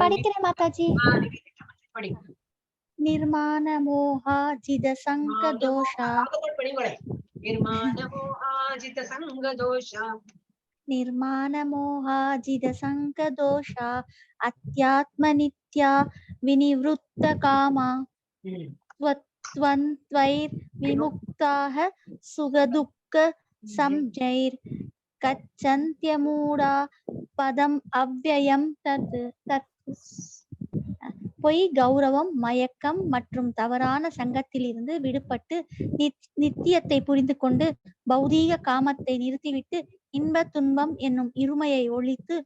படிக்கிறேன் மாதாஜி. படி. நிர்மாண மோகாஜித சங்க தோஷா, நிர்மாண மோகாஜித சங்க தோஷா, அத்யாத்ம நித்யா வினிவృத்த காமா, த்வந்த்வைர் விமுக்தாக சுகதுக்க சம்ஜைர் கச்சந்த்யமூடா பதம் அவ்யயம் தத். பொய், கௌரவம், மயக்கம் மற்றும் தவறான சங்கத்திலிருந்து விடுபட்டு நித்தியத்தை புரிந்து கொண்டு பௌதீக காமத்தை நிறுத்திவிட்டு இன்ப துன்பம் என்னும் இருமையை ஒழித்து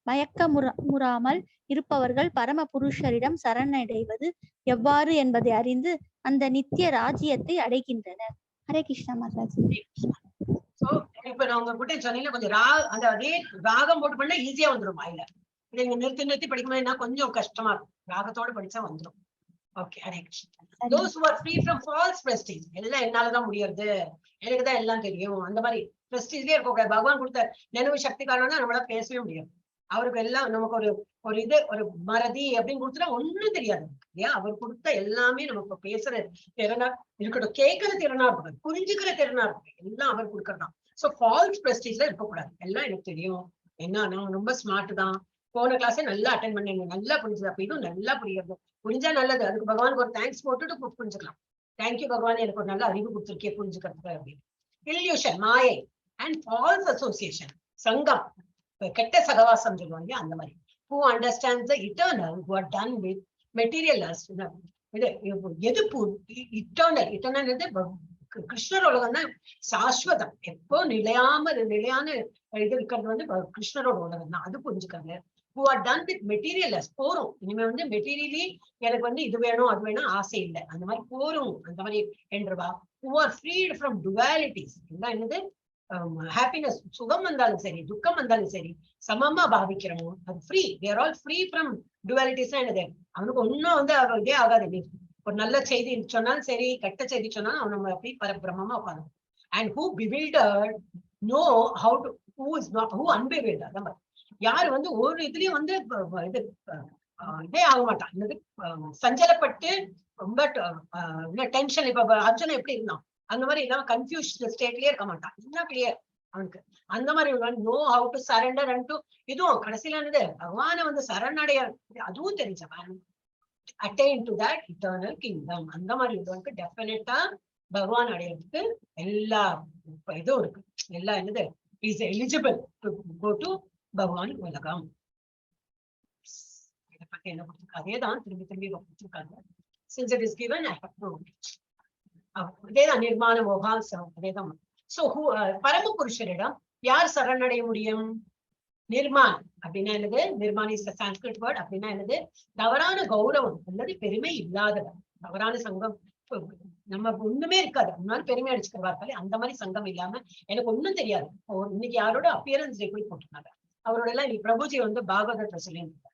மயக்கமுறாமல் இருப்பவர்கள் பரம புருஷரிடம் சரணடைவது எவ்வாறு என்பதை அறிந்து அந்த நித்திய ராஜ்யத்தை அடைகின்றனர். ஹரே கிருஷ்ணா மாதாஜி. இப்ப நான் உங்ககிட்ட சொன்னீங்க கொஞ்சம் அதே ராகம் போட்டு பண்ணா ஈஸியா வந்துடும் வாயில. நீங்க நிறுத்தி படிக்கும்போது கொஞ்சம் கஷ்டமா இருக்கும். ராகத்தோட படிச்சா வந்துடும். Okay, Hare Krishna. Those who are free from false prestige, எல்லாம் என்னாலதான் முடியறது, எனக்குதான் எல்லாம் தெரியும், அந்த மாதிரி பிரஸ்டீஜ்லயே இருக்க. பகவான் கொடுத்த நினைவு சக்தி காரணம்னா நம்மளால பேசவே முடியாது. அவருக்கு எல்லாம் நமக்கு ஒரு மறதி அப்படின்னு கொடுத்துட்டா ஒண்ணும் தெரியாது. ஏன் அவர் கொடுத்த எல்லாமே நமக்கு பேசுற திறனா இருக்கட்டும், கேட்கிற திறனா இருக்கட்டும், புரிஞ்சுக்கிற திறனா இருக்கட்டும், எல்லாம் அவர் கொடுக்கறதான். சோ ஃபால்ஸ் பிரஸ்டீஜ்ல இருக்கக்கூடாது. எல்லாம் எனக்கு தெரியும், என்ன நான் ரொம்ப ஸ்மார்ட் தான், போன கிளாஸே நல்லா அட்டென்ட் பண்ணீங்க, நல்லா புரிஞ்சுது, அப்ப இதுவும் நல்லா புரியுது, புரிஞ்சா நல்லது. அதுக்கு பகவானுக்கு ஒரு தேங்க்ஸ் போட்டுட்டு புரிஞ்சுக்கலாம். தேங்க்யூ பகவான், எனக்கு ஒரு நல்ல அறிவு கொடுத்துருக்கே புரிஞ்சுக்கிறதுக்கு அப்படின்னு. இல்யூஷன், மாயை அண்ட் ஃபால்ஸ் அசோசியேஷன், சங்கம், கெட்ட சகவாசம் சொல்லுவாங்க அந்த மாதிரி. Who understands the eternal, who are done with material lust. எது இட்டர்னல் கிருஷ்ணர் உலகம் தான் சாஸ்வதம், எப்போ நிலையான இது இருக்கிறது வந்து கிருஷ்ணரோட உலகம் தான். அது புரிஞ்சுக்காங்க. Who are done with material lust, போறோம் இனிமே வந்து மெட்டீரியலி எனக்கு வந்து இது வேணும் அது வேணும் ஆசை இல்லை, அந்த மாதிரி போறோம் அந்த மாதிரி என்றவா. Who are freed from dualities, என்னது ஹாப்பினஸ், சுகம் வந்தாலும் சரி துக்கம் வந்தாலும் சரி சமமா பாவிக்கிறோம், அது free. they are all free from dualities. என்னது அவனுக்கு ஒன்னும் வந்து இதே ஆகாது. ஒரு நல்ல செய்தி சொன்னாலும் சரி, கெட்ட செய்தி சொன்னாலும் அவன் நம்ம அப்படி பரபிரமமா உட்காந்து. And who bewildered know how to, who is not, who unbewildered. யாரு வந்து ஒரு இதுலயும் வந்து இது இதே ஆக மாட்டான். சஞ்சலப்பட்டு ரொம்ப டென்ஷன். இப்ப அர்ஜுனன் எப்படி இருந்தான் அந்த மாதிரி இல்லாம கன்ஃபியூஸ் ஸ்டேட்லயே இருக்க மாட்டான். இன்னும் கிளியர் அவனுக்கு. அந்த மாதிரி know how to surrender and to இதுவும் கடைசியில என்னது பகவான வந்து சரணடைய அதுவும் தெரிஞ்சவன். attain to that eternal kingdom. அந்த மாதிரி உள்ளவனுக்கு டெஃபினட்டா பகவான் அடையிறதுக்கு எல்லா இதுவும் இருக்கு. எல்லா என்னது is eligible to go to Bhagavan உலகம். இதை பத்தி என்ன கொடுத்துருக்காங்க அதேதான் திரும்பி திரும்பி கொடுத்துருக்காங்க. Since it is given, I have proved it. அதேதான் நிர்மாண மோகாசம் அதேதான். சோ பரம புருஷரிடம் யார் சரணடைய முடியும்? நிர்மான் அப்படின்னா என்னது? Nirman is Sanskrit word. அப்படின்னா என்னது? தவறான கௌரவம் அல்லது பெருமை இல்லாதவர். தவறான சங்கம் நம்ம ஒண்ணுமே இருக்காது, முன்னாடி பெருமை அடிச்சுக்கிறவார்கள். அந்த மாதிரி சங்கம் இல்லாம எனக்கு ஒண்ணும் தெரியாது. இன்னைக்கு யாரோட அப்பியரன்ஸ் எப்படி போட்டிருக்காங்க அவரோட எல்லாம். இன்னைக்கு பிரபுஜி வந்து பாகவதத்தை சொல்லியிருந்தாங்க,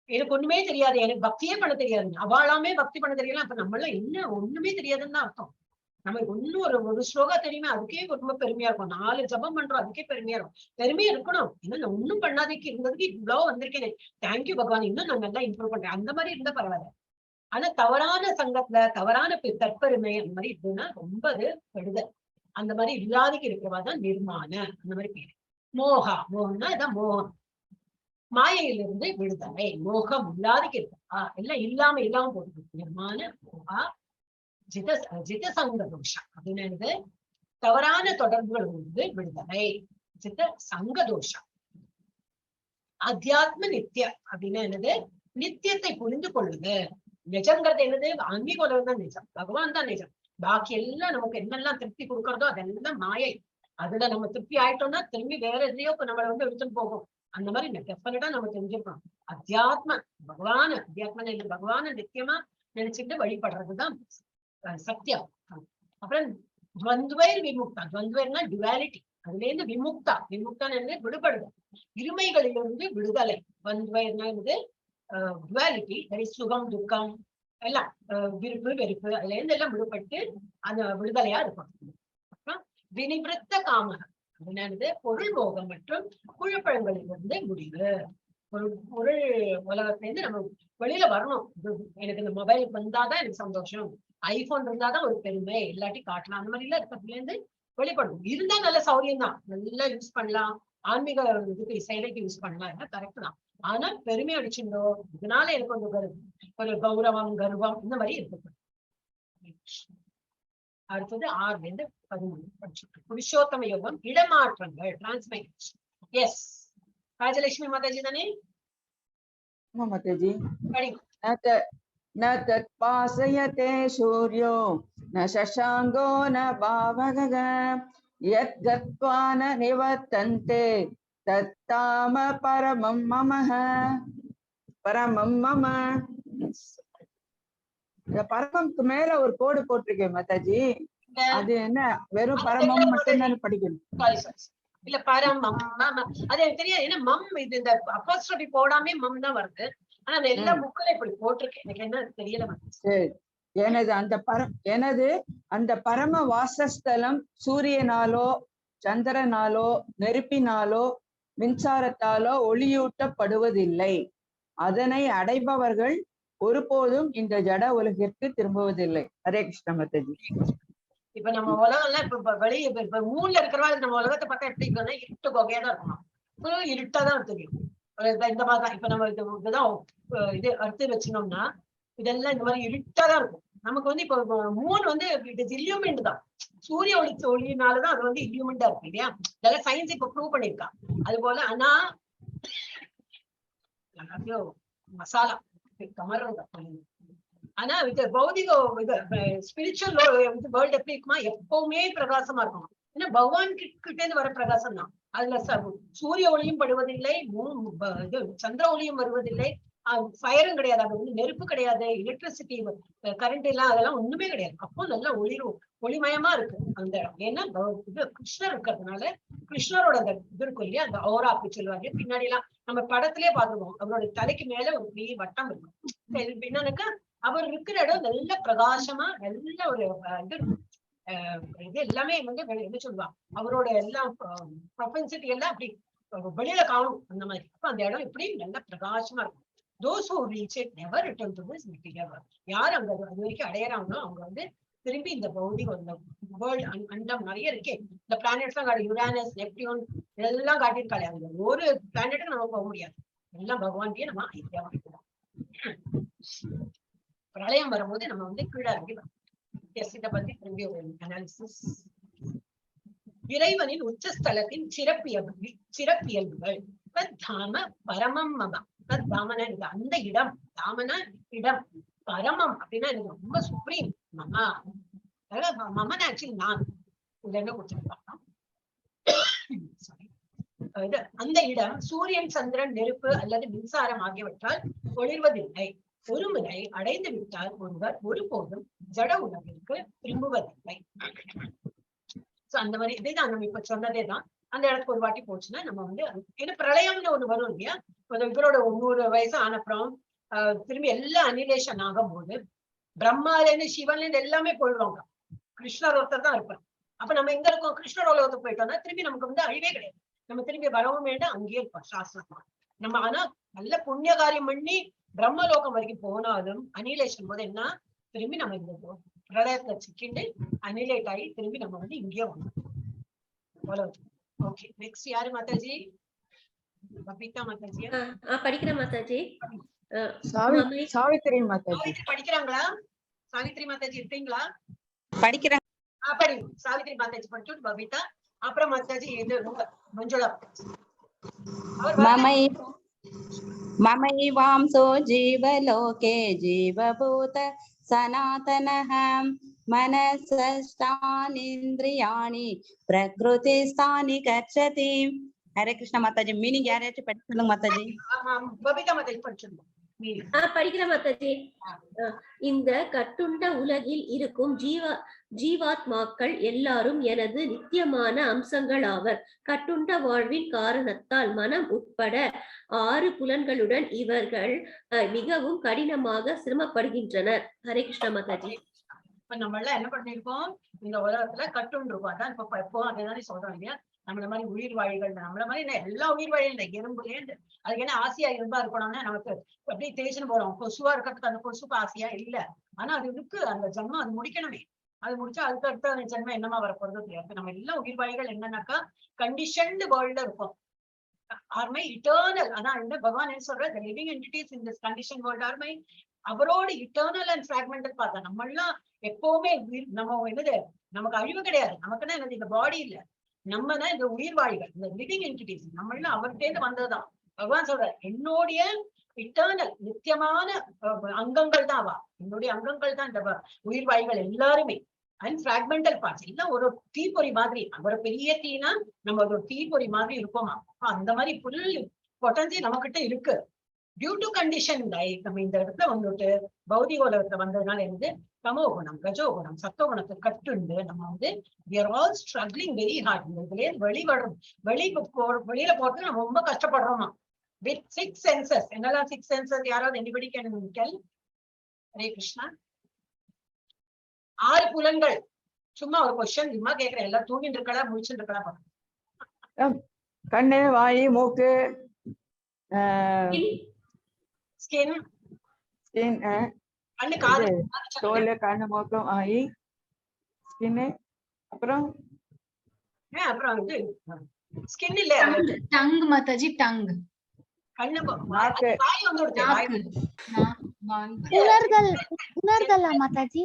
எனக்கு ஒண்ணுமே தெரியாது, எனக்கு பக்தியே பண்ண தெரியாது. அவளாமே பக்தி பண்ண தெரியல. அப்ப நம்ம எல்லாம் என்ன ஒண்ணுமே தெரியாதுன்னு தான் அர்த்தம். நமக்கு ஒன்னும் ஒரு ஸ்லோகா தெரியுமே அதுக்கே ரொம்ப பெருமையா இருக்கும். 4 ஜபம் பண்றோம் அதுக்கே பெருமையா இருக்கும். பெருமையா இருக்கணும். இன்னும் நான் ஒன்னும் பண்ணாதேக்கு இருந்ததுக்கு இவ்வளவு வந்திருக்கேன், தேங்க்யூ பகவான், இன்னும் நான் நல்லா இம்ப்ரூவ் பண்றேன். அந்த மாதிரி இருந்தா பரவாயில்ல. ஆனா தவறான சங்கத்துல தவறான தற்பெருமை அந்த மாதிரி இருக்குன்னா ரொம்ப அது கெடுதல். அந்த மாதிரி இல்லாதக்கு இருக்கிறவாதான் நிர்மாண அந்த மாதிரி பேரு. மோகா, மோகம்னா இதான் மோகம், மாயையிலிருந்து விடுதலை. மோகம் இல்லாதக்கு இருக்கு. எல்லாம் இல்லாம போட்டு நிர்மாண மோகா ஜித சங்க தோஷம் அப்படின்னு தவறான தொடர்புகள் வந்து விடுதலை. ஜித சங்க தோஷம். அத்தியாத்ம நித்தியம் அப்படின்னா என்னது? நித்தியத்தை புரிந்து கொள்ளுது. நிஜங்கிறது என்னது? ஆன்மீக உலகம் தான் நிஜம், பகவான் தான் நிஜம். பாக்கி எல்லாம் நமக்கு என்னெல்லாம் திருப்தி கொடுக்கறதோ அதெல்லாம் மாயை. அதுல நம்ம திருப்தி ஆயிட்டோம்னா திரும்பி வேற எதையோ நம்மளை வந்து எடுத்துட்டு போகும். அந்த மாதிரி டெஃபினட்டா நம்ம தெரிஞ்சுக்கணும். அத்தியாத்ம பகவான அத்தியாத்மன் இல்லை பகவான நித்தியமா நினைச்சுட்டு வழிபடுறதுதான் சத்தியம். அப்புறம் துவந்துவைர் விமுக்தா. துவந்துவைர்னா டுவாலிட்டி, அதுல இருந்து விமுக்தா. விமுக்தான் என்ன? விடுபடுதல், இருமைகளிலிருந்து விடுதலை. துவந்துவைர்னா என்னது? டுவாலிட்டி, சுகம் துக்கம் எல்லாம், விருப்பு வெறுப்பு அதுல இருந்து எல்லாம் விடுபட்டு அந்த விடுதலையா இருக்கும். அப்புறம் வினிவிருத்த காமகம் அப்படின்னா பொருள் போகம் மற்றும் குழப்பங்களிலிருந்து முடிவு. பொருள் உலகத்துல இருந்து நம்ம வெளியில வரணும். எனக்கு இந்த மொபைல் வந்தாதான் எனக்கு சந்தோஷம், ஐபோன் இருந்தாதான் ஒரு பெருமை, இல்லாட்டி காட்டலாம், அந்த மாதிரி எல்லாம் இருக்கிறதுல இருந்து வெளிப்படும். இருந்தா நல்ல சௌரியம் தான், நல்லா யூஸ் பண்ணலாம், ஆன்மீக இதுக்கு செயலைக்கு யூஸ் பண்ணலாம், எல்லாம் கரெக்ட் தான். ஆனா பெருமை அடிச்சுட்டோ இதனால எனக்கு ஒரு கௌரவம் கர்வம் இந்த மாதிரி இருக்கு. அடுத்தது 6ல இருந்து 13 படிச்சுட்டு புருஷோத்தம யோகம் இடமாற்றங்கள் டிரான்ஸ்மைக்ரேஷன். எஸ் ராஜலட்சுமி மாதாஜி தானே? ஆமா மாதாஜி. படிங்க. न तत्पासयते सूर्यो न शशाङ्को न पावकः यत् गत्वा न निवर्तन्ते तत्ताम परमं मम. இந்த பரமம்க்கு மேல ஒரு கோடு போட்டிருக்கேன் மாதாஜி, அது என்ன வெறும் பரமம் மட்டும் தான் படிக்கணும்? இல்ல பரமம் அது எனக்கு தெரியாது. ஏன்னா மம் இது இந்த அப்போஸ்ட்ரோபி போடாமே மம் தான் வருது. ஆனா அந்த எல்லா புக்ல இப்படி போட்டிருக்கேன், எனக்கு என்ன தெரியல. சரி, எனது அந்த பரம வாசஸ்தலம் சூரியனாலோ சந்திரனாலோ நெருப்பினாலோ மின்சாரத்தாலோ ஒளியூட்டப்படுவதில்லை. அதனை அடைபவர்கள் ஒருபோதும் இந்த ஜட உலகிற்கு திரும்புவதில்லை. ஹரே கிருஷ்ண மாதாஜி. இப்ப நம்ம உலகம் எல்லாம் இப்ப வெளியே இப்ப மூணுல இருக்கிறவா நம்ம உலகத்தை பார்த்தா எப்படி இருக்கோம்னா இருட்டு கொகையா தான் இருக்கணும், இருட்டாதான் தெரியும். இந்த மாதிரிதான் இப்ப நம்ம இதுதான் இது அறுத்து வச்சினோம்னா இதெல்லாம் இந்த மாதிரி இருட்டாதான் இருக்கும். நமக்கு வந்து இப்ப மூணு வந்து இட் இஸ் இல்யூமின்ட் தான், சூரிய ஒளியினாலதான் அது வந்து இல்யூமின்டா இருக்கு இல்லையா? இதெல்லாம் சயின்ஸ் இப்ப ப்ரூவ் பண்ணிருக்கான். அது போல ஆனா மசாலா கமர்றது. ஆனா இது பௌதிக ஸ்பிரிச்சுவல் வேர்ல்ட் எப்படி இருக்குமா? எப்பவுமே பிரகாசமா இருக்கணும். ஏன்னா பகவான் கிட்ட இருந்து வர பிரகாசம் தான். அதுல சூரிய ஒளியும் படுவதில்லை, இது சந்திர ஒளியும் வருவதில்லை, ஃபயரும் கிடையாது, அது வந்து நெருப்பு கிடையாது, எலக்ட்ரிசிட்டி கரண்ட் எல்லாம் அதெல்லாம் ஒண்ணுமே கிடையாது. அப்போ நல்லா ஒளிமயமா இருக்கு அந்த இடம். ஏன்னா இது கிருஷ்ணர் இருக்கிறதுனால கிருஷ்ணரோட அந்த இது இருக்கும் இல்லையா, அந்த ஓரா அப்படி சொல்லுவாங்க. பின்னாடி எல்லாம் நம்ம படத்திலே பாத்துருவோம், அவரோட தலைக்கு மேல ஒரு பெரிய வட்டம் இருக்கும். என்னன்னாக்கா அவர் இருக்கிற இடம் நல்ல பிரகாசமா நல்ல ஒரு இது இருக்கும். இது எல்லாமே வந்து என்ன சொல்லுவாங்க, அவரோட எல்லாம் ப்ரொபென்சிட்டி எல்லாம் அப்படி வெளியில காணும் அந்த மாதிரி. அப்ப அந்த இடம் இப்படி நல்ல பிரகாசமா இருக்கும். those who reach it never return to this material world. யார் அங்க அது வரைக்கும் அடையறாங்களோ அவங்க வந்து திரும்பி இந்த பௌதிக வேர்ல்ட் அண்டம் நிறைய இருக்கே, இந்த பிளானட்ஸ் எல்லாம் காட்டி யுரானஸ் நெப்டியூன் இதெல்லாம் காட்டியிருக்காளே, அந்த ஒரு பிளானட்டுக்கு நம்ம போக முடியாது, எல்லாம் பகவான்கிட்டயே நம்ம ஐக்கியம் வைக்கலாம். பிரளயம் வரும்போது நம்ம வந்து கீழே இறங்கி இதை பத்தி திரும்பி ஒரு அனாலிசிஸ். இறைவனின் உச்சஸ்தலத்தின் சிறப்பியல்புகள். தாம பரமம் மம. தாமன அந்த இடம், தாமன இடம், பரமம் அப்படின்னா எனக்கு ரொம்ப சுப்ரீம் மமா. மமன் ஆக்சுவலி நான் என்ன கொடுத்துருப்பாங்க. அந்த இடம் சூரியன், சந்திரன், நெருப்பு அல்லது மின்சாரம் ஆகியவற்றால் ஒளிர்வதில்லை. ஒருமுறை அடைந்து விட்டால் ஒருவர் ஒருபோதும் ஜட உலகிற்கு திரும்புவதில்லை. அந்த மாதிரி இதேதான் நம்ம இப்ப சொன்னதேதான். அந்த இடத்துக்கு ஒரு வாட்டி போச்சுன்னா நம்ம வந்து ஏன்னா பிரளயம்னு ஒண்ணு வரும் இல்லையா, இவரோட 100 வயசு ஆனப்புறம் திரும்பி எல்லாம் அனிலேஷன் ஆகும் போது பிரம்மால இருந்து சிவன்ல இருந்து எல்லாமே போயிடுவாங்க, கிருஷ்ணர் ஒருத்தர் தான் இருப்பார். அப்ப நம்ம எங்க இருக்கோம், கிருஷ்ணர் உலகத்துக்கு போயிட்டோம்னா திரும்பி நமக்கு வந்து அழிவே கிடையாது, நம்ம திரும்பி வரவும் வேண்டாம், அங்கேயே இருப்போம் சாஸ்திரமா. நம்ம ஆனா நல்ல புண்ணிய காரியம் பண்ணி பிரம்மலோகம் வரைக்கும் போனாலும் அனிலேஷன் போது என்ன, திரும்பி நம்ம இந்த பிரளயத்துல சிக்கிண்டு அனிலேட் ஆகி திரும்பி நம்ம வந்து இங்கேயே வந்தோம். ஓகே, நெக்ஸ்ட் யாரு மாதாஜி? பபிதா மாதாஜி படிக்கிற மாதாஜி. சாவித்திரி மாதாஜி படிக்கிறாங்களா? சாவித்திரி மாதாஜி இருக்கீங்களா? படிக்கிறாங்க. படி சாவித்திரி மாதாஜி படிச்சு பபிதா, அப்புறம் மாதாஜி இது மஞ்சுளா. ममैवांसो जीवलोके जीवभूत सनातनः मनसष्टानीन्द्रियाणि प्रकृतिस्थानि गच्छति. हरे कृष्ण माताजी. मीनिंग யாராச்சும் படிச்சு சொல்லுங்க மாதாஜி. பபிதா மாதாஜி படிச்சிருங்க. படிக்கிற மாதாஜி. இந்த கட்டுண்ட உலகில் இருக்கும் ஜீவாத்மாக்கள் எல்லாரும் எனது நித்தியமான அம்சங்கள் ஆவர். கட்டுண்ட வாழ்வின் காரணத்தால் மனம் உட்பட 6 புலன்களுடன் இவர்கள் மிகவும் கடினமாக சிரமப்படுகின்றனர். ஹரே கிருஷ்ண மாதாஜி. இப்ப நம்ம எல்லாம் என்ன பண்ணிருக்கோம், இந்த உலகத்துல கட்டுண்டு இருக்கோம். அதான் இப்ப எப்போ அதே சொல்றோம் இல்லையா, நம்மள மாதிரி உயிர் வாழிகள், நம்மள மாதிரி எல்லா உயிர் வாழிகள் இந்த எறும்புலேருந்து அதுக்கு என்ன ஆசையா இரும்பா இருக்கணும்னா நமக்கு அப்படியே தேய்ச்சுன்னு போறோம். கொசுவா இருக்கிறதுக்கு அந்த கொசுக்கு ஆசையா இல்ல, ஆனா அது இருக்கு, அந்த ஜன்மம் அது முடிக்கணுமே. அது முடிச்சா அதுக்கு அடுத்த அந்த ஜன்மம் என்னமா வரப்போறது தெரியாது. நம்ம எல்லா உயிர் வாழிகள் என்னன்னாக்கா கண்டிஷன்டு வேர்ல்ட்ல இருக்கும். ஆர்மை இட்டர்னல். அதான் இந்த பகவான் என்ன சொல்ற, the living entities in this conditioned world are my அவரோட இட்டர்னல் அண்ட் பிராக்மெண்டல் பார்த்தா நம்ம எல்லாம் எப்பவுமே நம்ம என்னது, நமக்கு அழிவு கிடையாது, நமக்குன்னா என்னது இந்த பாடி இல்ல, நம்ம தான் இந்த உயிர் வாழிகள், இந்த லிவிங் என்டிட்டிஸ், நம்ம எல்லாம் அவர்கிட்ட வந்ததுதான். பகவான் சொல்ற என்னுடைய இட்டர்னல் நித்தியமான அங்கங்கள் தான் அவா, என்னுடைய அங்கங்கள் தான் இந்த உயிர் வாழிகள் எல்லாருமே. அண்ட் பிராக்மெண்டல் பார்ட்ஸ் எல்லாம் ஒரு தீப்பொறி மாதிரி, ஒரு பெரிய தீனா நம்ம ஒரு தீப்பொறி மாதிரி இருப்போமா, அந்த மாதிரி புல் பொட்டன்சி நம்ம கிட்ட இருக்கு. டியூ டு கண்டிஷன் லைஃப் நம்ம இந்த இடத்துல வந்துட்டு பௌதிக உலகத்துல வந்ததுனால இருந்து தமோ குணம், கஜோ குணம், சத்தோ குணத்தை கட்டுண்டு நம்ம வந்து we are all struggling very hard. இதுலயே வெளியில போறதுக்கு நம்ம ரொம்ப கஷ்டப்படுறோமா. with 6 senses. என்னெல்லாம் 6 senses? யாராவது anybody can tell? Hare Krishna. 6 புலன்கள். சும்மா ஒரு கொஸ்டின் சும்மா கேக்குறேன், எல்லாம் தூங்கிட்டு இருக்கா முடிச்சுட்டு இருக்கா? கண்ணு, வாய், மூக்கு, ஸ்கின், கண்ணு, காது, தோல், கண்ணு, மூக்கு, வாய், ஸ்கின், அப்புறம் இது ஸ்கின் இல்ல, டங் மாதாஜி. டங் கண்ணு, நாக்கு, வாய் வந்துடுது. உணர்தல் மாதாஜி.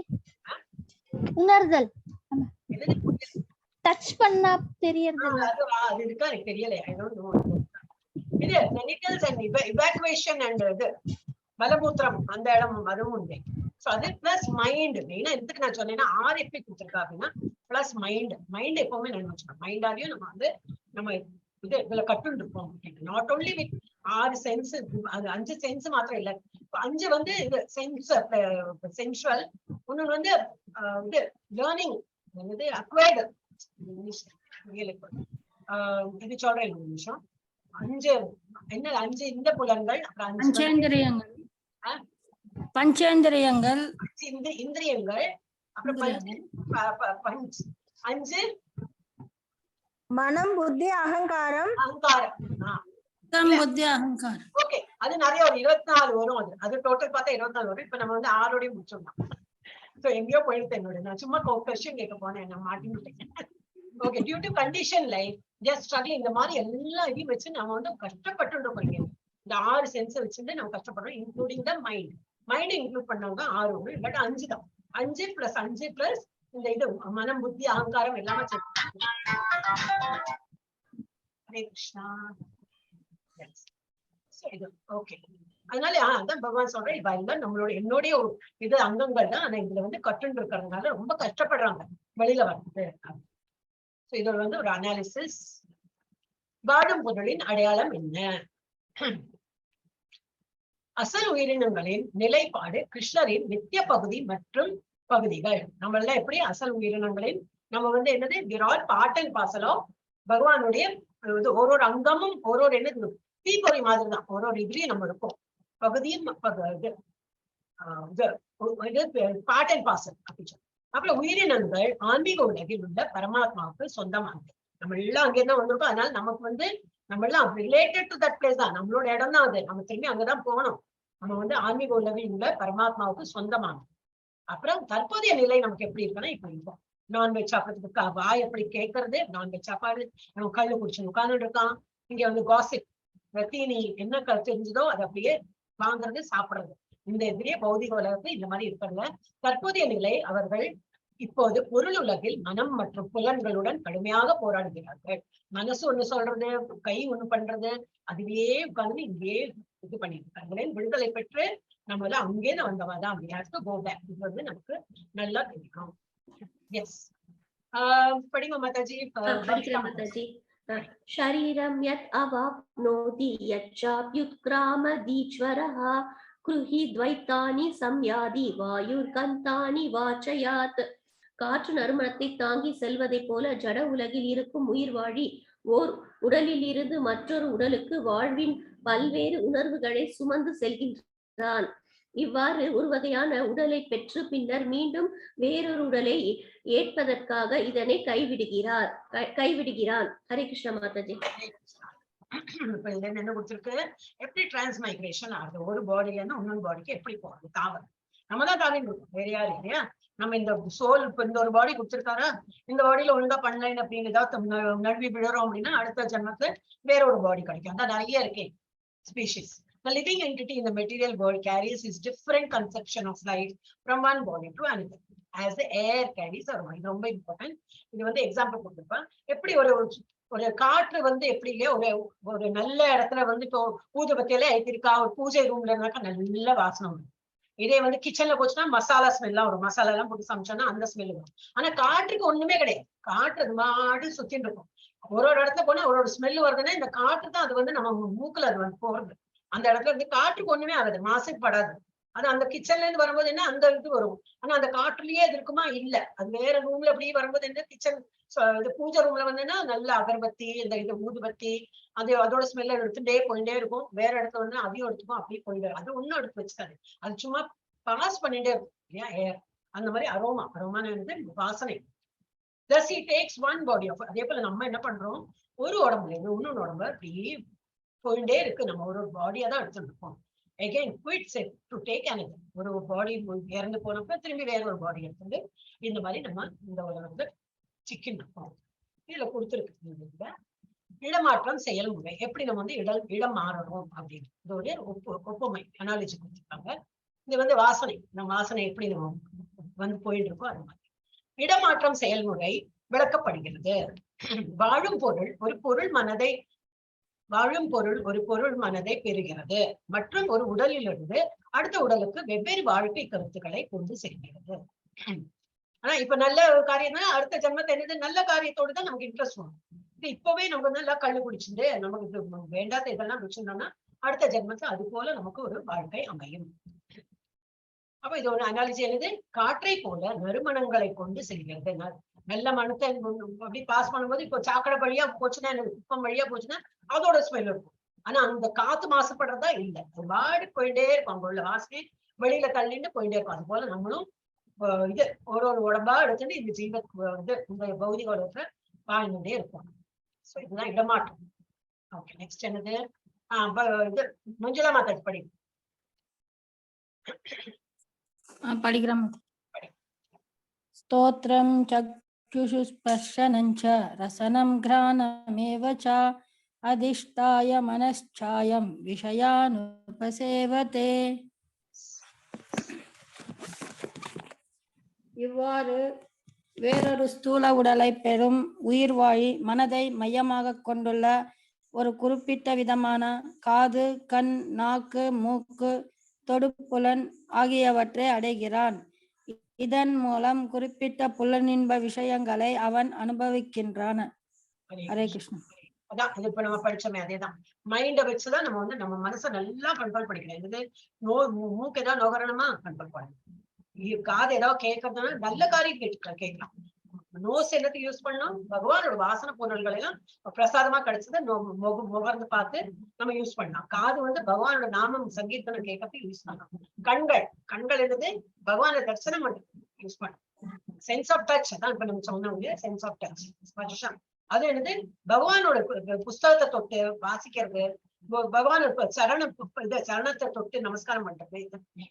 உணர்தல் டச் பண்ணா தெரியறது. அது இருக்கா எனக்கு தெரியல. இது ஜெனிட்டல்ஸ் அண்ட் இவாக்குவேஷன் அண்ட் இது மலமூத்திரம் அந்த இடம் அதுவும் உண்டு. சோ அது பிளஸ் மைண்ட். மெயினா எதுக்கு நான் சொன்னேன்னா 6 எப்படி கொடுத்துருக்கா அப்படின்னா பிளஸ் மைண்ட் எப்பவுமே நான் வச்சுக்கோம். மைண்டாலையும் நம்ம வந்து நம்ம இதுல கட்டுண்டு இருப்போம். நாட் ஓன்லி வித் 6 சென்ஸ், அது 5 சென்ஸ் மாத்திரம் இல்ல, 5 வந்து இது சென்சுவல், இன்னொன்று வந்து இது லேர்னிங், இது அக்வைர்டு. இது சொல்றேன் ஒரு நிமிஷம். 5 என்ன 5 இந்த புலன்கள், அப்புறம் பஞ்சேந்திரியங்கள், இந்திரியங்கள், அப்புறம் 5 மனம், புத்தி, அகங்காரம். ஓகே, அது நிறைய ஒரு 24 வரும். அது டோட்டல் பார்த்தா 24 வரும். இப்ப நம்ம வந்து 6 முடிச்சிடலாம். சோ எங்கேயோ போயிடுது என்னோட. நான் சும்மா கொஸ்டின் கேட்க போனேன், நான் மாட்டிக்கிட்டேன். Okay, due to condition life just struggling, இந்த மாதிரி எல்லா இதையும் வச்சு நம்ம வந்து கஷ்டப்பட்டு இருக்கோம். இந்த 6 சென்ஸ் வச்சுட்டு நம்ம கஷ்டப்படுறோம், including the mind. Mind include பண்ணவங்க 6 வரும், பட் 5 தான். 5 + 5 + இந்த இது மனம், புத்தி, அகங்காரம் எல்லாமே சேர்த்து. ஹரே கிருஷ்ணா. ஓகே, அதனால அதான் பகவான் சொல்றேன், இப்ப எல்லாம் நம்மளோட என்னுடைய ஒரு இது அங்கங்கள் தான். ஆனா இதுல வந்து கற்றுன்னு இருக்கிறதுனால ரொம்ப கஷ்டப்படுறாங்க வெளியில வர்றது. இதோட வந்து ஒரு அனாலிசிஸ். வாழும் பொருளின் அடையாளம் என்ன? அசல் உயிரினங்களின் நிலைப்பாடு கிருஷ்ணரின் நித்திய பகுதி மற்றும் பகுதிகள். நம்ம எல்லாம் எப்படி அசல் உயிரினங்களின் நம்ம வந்து என்னது பார்ட் அண்ட் பார்சல் ஆஃப் பகவானுடைய ஒரு அங்கமும் ஒரு என்னது தீப்பொறி மாதிரி தான். ஒரு இதுலயும் நம்ம இருக்கும் பகுதியும் பார்ட் அண்ட் பார்சல் அப்படி சொல்லி. அப்புறம் உயிரினங்கள் ஆன்மீக உலகில் உள்ள பரமாத்மாவுக்கு சொந்தமானது. நம்ம எல்லாம் அங்கேதான் வந்திருக்கோம். அதனால நமக்கு வந்து நம்ம எல்லாம் ரிலேட்டட் டு தட் பிளேஸ் தான், நம்மளோட இடம் தான் அது. நம்ம திரும்பி அங்கதான் போகணும். நம்ம வந்து ஆன்மீக உலகில் உள்ள பரமாத்மாவுக்கு சொந்தமானது. அப்புறம் தற்போதைய நிலை நமக்கு எப்படி இருக்குன்னா, இப்ப இருக்கும் நான்வெஜ் சாப்பிட்றதுக்கு வாய் எப்படி கேட்கறது, நான்வெஜ் சாப்பாடு நம்ம கல்லு குடிச்சு உட்கார்ந்துட்டு இருக்கான். இங்க வந்து காசிப் தீனி என்ன தெரிஞ்சதோ அதை அப்படியே வாங்குறது, சாப்பிடுறது. இந்த எதிரே பௌதிக உலகத்துல இந்த மாதிரி இருக்கிறதுல தற்போதைய நிலை அவர்கள் இப்போது பொருள் உலகில் மனம் மற்றும் புலன்களுடன் கடுமையாக போராடுகிறார்கள். மனசு ஒண்ணு சொல்றது, கை ஒண்ணு பண்றது, அதுவே உட்கார்ந்து இங்கே இது பண்ணிட்டு இருக்காங்க. விடுதலை பெற்று நம்ம எல்லாம் அங்கேருந்து வந்தவாதான். இது வந்து நமக்கு நல்லா தெரியும். எஸ், படிங்க மாதாஜி. மாதாஜி. ஷரீரம் யத் அவாப்னோதி யச்சாப்யுத்க்ராமதீச்வரஹ க்ருஹி த்வைத்தானி சம்யாதி வாயுர்கந்தானி வாச்சயாத். காற்று நறுமணத்தை தாங்கி செல்வதை போல ஜட உலகில் இருக்கும் உயிர்வாழி ஓர் உடலில் இருந்து மற்றொரு உடலுக்கு வாழ்வின் பல்வேறு உணர்வுகளை சுமந்து செல்கின்றான். இவ்வாறு ஒரு வகையான உடலை பெற்று பின்னர் மீண்டும் வேறொரு உடலை ஏற்பதற்காக இதனை கைவிடுகிறான். ஹரே கிருஷ்ண மாதாஜி. இப்ப இதுல என்ன கொடுத்திருக்கு, எப்படி டிரான்ஸ்மைக்ரேஷன் ஆகுது, ஒரு பாடியில இருந்து இன்னொரு பாடிக்கு எப்படி போறது, தாவரம். நம்ம தான் தாவின்னு இருக்கோம், வேற யாரும் இல்லையா. நம்ம இந்த சோல் இப்ப இந்த ஒரு பாடி கொடுத்திருக்காரா, இந்த பாடியில ஒழுங்கா பண்ணலைன்னு அப்படின்னு ஏதாவது நழுவி விழுறோம் அப்படின்னா அடுத்த ஜென்மத்துல வேற ஒரு பாடி கிடைக்கும். அதான் நிறைய இருக்கேன் species. The living entity in the material world carries its different conception of life from one body to another, as the air carries aroma. இது ரொம்ப இம்பார்ட்டன்ட். இது வந்து எக்ஸாம்பிள் கொடுத்துருப்பேன். எப்படி ஒரு காற்று வந்து எப்படி இல்லையா, ஒரு நல்ல இடத்துல வந்து இப்போ ஊதுபத்தியெல்லாம் ஏற்றிருக்கா, ஒரு பூஜை ரூம்ல இருந்தாக்கா நல்ல வாசனை வரும். இதே வந்து கிச்சன்ல போச்சுன்னா மசாலா ஸ்மெல்லாம் வரும், மசாலா எல்லாம் போட்டு சமைச்சோம்னா அந்த ஸ்மெல் வரும். ஆனா காற்றுக்கு ஒண்ணுமே கிடையாது, காற்று அது மாடு சுத்தின்னு இருக்கும். ஒரு இடத்துல போனா ஒரு ஸ்மெல் வருதுன்னா இந்த காற்று தான் அது வந்து நம்ம மூக்குல அது வந்து போறது. அந்த இடத்துல இருந்து காற்றுக்கு ஒண்ணுமே ஆகாது, மாசுபடாது. ஆனா அந்த கிச்சன்ல இருந்து வரும்போது என்ன அந்த இது வரும், ஆனா அந்த காற்றுலயே அது இருக்குமா இல்ல, அது வேற ரூம்ல அப்படியே வரும்போது என்ன கிச்சன் இது பூஜை ரூம்ல வந்துன்னா நல்ல அகர்பத்தி இந்த இது ஊதுபத்தி அதோட ஸ்மெல்ல எடுத்துட்டே போயிட்டே இருக்கும். வேற இடத்துல வந்து அதையும் எடுத்துக்கும், அப்படியே போயிட்டு அது ஒன்னும் எடுத்து வச்சுக்காது, அது சும்மா பாஸ் பண்ணிட்டே இருக்கும் இல்லையா ஏர். அந்த மாதிரி அரோமானது வாசனை. Thus he takes one body of, அதே போல நம்ம என்ன பண்றோம், ஒரு உடம்புல இருந்து இன்னொரு உடம்பு அப்படியே போயிட்டே இருக்கு. நம்ம ஒரு பாடியா தான் எடுத்துட்டு இருக்கோம். Again quits it to take another. ஒரு பாடி இறந்து போனப்ப திரும்பி வேற ஒரு பாடி எடுத்துட்டு இந்த மாதிரி நம்ம இந்த உலகத்துல சிக்கின்னு இருக்கோம். இதுல கொடுத்துருக்கு இடமாற்றம் செயல்முறை, எப்படி நம்ம வந்து இடம் மாறணும் அப்படின்னு இதோடைய ஒப்புமை அனாலஜி கொடுத்துருக்காங்க. இது வந்து வாசனை, நம்ம வாசனை எப்படி நம்ம வந்து போயிட்டு இருக்கோம் அது மாதிரி இடமாற்றம் செயல்முறை விளக்கப்படுகிறது. வாழும் பொருள் ஒரு பொருள் மனதை பெறுகிறது மற்றும் ஒரு உடலிலிருந்து அடுத்த உடலுக்கு வெவ்வேறு வாழ்க்கை கருத்துக்களை கொண்டு செல்கிறது. ஆனா இப்ப நல்ல காரியம் தான், அடுத்த ஜென்மத்தை என்னது நல்ல காரியத்தோடு தான் நமக்கு இன்ட்ரெஸ்ட் வரும். இப்பவே நம்ம நல்லா கள்ளு குடிச்சுட்டு நமக்கு வேண்டாத இதெல்லாம் வச்சிருந்தோம்னா அடுத்த ஜென்மத்துல அது போல நமக்கு ஒரு வாழ்க்கை அமையும். அப்ப இது ஒரு அனாலஜி என்னது, காற்றை போல நறுமணங்களை கொண்டு செல்கிறது. நல்ல மனத்தை அப்படி பாஸ் பண்ணும்போது இப்போ சாக்கடை வழியா போச்சுன்னா, குப்பம் வழியா போச்சுன்னா அதோட ஸ்மெல் இருக்கும். ஆனா அந்த காத்து மாசுபடுறதா இல்லை, அது வாடி போயிட்டே இருக்கும், அங்க உள்ள வாசனை வெளியில தள்ளிட்டு போயிட்டே இருக்கும். அது போல நம்மளும் இது ஒரு உடம்பா எடுத்துட்டு இந்த இந்த பௌதிக உலகத்துல வாழ்ந்துட்டே இருக்கும். ஸோ இதுதான் இடமாற்றம். ஓகே, நெக்ஸ்ட் என்னது, இது மஞ்சுளா மாதாஜி படி. படிக்கிறோம். ஸ்தோத்ரம் சக்ஷுஷு ஸ்பர்ஷனம் ச ரசனம் கிராணமேவ ச அதிஷ்டாய மனச்சாயம் விஷயானுபசேவதே. இவ்வாறு வேறொரு ஸ்தூல உடலை பெறும் உயிர்வாழி மனதை மையமாக கொண்டுள்ள ஒரு குறிப்பிட்ட விதமான காது, கண், நாக்கு, மூக்கு, தொடுப்புலன் ஆகியவற்றை அடைகிறான். இதன் மூலம் குறிப்பிட்ட புலனின்ப விஷயங்களை அவன் அனுபவிக்கின்றான். ஹரே கிருஷ்ணா. அதான் இது இப்ப நம்ம படிச்சோமே அதேதான். மைண்ட வச்சுதான் நம்ம வந்து நம்ம மனசை நல்லா கண்ட்ரோல் பண்ணிக்கிறோம். இது மூக்கு ஏதாவது நோகரணமா கண்ட்ரோல் பண்ணணும். காது ஏதாவது கேட்கறதுனா நல்ல காரியம் கேட்கலாம். நோஸ் என்னத்துக்கு யூஸ் பண்ணோம்? பகவானோட வாசனை பொருள்களை எல்லாம் பிரசாதமா கிடைச்சது முகர்ந்து பார்த்து நம்ம யூஸ் பண்ணலாம். காது வந்து பகவானோட நாமம் சங்கீர்த்தனம் கேட்கறதுக்கு யூஸ் பண்ணலாம். கண்கள் என்னது? பகவான தரிசனம் யூஸ் பண்ணலாம். சென்ஸ் ஆஃப் டச் அதான் இப்ப நம்ம சொன்னோம், சென்ஸ் ஆஃப் டச் ஸ்பர்ஷம். அது என்னது? பகவானோட புஸ்தகத்தை தொட்டு வாசிக்கிறது, பகவானோட சரணத்தை தொட்டு நமஸ்காரம் பண்றது,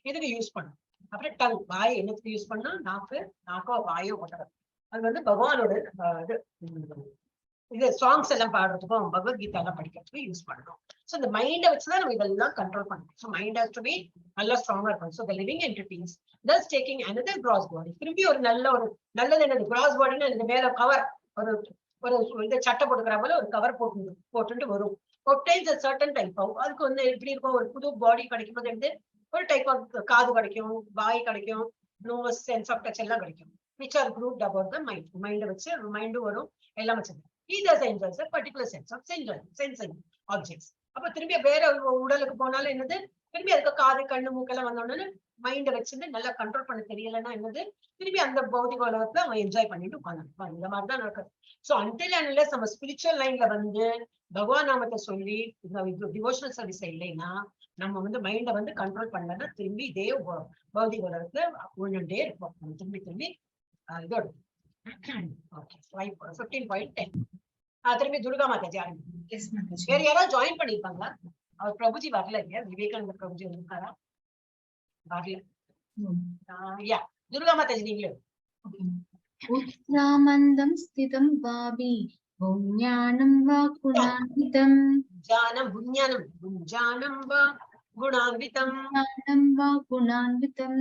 இதுக்கு யூஸ் பண்ணும். அப்புறம் டங், வாய் என்னத்துக்கு யூஸ் பண்ணா? நாக்கோ வாயோ கொட்டது. அது வந்து பகவானோட இது சாங்ஸ் எல்லாம் பாடுறதுக்கும் பகவத்கீதா எல்லாம் படிக்கிறதுக்கும் யூஸ் பண்ணணும். ஸோ இந்த மைண்டை வச்சுதான் நம்ம இதெல்லாம் கண்ட்ரோல் பண்ணணும். So mind has to be நல்லா ஸ்ட்ராங்கா இருக்கும். So the living entities thus taking another gross body. திரும்பி ஒரு நல்லது என்னது? கிராஸ் பாடின்னு இந்த மேல கவர் ஒரு இந்த சட்டை போட்டுக்கிற போல ஒரு கவர் போட்டுட்டு வரும். obtains a certain type of, அதுக்கு வந்து எப்படி இருக்கும்? ஒரு புது பாடி கிடைக்கும் போது வந்து ஒரு டைப் ஆஃப் காது கிடைக்கும், வாய் கிடைக்கும், நோஸ், சென்ஸ் ஆஃப் டச் எல்லாம் கிடைக்கும். which are grouped about the mind. Mind வச்சு மைண்டு வரும், எல்லாம் வச்சது. He does enjoys a particular sense of sensing objects. அப்ப திரும்பி வேற உடலுக்கு போனாலும் என்னது? திரும்பி அதுக்கு காது, கண்ணு, மூக்கெல்லாம் வந்தோடனே மைண்டை வச்சுட்டு நல்லா கண்ட்ரோல் பண்ண தெரியலன்னா என்னது? திரும்பி அந்த பௌதிக உலகத்துல அவன் என்ஜாய் பண்ணிட்டு உட்காந்துருப்பான். இந்த மாதிரிதான் நடக்குது. ஸோ அன்டில் அண்ட் அன்லெஸ் நம்ம ஸ்பிரிச்சுவல் லைன்ல வந்து பகவான் நாமத்தை சொல்லி டிவோஷனல் சர்வீஸ் இல்லைன்னா நம்ம வந்து மைண்டை வந்து கண்ட்ரோல் பண்ணலன்னா திரும்பி இதே பௌதிக உலகத்துல உழுண்டே இருப்போம். திரும்பி இதோட ஓகே 15.10. திரும்பி துர்கா மாதாஜி ஆரம்பிச்சு. வேற யாராவது ஜாயின் பண்ணிருப்பாங்களா? அவர் பிரபுஜி வரல இல்லையா? விவேகானந்த பிரபுஜி இருக்காரா? வரல. யா துர்கா மாதாஜி நீங்களே. உத்ராமந்தம் ஸ்திதம் வாபி புஞானம் வா குணான்விதம் ஜானம் புஞானம் வா குணான்விதம் வா குணான்விதம்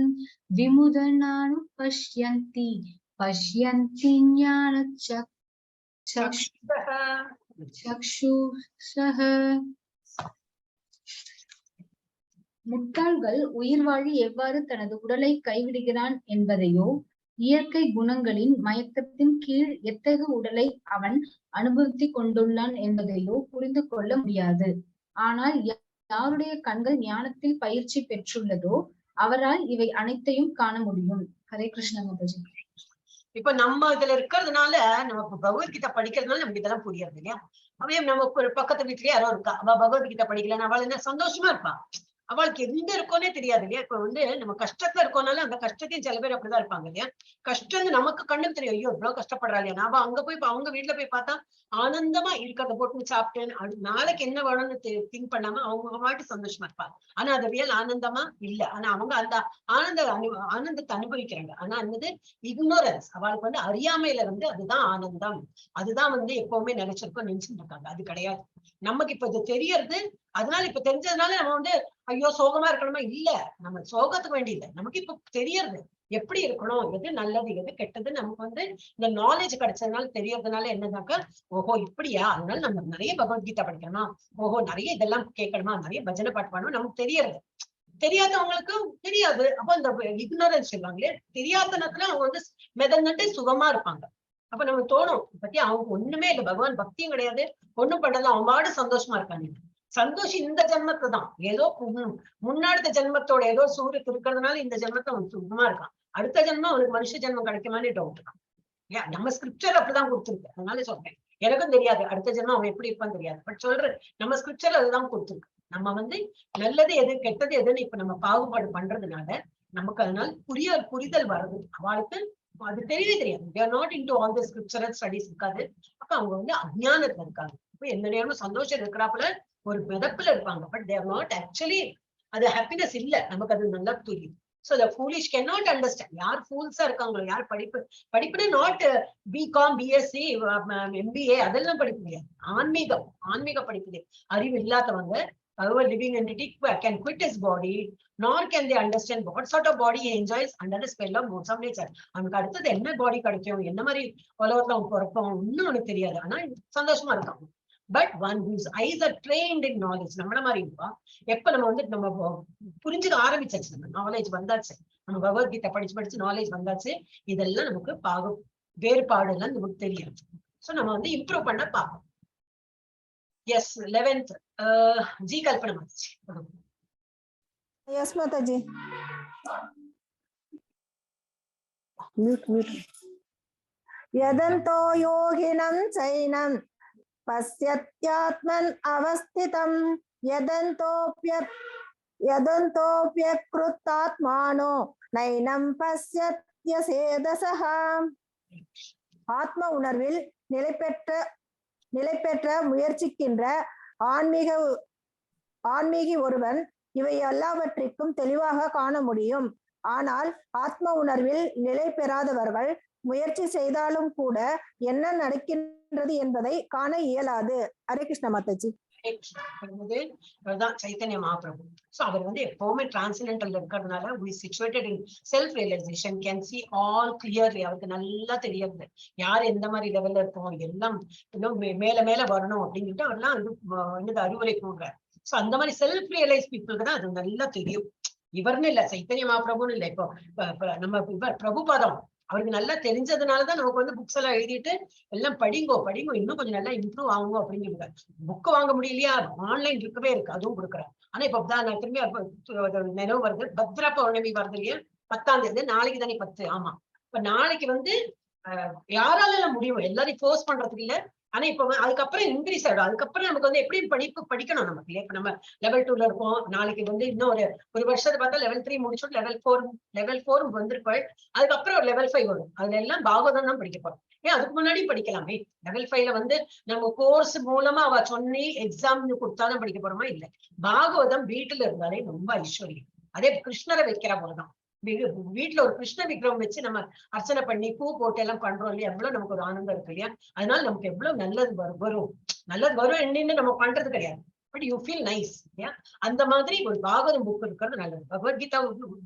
விமுதனானு பஷ்யந்தி ஞான சக்ஷுஷஹ. முட்டாள்கள் உயிர்வாழி எவ்வாறு தனது உடலை கைவிடுகிறான் என்பதையோ, இயற்கை குணங்களின் மயக்கத்தின் கீழ் எத்தகைய உடலை அவன் அனுபவித்துக் கொண்டுள்ளான் என்பதையோ புரிந்து கொள்ள முடியாது. ஆனால் யாருடைய கண்கள் ஞானத்தில் பயிற்சி பெற்றுள்ளதோ அவரால் இவை அனைத்தையும் காண முடியும். ஹரே கிருஷ்ணா மாதாஜி. இப்ப நம்ம இதுல இருக்கிறதுனால, நம்ம பகவத்கீதா படிக்கிறதுனால நமக்கு இதெல்லாம் புரியாது இல்லையா? அவையே நம்ம பக்கத்து வீட்லயே யாரோ இருக்கா, அவ பகவத்கீதா படிக்கலன்னு அவள் என்ன சந்தோஷமா இருப்பா. அவளுக்கு எந்த இருக்கோன்னே தெரியாது இல்லையா? இப்ப வந்து நம்ம கஷ்டத்துல இருக்கோம்னாலும் அந்த கஷ்டத்தையும் சில பேர் அப்படிதான் இருப்பாங்க இல்லையா? கஷ்டம் நமக்கு கண்ணுக்கு தெரியும், ஐயோ இவ்வளவு கஷ்டப்படுறா இல்லையா? நான் அங்க போய் அவங்க வீட்டுல போய் பார்த்தா ஆனந்தமா இருக்கிறத போட்டு சாப்பிட்டேன்னு நாளைக்கு என்ன வேணும்னு திங்க் பண்ணாம அவங்க மாட்டு சந்தோஷமா இருப்பாங்க. ஆனா அது ரியல் ஆனந்தமா இல்ல. ஆனா அவங்க அந்த ஆனந்தத்தை அனுபவிக்கிறாங்க. ஆனா அந்த இக்னோரன்ஸ், அவளுக்கு வந்து அறியாமையில வந்து அதுதான் ஆனந்தம், அதுதான் வந்து எப்பவுமே நினைச்சிட்டு இருக்காங்க. அது கிடையாது. நமக்கு இப்ப இது தெரியறது, அதனால இப்ப தெரிஞ்சதுனால நம்ம வந்து ஐயோ சோகமா இருக்கணுமா? இல்ல, நம்ம சோகத்துக்கு வேண்டியது. நமக்கு இப்ப தெரியறது எப்படி இருக்கணும், எது நல்லது எது கெட்டது. நமக்கு வந்து இந்த நாலேஜ் கிடைச்சதுனால தெரியறதுனால என்னன்னாக்கா, ஓஹோ இப்படியா, அதனால நம்ம நிறைய பகவத்கீதா படிக்கணுமா, ஓஹோ நிறைய இதெல்லாம் கேட்கணுமா, நிறைய பஜனை பாட்டு பண்ணணும், நமக்கு தெரியறது. தெரியாதவங்களுக்கு தெரியாது. அப்ப அந்த இக்னோரன்ஸ் சொல்லுவாங்களே, தெரியாதனத்துல அவங்க வந்து மெதந்துட்டு சுகமா இருப்பாங்க. அப்ப நம்ம தோணும் பத்தி அவங்க ஒண்ணுமே இல்லை, பகவான் பக்தியும் கிடையாது, ஒண்ணும் பண்ணல, அவங்க பாடு சந்தோஷமா இருக்காங்க. சந்தோஷம் இந்த ஜென்மத்தை தான், ஏதோ முன்னாடி ஜென்மத்தோட ஏதோ சூரியத்து இருக்கிறதுனால இந்த ஜென்மத்தை அவன் சுகமா இருக்கான். அடுத்த ஜென்மம் அவனுக்கு மனுஷ ஜென்மம் கிடைக்குமான்னு டவுட் தான். ஏன் நம்ம ஸ்கிரிப்சர் அப்படிதான் கொடுத்துருக்கு. அதனால சொல்றேன், எனக்கும் தெரியாது அடுத்த ஜென்மம் அவன் எப்படி இருப்பான்னு தெரியாது. பட் சொல்றேன், நம்ம ஸ்கிரிப்சர் அதுதான் கொடுத்துருக்கு. நம்ம வந்து நல்லது எது கெட்டது எதுன்னு இப்ப நம்ம பாகுபாடு பண்றதுனால நமக்கு அதனால புரிதல் வருது. அவளுக்கு அது தெரியவே தெரியாது. They are not into all the scriptural studies இருக்காது. அப்ப அவங்க வந்து அஜ்ஞானத்துல இருக்காங்க. எந்த நேரமும் சந்தோஷம் இருக்கிறாப்புல ஒரு மிதப்புல இருப்பாங்க. பட் தேர் நாட் ஆக்சுவலி அது ஹாப்பினஸ் இல்ல, நமக்கு அது நல்லா தெரியும். So the foolish cannot understand. யார் ஃபூல்ஸா இருக்காங்களோ, யார் படிப்புன்னு நாட் பிகாம் பிஎஸ்சி MBA அதெல்லாம் படிக்க முடியாது. ஆன்மீக படிப்பு அறிவு இல்லாதவங்க our living entity can quit his body, nor can they understand what sort of body he enjoys under the spell of modes of nature. அவனுக்கு அடுத்தது என்ன பாடி கிடைக்கும், என்ன மாதிரி உலகத்துல அவன் பிறப்போம் இன்னும் அவனுக்கு தெரியாது. ஆனா சந்தோஷமா இருக்கான். But one whose eyes are trained in knowledge, நம்மள மாதிரி இருப்பா. எப்ப நம்ம வந்து நம்ம புரிஞ்சுக்க ஆரம்பிச்சாச்சு, நம்ம நாலேஜ் வந்தாச்சு, நம்ம பகவத்கீதை படிச்சு நாலேஜ் வந்தாச்சு, இதெல்லாம் நமக்கு வேறுபாடு எல்லாம் நமக்கு தெரியும். சோ நம்ம வந்து இம்ப்ரூவ் பண்ண பார்ப்போம். Yes, 11th. G Kalpana Mathaji. Yes, Mathaji. Mute. Yadanto yoginam chainam pasyatyatman avasthitam yadantopyakrutatmano nainam pasyatyasedasaha. ஆத்ம உணர்வில் நிலை பெற்ற முயற்சிக்கின்ற ஆன்மீகி ஒருவன் இவை எல்லாவற்றிற்கும் தெளிவாக காண முடியும். ஆனால் ஆத்ம உணர்வில் நிலை பெறாதவர்கள் முயற்சி செய்தாலும் கூட என்ன நடக்கின்றது என்பதை காண இயலாது. ஹரே கிருஷ்ண மாதாஜி. சைத்தன்ய மகாபிரபு. சோ அவர் வந்து எப்பவுமே டிரான்சென்டென்டல் இருக்கிறதுனால we situated in self realization can see all clearly. அவருக்கு நல்லா தெரியாது யார் எந்த மாதிரி லெவல்ல இருப்போம், எல்லாம் இன்னும் மேல வரணும் அப்படின்ட்டு அவர்லாம் அறிவுரை கூறுறாரு. சோ அந்த மாதிரி செல்ஃப் ரியலைஸ் பீப்புளுக்கு தான் அது நல்லா தெரியும். இவர்னு இல்ல, சைத்தன்ய மகாபிரபுன்னு இல்ல, இப்போ நம்ம இவர் பிரபுபாதம் அவருக்கு நல்லா தெரிஞ்சதுனாலதான் நமக்கு வந்து புக்ஸ் எல்லாம் எழுதிட்டு எல்லாம் படிங்கோ இன்னும் கொஞ்சம் நல்லா இம்ப்ரூவ் ஆகும் அப்படின்னு சொல்லுவாரு. புக்கு வாங்க முடியலையா, ஆன்லைன் இருக்கவே இருக்கு, அதுவும் கொடுக்குறேன். ஆனா இப்ப நான் திரும்பி நினைவு வருது, பத்ரா பௌர்ணமி வருது இல்லையா, 10ஆம் தேதி, நாளைக்கு தானே 10. ஆமா, இப்ப நாளைக்கு வந்து யாரால முடியும், எல்லாரையும் ஃபோர்ஸ் பண்றதுக்கு இல்ல. ஆனா இப்ப அதுக்கப்புறம் இன்க்ரீஸ் ஆயிடும். அதுக்கப்புறம் நமக்கு வந்து எப்படி படிக்கணும் நமக்கு இல்லையா. இப்ப நம்ம level 2ல இருக்கோம், நாளைக்கு வந்து இன்னும் ஒரு வருஷத்தை பார்த்தா level 3 முடிச்சுட்டு level 4 வந்திருப்போம். அதுக்கப்புறம் ஒரு level 5 வரும். அதுல எல்லாம் பாகவதம் தான் படிக்க போறோம். ஏன் அதுக்கு முன்னாடி படிக்கலாமே. level 5ல வந்து நம்ம கோர்ஸ் மூலமா அவ சொன்னி எக்ஸாம் கொடுத்தாதான் படிக்க போறோமா? இல்ல, பாகவதம் வீட்டுல இருந்தாலே ரொம்ப ஐஸ்வர்யம். அதே கிருஷ்ணரை வைக்கிற போலதான். வீட்டுல ஒரு கிருஷ்ண விக்ரம் வச்சு நம்ம அர்ச்சனை பண்ணி பூ போட்டு எல்லாம் பண்றோம் இல்லையா, எவ்வளவு நமக்கு ஒரு ஆனந்தம் இருக்கு இல்லையா. அதனால நமக்கு எவ்வளவு நல்லது வரும் என்னன்னு நம்ம பண்றது கிடையாது. பட் யூ ஃபீல் நைஸ் இல்லையா. அந்த மாதிரி ஒரு பாகவதம் புக் இருக்கிறது நல்லது. பகவத்கீதா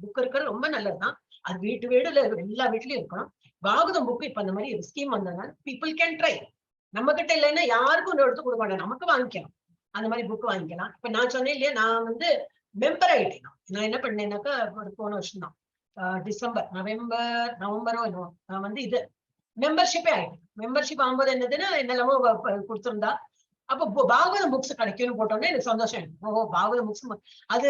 புக் இருக்கிறது ரொம்ப நல்லதுதான். அது வீடுல எல்லா வீட்லயும் இருக்கணும். பாகவதம் புக் இப்ப அந்த மாதிரி ஒரு ஸ்கீம் வந்ததுனால பீப்புள் கேன் ட்ரை. நம்ம கிட்ட இல்லைன்னா யாருக்கும் ஒன்று எடுத்து கொடுக்க மாட்டேன், நமக்கு வாங்கிக்கலாம். அந்த மாதிரி புக் வாங்கிக்கலாம். இப்ப நான் சொன்னேன் இல்லையா, நான் வந்து மெம்பர் ஆயிட்டேன். நான் என்ன பண்ணேன்னாக்கா ஒரு போன வருஷம் தான் நவம்பரோ என்னவோ நான் வந்து இது மெம்பர்ஷிப்பே ஆயிட்டேன். மெம்பர்ஷிப் ஆகும்போது என்னதுன்னா என்னெல்லாமோ கொடுத்துருந்தா, அப்போ பாகவதம் புக்ஸ் கிடைக்கும்னு போட்டோன்னே எனக்கு சந்தோஷம். ஓ, பாகவதம் புக்ஸ். அது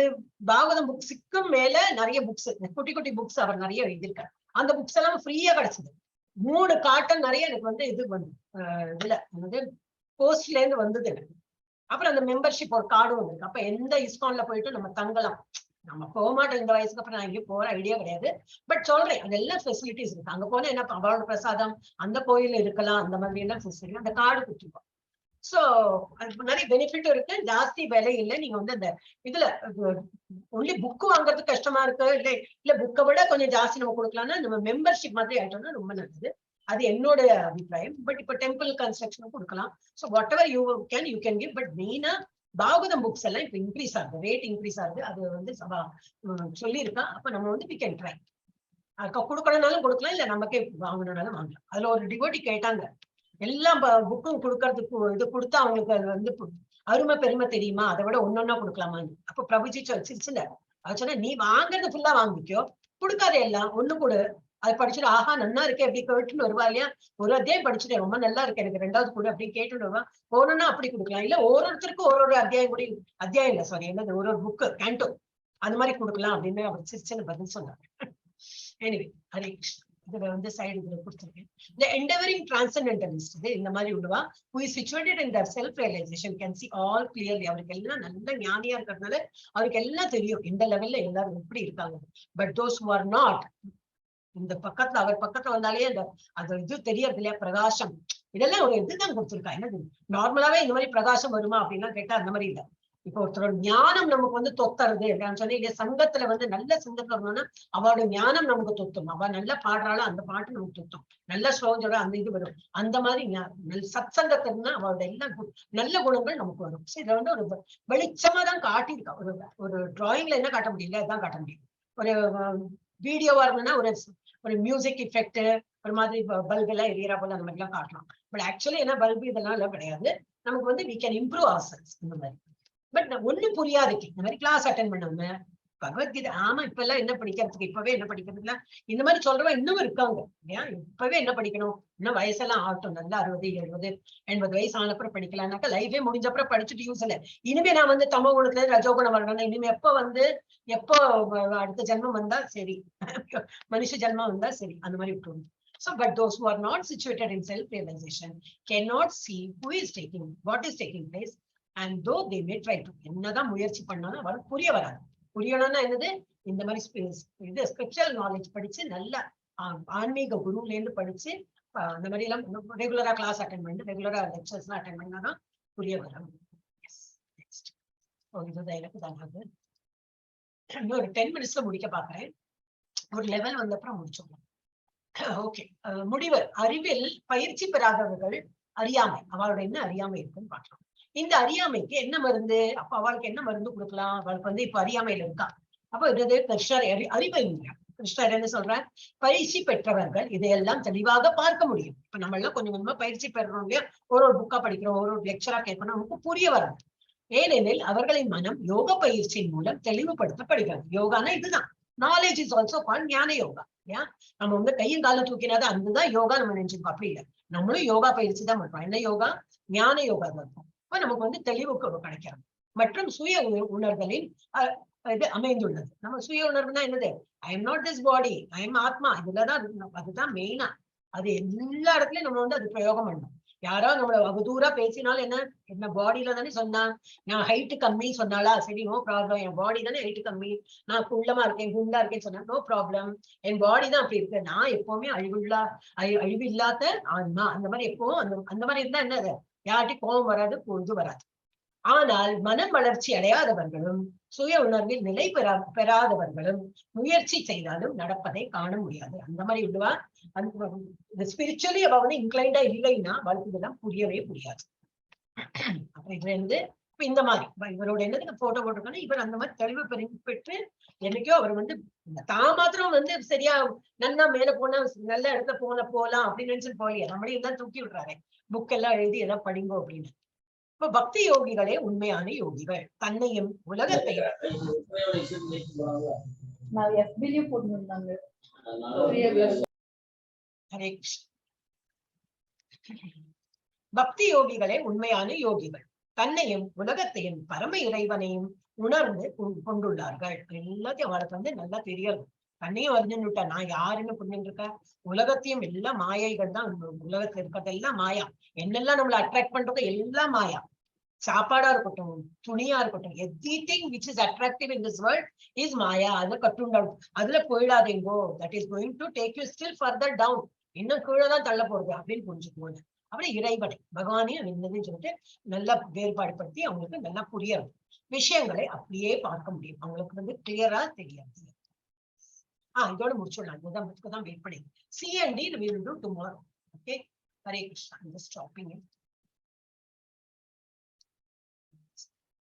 பாகவதம் புக்ஸுக்கும் மேல நிறைய புக்ஸ், குட்டி புக்ஸ் அவர் நிறைய எழுதியிருக்காரு. அந்த புக்ஸ் எல்லாம் ஃப்ரீயா கிடைச்சது. 3 காட்டன் நிறைய எனக்கு வந்து இது வந்து இதுல வந்து போஸ்ட்ல இருந்து வந்தது எனக்கு. அப்புறம் அந்த மெம்பர்ஷிப் ஒரு கார்டு வந்திருக்கு. அப்ப எந்த இஸ்கான்ல போயிட்டு நம்ம தங்கலாம். நம்ம போக மாட்டோம் இந்த வயசுக்கு அப்புறம், நான் எங்கேயும் போற ஐடியா கிடையாது. பட் சொல்றேன், அதெல்லாம் ஃபெசிலிட்டிஸ் இருக்கு. அங்க போனா என்ன, அவளோட பிரசாதம் அந்த கோயில இருக்கலாம், அந்த மாதிரி எல்லாம் ஃபெசிலிட்டி அந்த கார்டு கொடுத்துருக்கோம். சோ அதுக்கு நிறைய பெனிஃபிட்டும் இருக்கு, ஜாஸ்தி விலை இல்லை. நீங்க வந்து அந்த இதுல ஒன்லி புக்கு வாங்குறதுக்கு கஷ்டமா இருக்கு இல்ல புக்கை விட கொஞ்சம் ஜாஸ்தி நம்ம கொடுக்கலாம்னா நம்ம மெம்பர்ஷிப் மாதிரி ஆயிட்டோம்னா ரொம்ப நல்லது. அது என்னோட அபிப்பிராயம். பட் இப்ப டெம்பிள் கன்ஸ்ட்ரக்ஷனும் கொடுக்கலாம். So what ever you can give. But மெயினா பாகவதம் புக்ஸ் எல்லாம் இப்ப இன்க்ரீஸ் ஆகுது, ரேட் இன்க்ரீஸ் ஆகுது. அது வந்து சொல்லியிருக்கா. அப்ப நம்ம வந்து வி கேன் ட்ரை. கொடுக்கணும்னாலும் கொடுக்கலாம், இல்ல நமக்கே வாங்கணும்னாலும் வாங்கலாம். அதுல ஒரு டிவோட்டி கேட்டாங்க, எல்லாம் புக்கும் கொடுக்கறதுக்கு இது கொடுத்தா அவங்களுக்கு அது வந்து அருமை பெருமை தெரியுமா, அதை விட ஒன்னொன்னா கொடுக்கலாமான்னு. அப்ப பிரபுஜி சிரிச்சுல அது சொன்னா, நீ வாங்குறது ஃபுல்லா வாங்கிக்கோ, கொடுக்காதே எல்லாம் ஒண்ணு கொடு. அது படிச்சுட்டு ஆஹா நல்லா இருக்கே அப்படி கேட்டுன்னு வருவா இல்லையா. ஒரு அத்தியாயம் படிச்சுட்டேன், ரொம்ப நல்லா இருக்கு, எனக்கு 2வது கூட அப்படி கேட்டுன்னு வருவா. போனோம்னா அப்படி கொடுக்கலாம். இல்ல ஒருத்தருக்கும் ஒரு அத்தியாயம் கூட, அத்தியாயம் இல்ல சாரி, என்னது ஒரு புக்கு கேண்டோ அது மாதிரி கொடுக்கலாம் அப்படின்னு அவர் சிரிச்சுன்னு பதில் சொன்னாங்க. எனிவே, ஹரே கிருஷ்ணா. இதுல வந்து சைடு இதுல கொடுத்துருக்கேன். இந்த என்டெவரிங் டிரான்சென்டென்டலிஸ்ட் இந்த மாதிரி உள்ளவா who is situated in their self realization can see all clearly. அவருக்கு எல்லாம் நல்ல ஞானியா இருக்கிறதுனால அவருக்கு எல்லாம் தெரியும் இந்த லெவல்ல எல்லாரும் எப்படி இருக்காங்க. But those who are not, இந்த பக்கத்துல அவர் பக்கத்துல வந்தாலே அந்த இது தெரியறது இல்லையா, பிரகாசம் இதெல்லாம் ஒரு இதுதான் கொடுத்துருக்கா. என்னது நார்மலாவே இந்த மாதிரி பிரகாசம் வருமா அப்படின்னா கேட்டா அந்த மாதிரி இல்லை. இப்ப ஒருத்தரோட ஞானம் நமக்கு வந்து தொத்துறது. நான் சொன்னேன் இதே சங்கத்துல வந்து நல்ல சங்கத்துல வரணும்னா அவளோட ஞானம் நமக்கு தொத்தும். அவ நல்லா பாடுறாளோ அந்த பாட்டு நமக்கு தொத்தும். நல்ல ஸ்லோகத்தோட அந்த இது வரும். அந்த மாதிரி சத் சங்கத்தில்னா அவளோட எல்லா நல்ல குணங்கள் நமக்கு வரும். இதை வந்து ஒரு வெளிச்சமா தான் காட்டியிருக்கா. ஒரு டிராயிங்ல என்ன காட்ட முடியல இதுதான் காட்ட முடியும். ஒரு வீடியோவா இருந்ததுன்னா ஒரு மியூசிக் எஃபெக்ட் ஒரு மாதிரி பல்பு எல்லாம் எரியறா போல அந்த மாதிரி எல்லாம் காட்டலாம். பட் ஆக்சுவலி என்ன பல்பு இதெல்லாம் எல்லாம் கிடையாது. நமக்கு வந்து we can improve ourselves இந்த மாதிரி. பட் ஒண்ணும் புரியாதுக்கு இந்த மாதிரி கிளாஸ் அட்டென்ட் பண்ணாம பகவத்கீதை ஆமா இப்ப எல்லாம் என்ன படிக்கிறதுக்கு இப்பவே என்ன படிக்கிறதுல இந்த மாதிரி சொல்றவா இன்னும் இருக்காங்க. ஏன் இப்பவே என்ன படிக்கணும், இன்னும் வயசெல்லாம் ஆகட்டும், நல்லா 60, 70, 80 வயசு ஆனப்புறம் படிக்கலாம்னாக்கா லைஃபே முடிஞ்சப்பறம் படிச்சுட்டு யூஸ் இல்லை. இனிமே நான் வந்து தமோ குணத்துல ரஜோகுணம் வரணும். இனிமே எப்போ அடுத்த ஜென்மம் வந்தா சரி, மனுஷ ஜென்மம் வந்தா சரி, அந்த மாதிரி விட்டுருங்க. So, but those who are not situated in self-realization cannot see what is taking place, and though they may try to. என்னதான் முயற்சி பண்ணாலும் அவளுக்கு புரிய வராது. புரியணும்னா என்னது, இந்த மாதிரி இது ஸ்பிரிச்சுவல் நாலேஜ் படிச்சு நல்ல ஆன்மீக குருல இருந்து படிச்சு அந்த மாதிரி எல்லாம் ரெகுலரா கிளாஸ் அட்டென்ட் பண்ணி ரெகுலரா லெக்சர்ஸ் எல்லாம் அட்டென்ட் பண்ணாதான் புரிய வரும். இதுதான் எனக்கு தான் இன்னும் ஒரு 10 minutesல முடிக்க பாக்குறேன். ஒரு லெவல் வந்த அப்புறம் முடிச்சோம். ஓகே, முடிவு. அறிவில் பயிற்சி பெறாதவர்கள் அறியாமை. அவளோட என்ன அறியாமை இருக்குன்னு பார்க்கலாம். இந்த அறியாமைக்கு என்ன மருந்து? அப்ப அவளுக்கு என்ன மருந்து கொடுக்கலாம்? அவளுக்கு வந்து இப்ப அறியாமையில இருக்கா. அப்ப இது கிருஷ்ணர் அறிவை. கிருஷ்ணர் என்ன சொல்ற, பயிற்சி பெற்றவர்கள் இதையெல்லாம் தெளிவாக பார்க்க முடியும். இப்ப நம்ம எல்லாம் கொஞ்சம் கொஞ்சமா பயிற்சி பெறணும் இல்லையா? ஒரு புக்கா படிக்கிறோம், ஒரு லெக்சரா கேட்கணும், நமக்கு புரிய வராது. ஏனெனில் அவர்களின் மனம் யோக பயிற்சியின் மூலம் தெளிவுபடுத்தப்படுகிறது. யோகானா இதுதான். நாலேஜ் இஸ் ஆல்சோ கால்ட் ஞான யோகா. ஏன் நம்ம வந்து கையும் காலம் தூக்கினாதான் அதுதான் யோகா நம்ம நினைச்சிருக்கோம். அப்படி இல்லை, நம்மளும் யோகா பயிற்சி தான் பண்றோம். என்ன யோகா? ஞான யோகா தான் இருக்கும். இப்ப நமக்கு வந்து தெளிவு கிடைக்கிறது மற்றும் சுய உணர்தலின் இது அமைந்துள்ளது. நம்ம சுய உணர்வுனா என்னது? I am not this body, I am ஆத்மா. இதுலதான் அதுதான் மெயினா. அது எல்லா இடத்துலயும் நம்ம வந்து அது பிரயோகம் பண்ணணும். யாரோ நம்மள அவதூறா பேசினாலும் என்ன பாடியில தானே சொன்னா. நான் ஹைட்டு கம்மி சொன்னாலா, சரி நோ ப்ராப்ளம், என் பாடி தானே ஹைட்டு கம்மி, நான் குள்ளமா இருக்கேன் குண்டா இருக்கேன்னு சொன்னா நோ ப்ராப்ளம், என் பாடி தான் அப்படி இருக்கு. நான் எப்பவுமே அழிவு இல்லாத ஆன்மா. அந்த மாதிரி எப்பவும் அந்த மாதிரி இருந்தா என்னது, யார்கிட்டையும் கோபம் வராது, பொழுது வராது. ஆனால் மனம் வளர்ச்சி அடையாதவர்களும் சுய உணர்வில் நிலை பெறாதவர்களும் முயற்சி செய்தாலும் நடப்பதை காண முடியாது. அந்த மாதிரி உள்ளவா அந்த ஸ்பிரிச்சுவலி அவ வந்து இன்க்ளைண்டா இல்லைன்னா அவளுக்கு இதெல்லாம் புரியவே புரியாது. அப்புறம் இதுல இருந்து இப்ப இந்த மாதிரி இவரோட என்னதுக்கு போட்டோ போட்டிருக்கோன்னா, இவர் அந்த மாதிரி தெளிவு பெற்று என்னைக்கோ அவர் வந்து தான் மாத்திரம் வந்து சரியா நல்லா மேல போனா நல்ல இடத்துல போலாம் அப்படின்னு நினைச்சுட்டு போகலையா, நம்மளையும் தான் தூக்கி விடுறாரு. புக் எல்லாம் எழுதி எல்லாம் படிங்கோ அப்படின்னு. இப்ப பக்தி யோகிகளே உண்மையான யோகிகள். தன்னையும் உலகத்தையும் பக்தி யோகிகளே உண்மையான யோகிகள். தன்னையும் உலகத்தையும் பரம இறைவனையும் உணர்ந்து கொண்டுள்ளார்கள். எல்லாத்தையும் அவளுக்கு வந்து நல்லா தெரியாது. தன்னையும் அறிஞ்சுட்டா நான் யாருன்னு புரிஞ்சுட்டு இருக்கா. உலகத்தையும் எல்லாம் மாயைகள் தான். உலகத்துல இருக்கிறதெல்லாம் மாயா. என்னெல்லாம் நம்மளை அட்ராக்ட் பண்றது எல்லாம் மாயா. சாப்பாடா இருக்கட்டும், துணியா இருக்கட்டும், everything which is attractive in this world is maya. அதுல கட்டுண்டாடும். அதுல போயிடாதீங்கோ. that is going to take you still further down. இன்னும் கீழதான் தள்ள போறது அப்படின்னு புரிஞ்சுக்கோங்க. அப்படி இறைவனை பகவானையும் என்னதுன்னு சொல்லிட்டு நல்லா வேறுபாடுபடுத்தி அவங்களுக்கு நல்லா புரியாது. விஷயங்களை அப்படியே பார்க்க முடியும். அவங்களுக்கு வந்து கிளியரா தெரியாது. இதோட முடிச்சுடலாம். இதுதான் புக்கு தான் வெயிட் பண்ணி. C and D we will do tomorrow. Okay, Hare Krishna. I'm just stopping it.